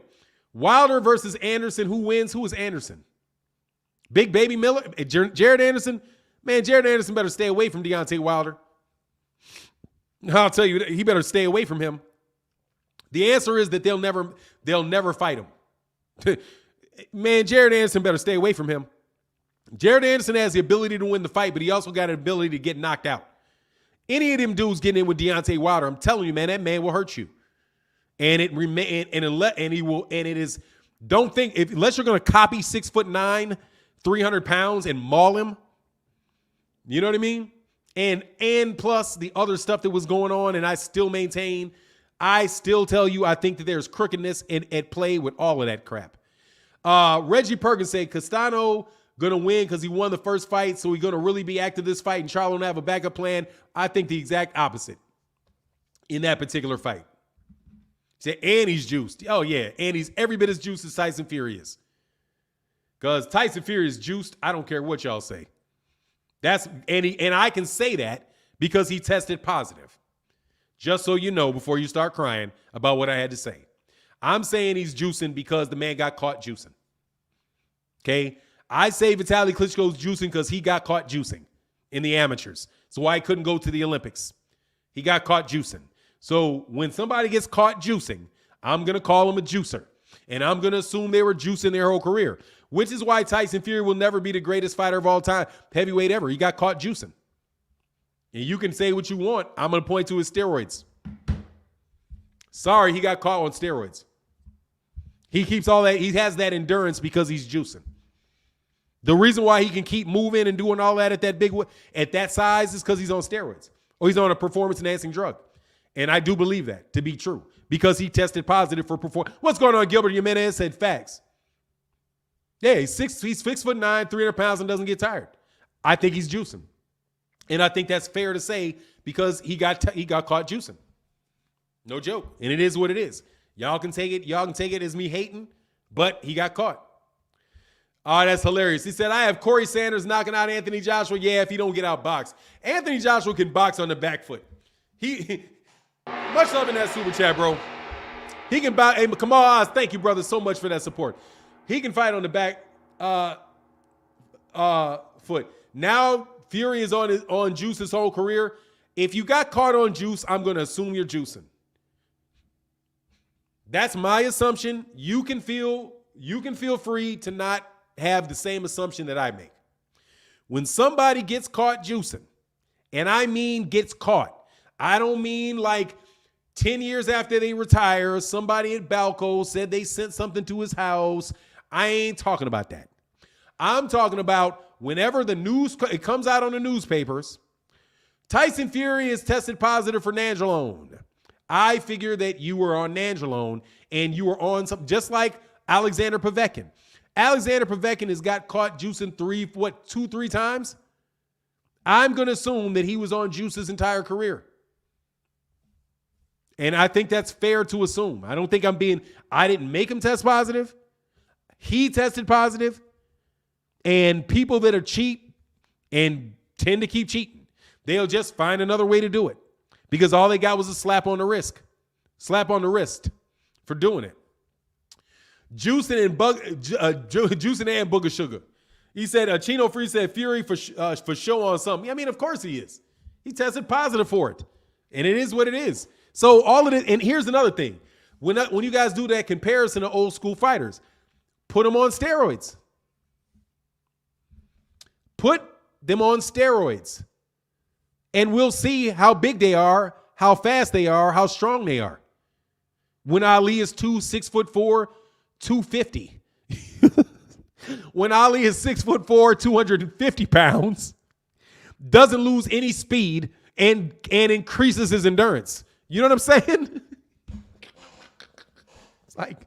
S1: Wilder versus Anderson. Who wins? Who is Anderson? Big Baby Miller? Jared Anderson? Man, Jared Anderson better stay away from Deontay Wilder. I'll tell you, he better stay away from him. The answer is that they'll never fight him. Man, Jared Anderson better stay away from him. Jared Anderson has the ability to win the fight, but he also got an ability to get knocked out. Any of them dudes getting in with Deontay Wilder, I'm telling you, man, that man will hurt you. And don't think, unless you're going to copy 6'9", 300 pounds and maul him. You know what I mean? And plus the other stuff that was going on, and I still tell you, I think that there's crookedness at play with all of that crap. Reggie Perkins said Castano gonna win because he won the first fight, so he's gonna really be active this fight, and Charlo don't have a backup plan. I think the exact opposite in that particular fight. He said, and he's juiced. Oh yeah, and he's every bit as juiced as Tyson Fury is. Because Tyson Fury is juiced. I don't care what y'all say. And I can say that because he tested positive. Just so you know, before you start crying about what I had to say. I'm saying he's juicing because the man got caught juicing. Okay? I say Vitaly Klitschko's juicing because he got caught juicing in the amateurs. So why he couldn't go to the Olympics. He got caught juicing. So when somebody gets caught juicing, I'm going to call him a juicer. And I'm going to assume they were juicing their whole career. Which is why Tyson Fury will never be the greatest fighter of all time, heavyweight ever. He got caught juicing. And you can say what you want. I'm going to point to his steroids. Sorry, he got caught on steroids. He keeps all that. He has that endurance because he's juicing. The reason why he can keep moving and doing all that at that size is because he's on steroids or he's on a performance-enhancing drug. And I do believe that to be true because he tested positive for performance. What's going on, Gilbert Jimenez? Said facts. Yeah, he's 6'9", 300 pounds and doesn't get tired. I think he's juicing. And I think that's fair to say because he got caught juicing. No joke. And it is what it is. Y'all can take it. Y'all can take it as me hating, but he got caught. Oh, that's hilarious. He said, I have Corey Sanders knocking out Anthony Joshua. Yeah, if he don't get out boxed. Anthony Joshua can box on the back foot. Much love in that super chat, bro. He can box. Hey, Kamal Oz, thank you, brother, so much for that support. He can fight on the back foot. Now Fury is on juice his whole career. If you got caught on juice, I'm going to assume you're juicing. That's my assumption. You can feel free to not have the same assumption that I make. When somebody gets caught juicing, and I mean gets caught, I don't mean like 10 years after they retire, somebody at Balco said they sent something to his house. I ain't talking about that. I'm talking about whenever it comes out on the newspapers, Tyson Fury is tested positive for nandrolone. I figure that you were on nandrolone and you were on something just like Alexander Povetkin. Alexander Povetkin has got caught juicing 2-3 times. I'm going to assume that he was on juice his entire career. And I think that's fair to assume. I don't think I didn't make him test positive. He tested positive. And people that are cheap and tend to keep cheating, they'll just find another way to do it. Because all they got was a slap on the wrist for doing it. Juicing and Booger Sugar. He said, Chino Free said Fury for show on something. I mean, of course he is. He tested positive for it. And it is what it is. So all of it, and here's another thing. When you guys do that comparison to old school fighters, put them on steroids. Put them on steroids. And we'll see how big they are, how fast they are, how strong they are. When Ali is 6'4", 250. When Ali is 6'4", 250 pounds, doesn't lose any speed and increases his endurance. You know what I'm saying? It's like,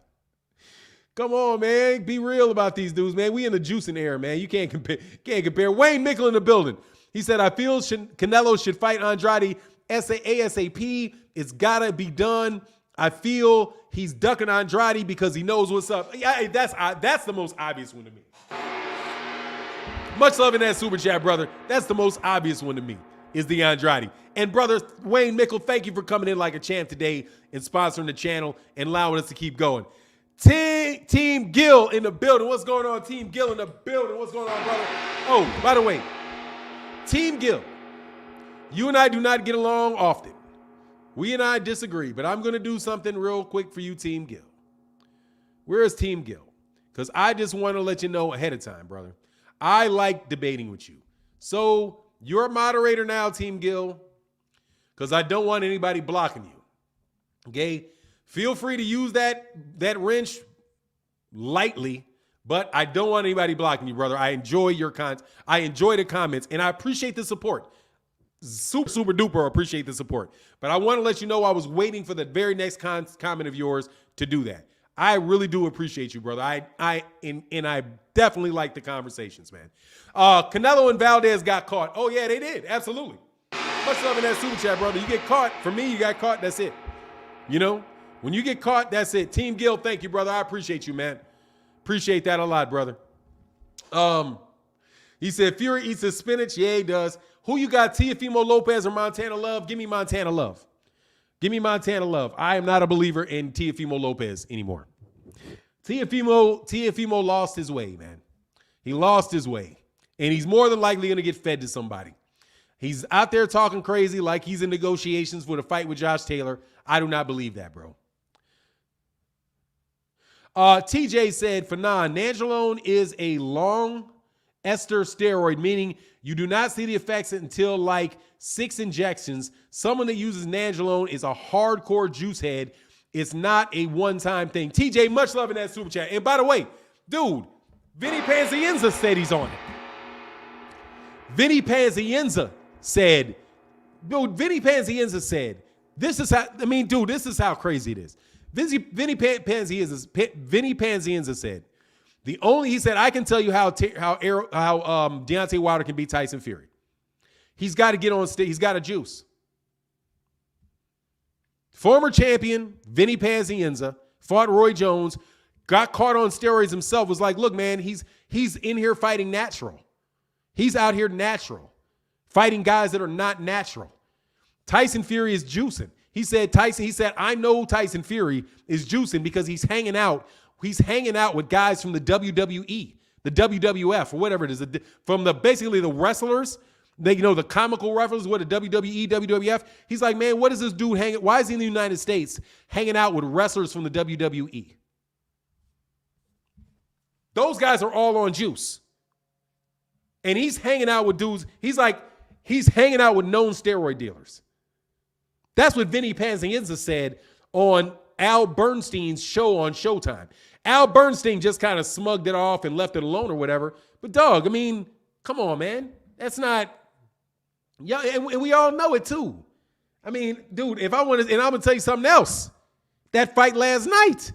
S1: come on, man. Be real about these dudes, man. We in the juicing era, man. You can't compare. Wayne Mickle in the building. He said, I feel Canelo should fight Andrade ASAP. It's got to be done. I feel he's ducking Andrade because he knows what's up. Yeah, that's the most obvious one to me. Much love in that super chat, brother. That's the most obvious one to me, is the Andrade. And brother Wayne Mickle, thank you for coming in like a champ today and sponsoring the channel and allowing us to keep going. Team Gill in the building. What's going on, Team Gill in the building? What's going on, brother? Oh, by the way, Team Gill, you and I do not get along often. We and I disagree, but I'm going to do something real quick for you, Team Gill. Where is Team Gill? Because I just want to let you know ahead of time, brother. I like debating with you. So you're a moderator now, Team Gill, because I don't want anybody blocking you. Okay? Feel free to use that wrench lightly, but I don't want anybody blocking you, brother. I enjoy your I enjoy the comments, and I appreciate the support. Super duper appreciate the support. But I want to let you know I was waiting for the very next comment of yours to do that. I really do appreciate you, brother. I definitely like the conversations, man. Canelo and Valdez got caught. Oh, yeah, they did. Absolutely. Much love in that super chat, brother. You get caught. For me, you got caught. That's it. You know, when you get caught, that's it. Team Gill, thank you, brother. I appreciate you, man. Appreciate that a lot, brother. He said, Fury eats his spinach. Yeah, he does. Who you got, Teofimo Lopez or Montana Love? Give me Montana Love. Give me Montana Love. I am not a believer in Teofimo Lopez anymore. Teofimo lost his way, man. He lost his way. And he's more than likely going to get fed to somebody. He's out there talking crazy like he's in negotiations for the fight with Josh Taylor. I do not believe that, bro. TJ said, Fanon, nandrolone is a long ester steroid, meaning you do not see the effects until like 6 injections. Someone that uses nandrolone is a hardcore juice head. It's not a one-time thing. TJ, much love in that super chat. And by the way, dude, Vinny Panzienza said he's on it. Vinny Panzienza said, this is how, dude, this is how crazy it is. Vinny Panzienza said, he said, I can tell you how Deontay Wilder can beat Tyson Fury. He's got to get on stage. He's got to juice. Former champion Vinny Pazienza fought Roy Jones, got caught on steroids himself, was like, look, man, he's in here fighting natural. He's out here natural, fighting guys that are not natural. Tyson Fury is juicing. He said, I know Tyson Fury is juicing because he's hanging out with guys from the WWE, the WWF, or whatever it is, from basically the wrestlers. The comical wrestlers, what, the WWE, WWF. He's like, man, what is this dude hanging? Why is he in the United States hanging out with wrestlers from the WWE? Those guys are all on juice. And he's hanging out with dudes. He's hanging out with known steroid dealers. That's what Vinny Pazienza said on Al Bernstein's show on Showtime. Al Bernstein just kind of smugged it off and left it alone or whatever. But dog, I mean, come on, man. That's not... Yeah, and we all know it too. I mean, dude, if I want to, and I'm gonna tell you something else. That fight last night.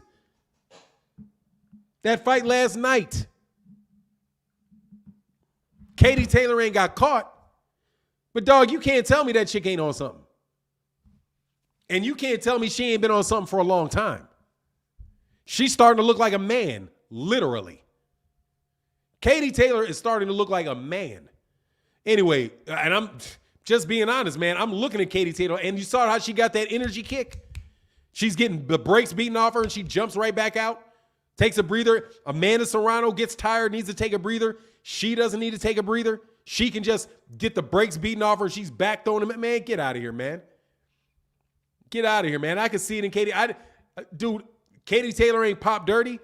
S1: Katie Taylor ain't got caught. But dog, you can't tell me that chick ain't on something. And you can't tell me she ain't been on something for a long time. She's starting to look like a man, literally. Katie Taylor is starting to look like a man. Anyway, and I'm just being honest, man. I'm looking at Katie Taylor, and you saw how she got that energy kick? She's getting the brakes beaten off her, and she jumps right back out, takes a breather. Amanda Serrano gets tired, needs to take a breather. She doesn't need to take a breather. She can just get the brakes beaten off her. She's back throwing them. Man, get out of here, man. Get out of here, man. I can see it in Katie. Dude, Katie Taylor ain't pop dirty.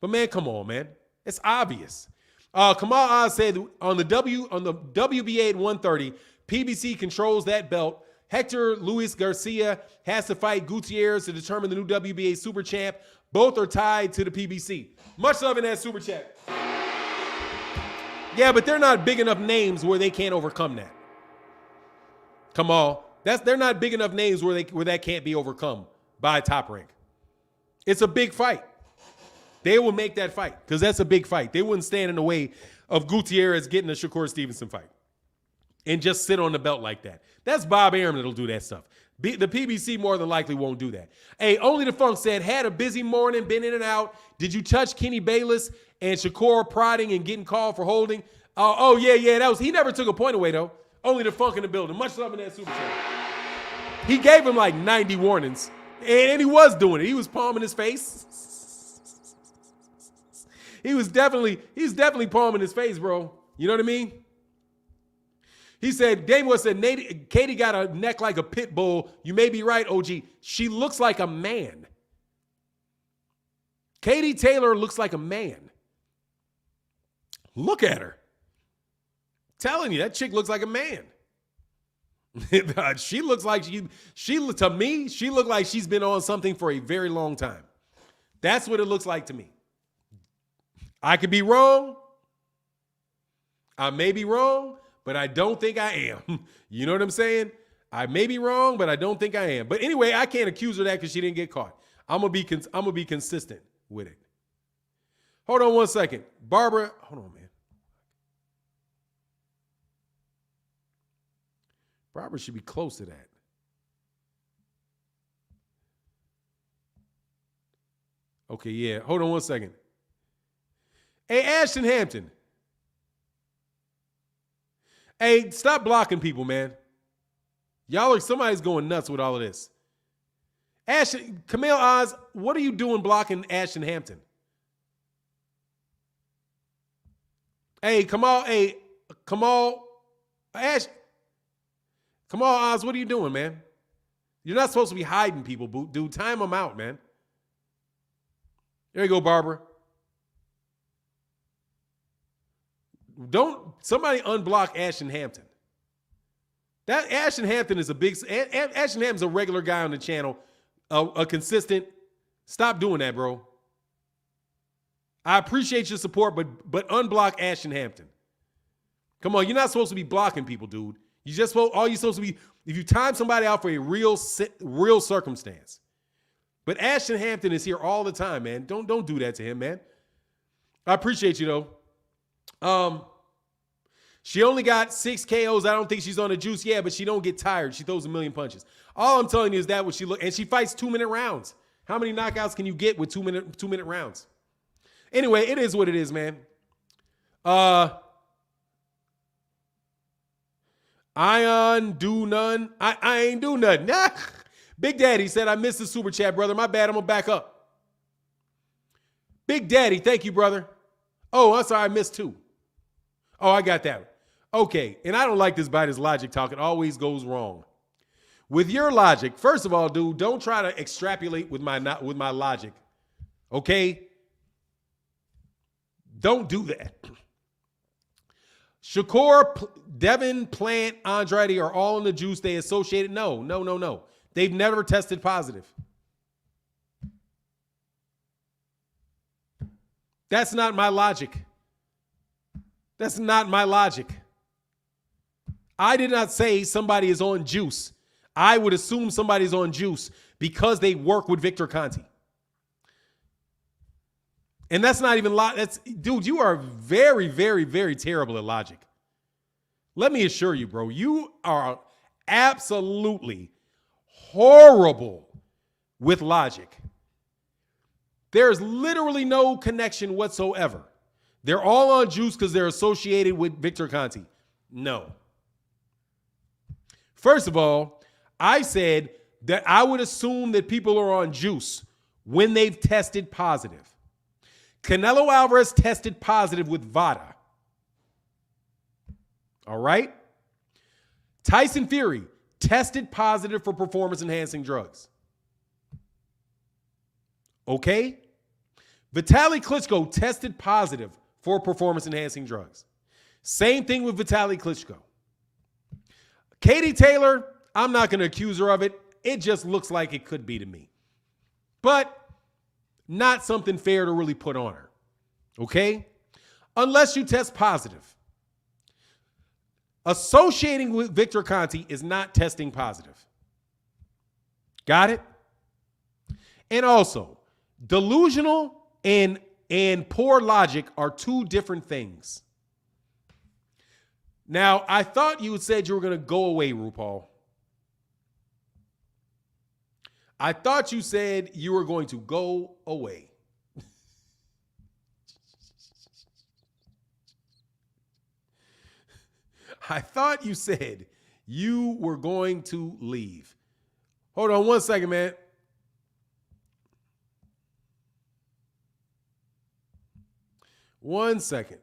S1: But, man, come on, man. It's obvious. Kamal Oz said on the WBA at 130, PBC controls that belt. Hector Luis Garcia has to fight Gutierrez to determine the new WBA super champ. Both are tied to the PBC. Much love in that super chat. Yeah, but they're not big enough names where they can't overcome that. Kamal, they're not big enough names where that can't be overcome by Top Rank. It's a big fight. They will make that fight because that's a big fight. They wouldn't stand in the way of Gutierrez getting a Shakur Stevenson fight and just sit on the belt like that. That's Bob Arum that'll do that stuff. The PBC more than likely won't do that. Hey, Only the Funk said, had a busy morning, been in and out. Did you touch Kenny Bayless and Shakur prodding and getting called for holding? Yeah. He never took a point away, though. Only the Funk in the building. Much love in that super chat. He gave him like 90 warnings, and he was doing it. He was palming his face. He's definitely palming his face, bro. You know what I mean? He said, Damo said, Katie got a neck like a pit bull. You may be right, OG. She looks like a man. Katie Taylor looks like a man. Look at her. Telling you, that chick looks like a man. She looks like to me, she looked like she's been on something for a very long time. That's what it looks like to me. I could be wrong. I may be wrong, but I don't think I am. You know what I'm saying? I may be wrong, but I don't think I am. But anyway, I can't accuse her of that because she didn't get caught. I'm gonna be consistent with it. Hold on one second. Barbara, hold on, man. Barbara should be close to that. Okay, yeah. Hold on one second. Hey, Ashton Hampton. Hey, stop blocking people, man. Somebody's going nuts with all of this. Camille Oz, what are you doing blocking Ashton Hampton? Hey, Kamal Oz, what are you doing, man? You're not supposed to be hiding people, dude. Time them out, man. There you go, Barbara. Somebody unblock Ashton Hampton. That Ashton Hampton is Ashton Hampton's a regular guy on the channel, a consistent. Stop doing that, bro. I appreciate your support, but unblock Ashton Hampton. Come on, you're not supposed to be blocking people, dude. All you're supposed to be, if you time somebody out for a real circumstance. But Ashton Hampton is here all the time, man. Don't do that to him, man. I appreciate you though. She only got 6 KOs. I don't think she's on the juice. Yeah, but she don't get tired. She throws a million punches. All I'm telling you is that what she look, and she fights 2-minute rounds. How many knockouts can you get with 2-minute rounds? Anyway, it is what it is, man. Ion do none. I ain't do nothing. Big Daddy said, I missed the super chat, brother. My bad. I'm going to back up. Big Daddy, thank you, brother. Oh, I'm sorry. I missed 2. Oh, I got that. Okay. And I don't like this by this logic talk. It always goes wrong. With your logic, first of all, dude, don't try to extrapolate with my logic. Okay? Don't do that. Shakur, Devin, Plant, Andrade are all in the juice. They associated. No. They've never tested positive. That's not my logic. That's not my logic. I did not say somebody is on juice. I would assume somebody's on juice because they work with Victor Conte. And that's not even dude, you are very, very, very terrible at logic. Let me assure you, bro, you are absolutely horrible with logic. There's literally no connection whatsoever. They're all on juice because they're associated with Victor Conte. No. First of all, I said that I would assume that people are on juice when they've tested positive. Canelo Alvarez tested positive with VADA. All right? Tyson Fury tested positive for performance-enhancing drugs. Okay? Vitaly Klitschko tested positive for performance-enhancing drugs. Same thing with Vitaly Klitschko. Katie Taylor, I'm not going to accuse her of it. It just looks like it could be to me. But not something fair to really put on her. Okay? Unless you test positive. Associating with Victor Conte is not testing positive. Got it? And also, delusional and poor logic are 2 different things. Now, I thought you said you were going to go away, RuPaul. I thought you said you were going to go away. I thought you said you were going to leave. Hold on 1 second, man. One second.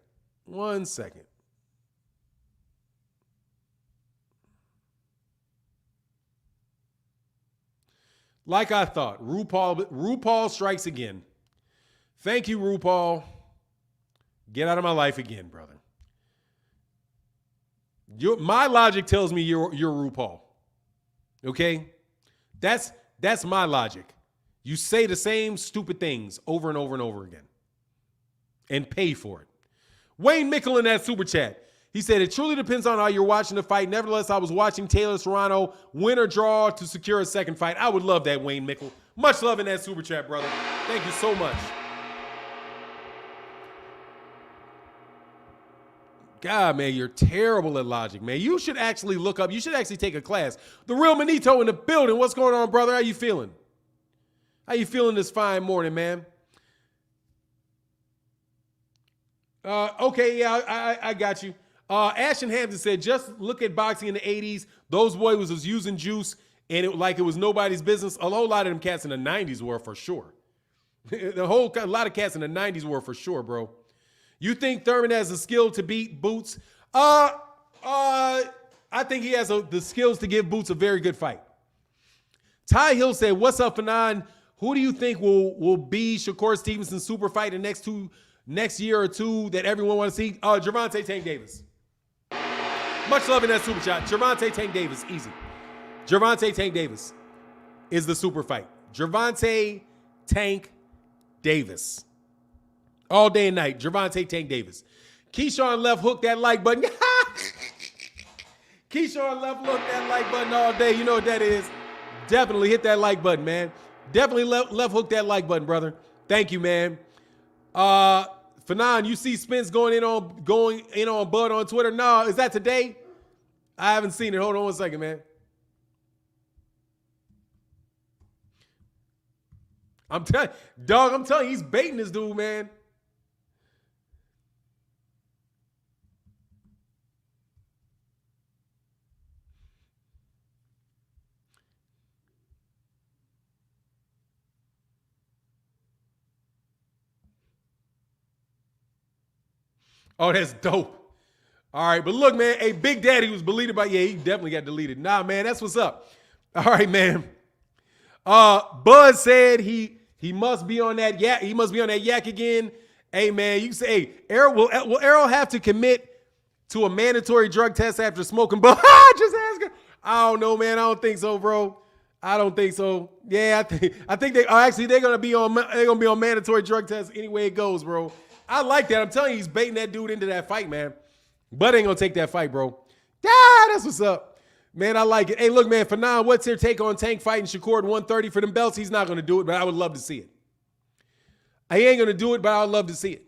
S1: Like I thought, RuPaul strikes again. Thank you, RuPaul. Get out of my life again, brother. My logic tells me you're RuPaul. Okay? That's my logic. You say the same stupid things over and over and over again. And pay for it. Wayne Mickle in that super chat. He said, it truly depends on how you're watching the fight. Nevertheless, I was watching Taylor Serrano win or draw to secure a second fight. I would love that, Wayne Mickle. Much love in that super chat, brother. Thank you so much. God, man, you're terrible at logic, man. You should actually look up. You should actually take a class. The real Manito in the building. What's going on, brother? How you feeling? How you feeling this fine morning, man? Okay, yeah, I got you. Ashton Hampton said, just look at boxing in the 80s. Those boys was using juice, and it was nobody's business. A whole lot of them cats in the 90s were for sure. A lot of cats in the 90s were for sure, bro. You think Thurman has the skill to beat Boots? I think he has the skills to give Boots a very good fight. Ty Hill said, what's up, Fanon? Who do you think will be Shakur Stevenson's super fight in next year or 2 that everyone wants to see? Gervonta Tank Davis. Much love in that super chat. Gervonta Tank Davis, easy. Gervonta Tank Davis is the super fight. Gervonta Tank Davis. All day and night. Gervonta Tank Davis. Keyshawn left hook that like button. Keyshawn left hook that like button all day. You know what that is. Definitely hit that like button, man. Definitely left hook that like button, brother. Thank you, man. Fanon, you see Spence going in on Bud on Twitter? No, is that today? I haven't seen it. Hold on one second, man. I'm telling you, he's baiting this dude, man. Oh, that's dope. All right, but look, man, hey, Big Daddy was deleted by, he definitely got deleted. Nah, man, that's what's up. All right, man. Bud said he must be on that yak. He must be on that yak again. Hey, man, you say, hey, Errol, will Errol have to commit to a mandatory drug test after smoking? But just asking. I don't know, man. I don't think so, bro. I don't think so. Yeah, I think they're gonna be on mandatory drug tests anyway it goes, bro. I like that. I'm telling you, he's baiting that dude into that fight, man. Bud ain't gonna take that fight, bro. That's what's up. Man, I like it. Hey, look, man, for now, what's your take on Tank fighting Shakur at 130 for them belts? He's not gonna do it, but I would love to see it. He ain't gonna do it, but I would love to see it.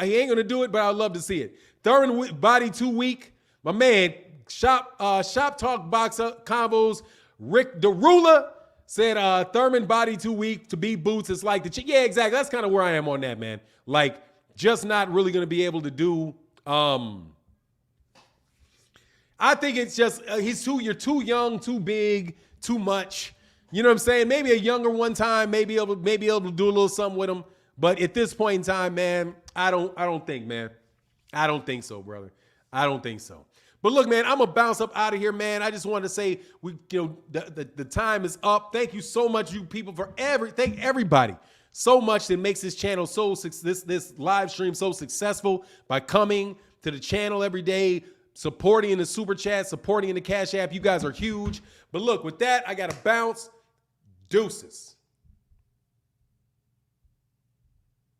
S1: He ain't gonna do it, but I would love to see it. Thurman body too weak. My man, Shop Talk Boxer Combos, Rick DeRula said Thurman body too weak to beat Boots. It's like yeah, exactly. That's kind of where I am on that, man. Like, just not really gonna be able to do. I think it's just you're too young, too big, too much. You know what I'm saying? Maybe a younger one time, maybe able to do a little something with him. But at this point in time, man, I don't think, man. I don't think so, brother. I don't think so. But look, man, I'm gonna bounce up out of here, man. I just want to say the time is up. Thank you so much, you people, thank everybody so much that makes this channel this live stream so successful by coming to the channel every day, supporting in the super chat, supporting in the Cash App. You guys are huge. But look, with that, I gotta bounce. Deuces.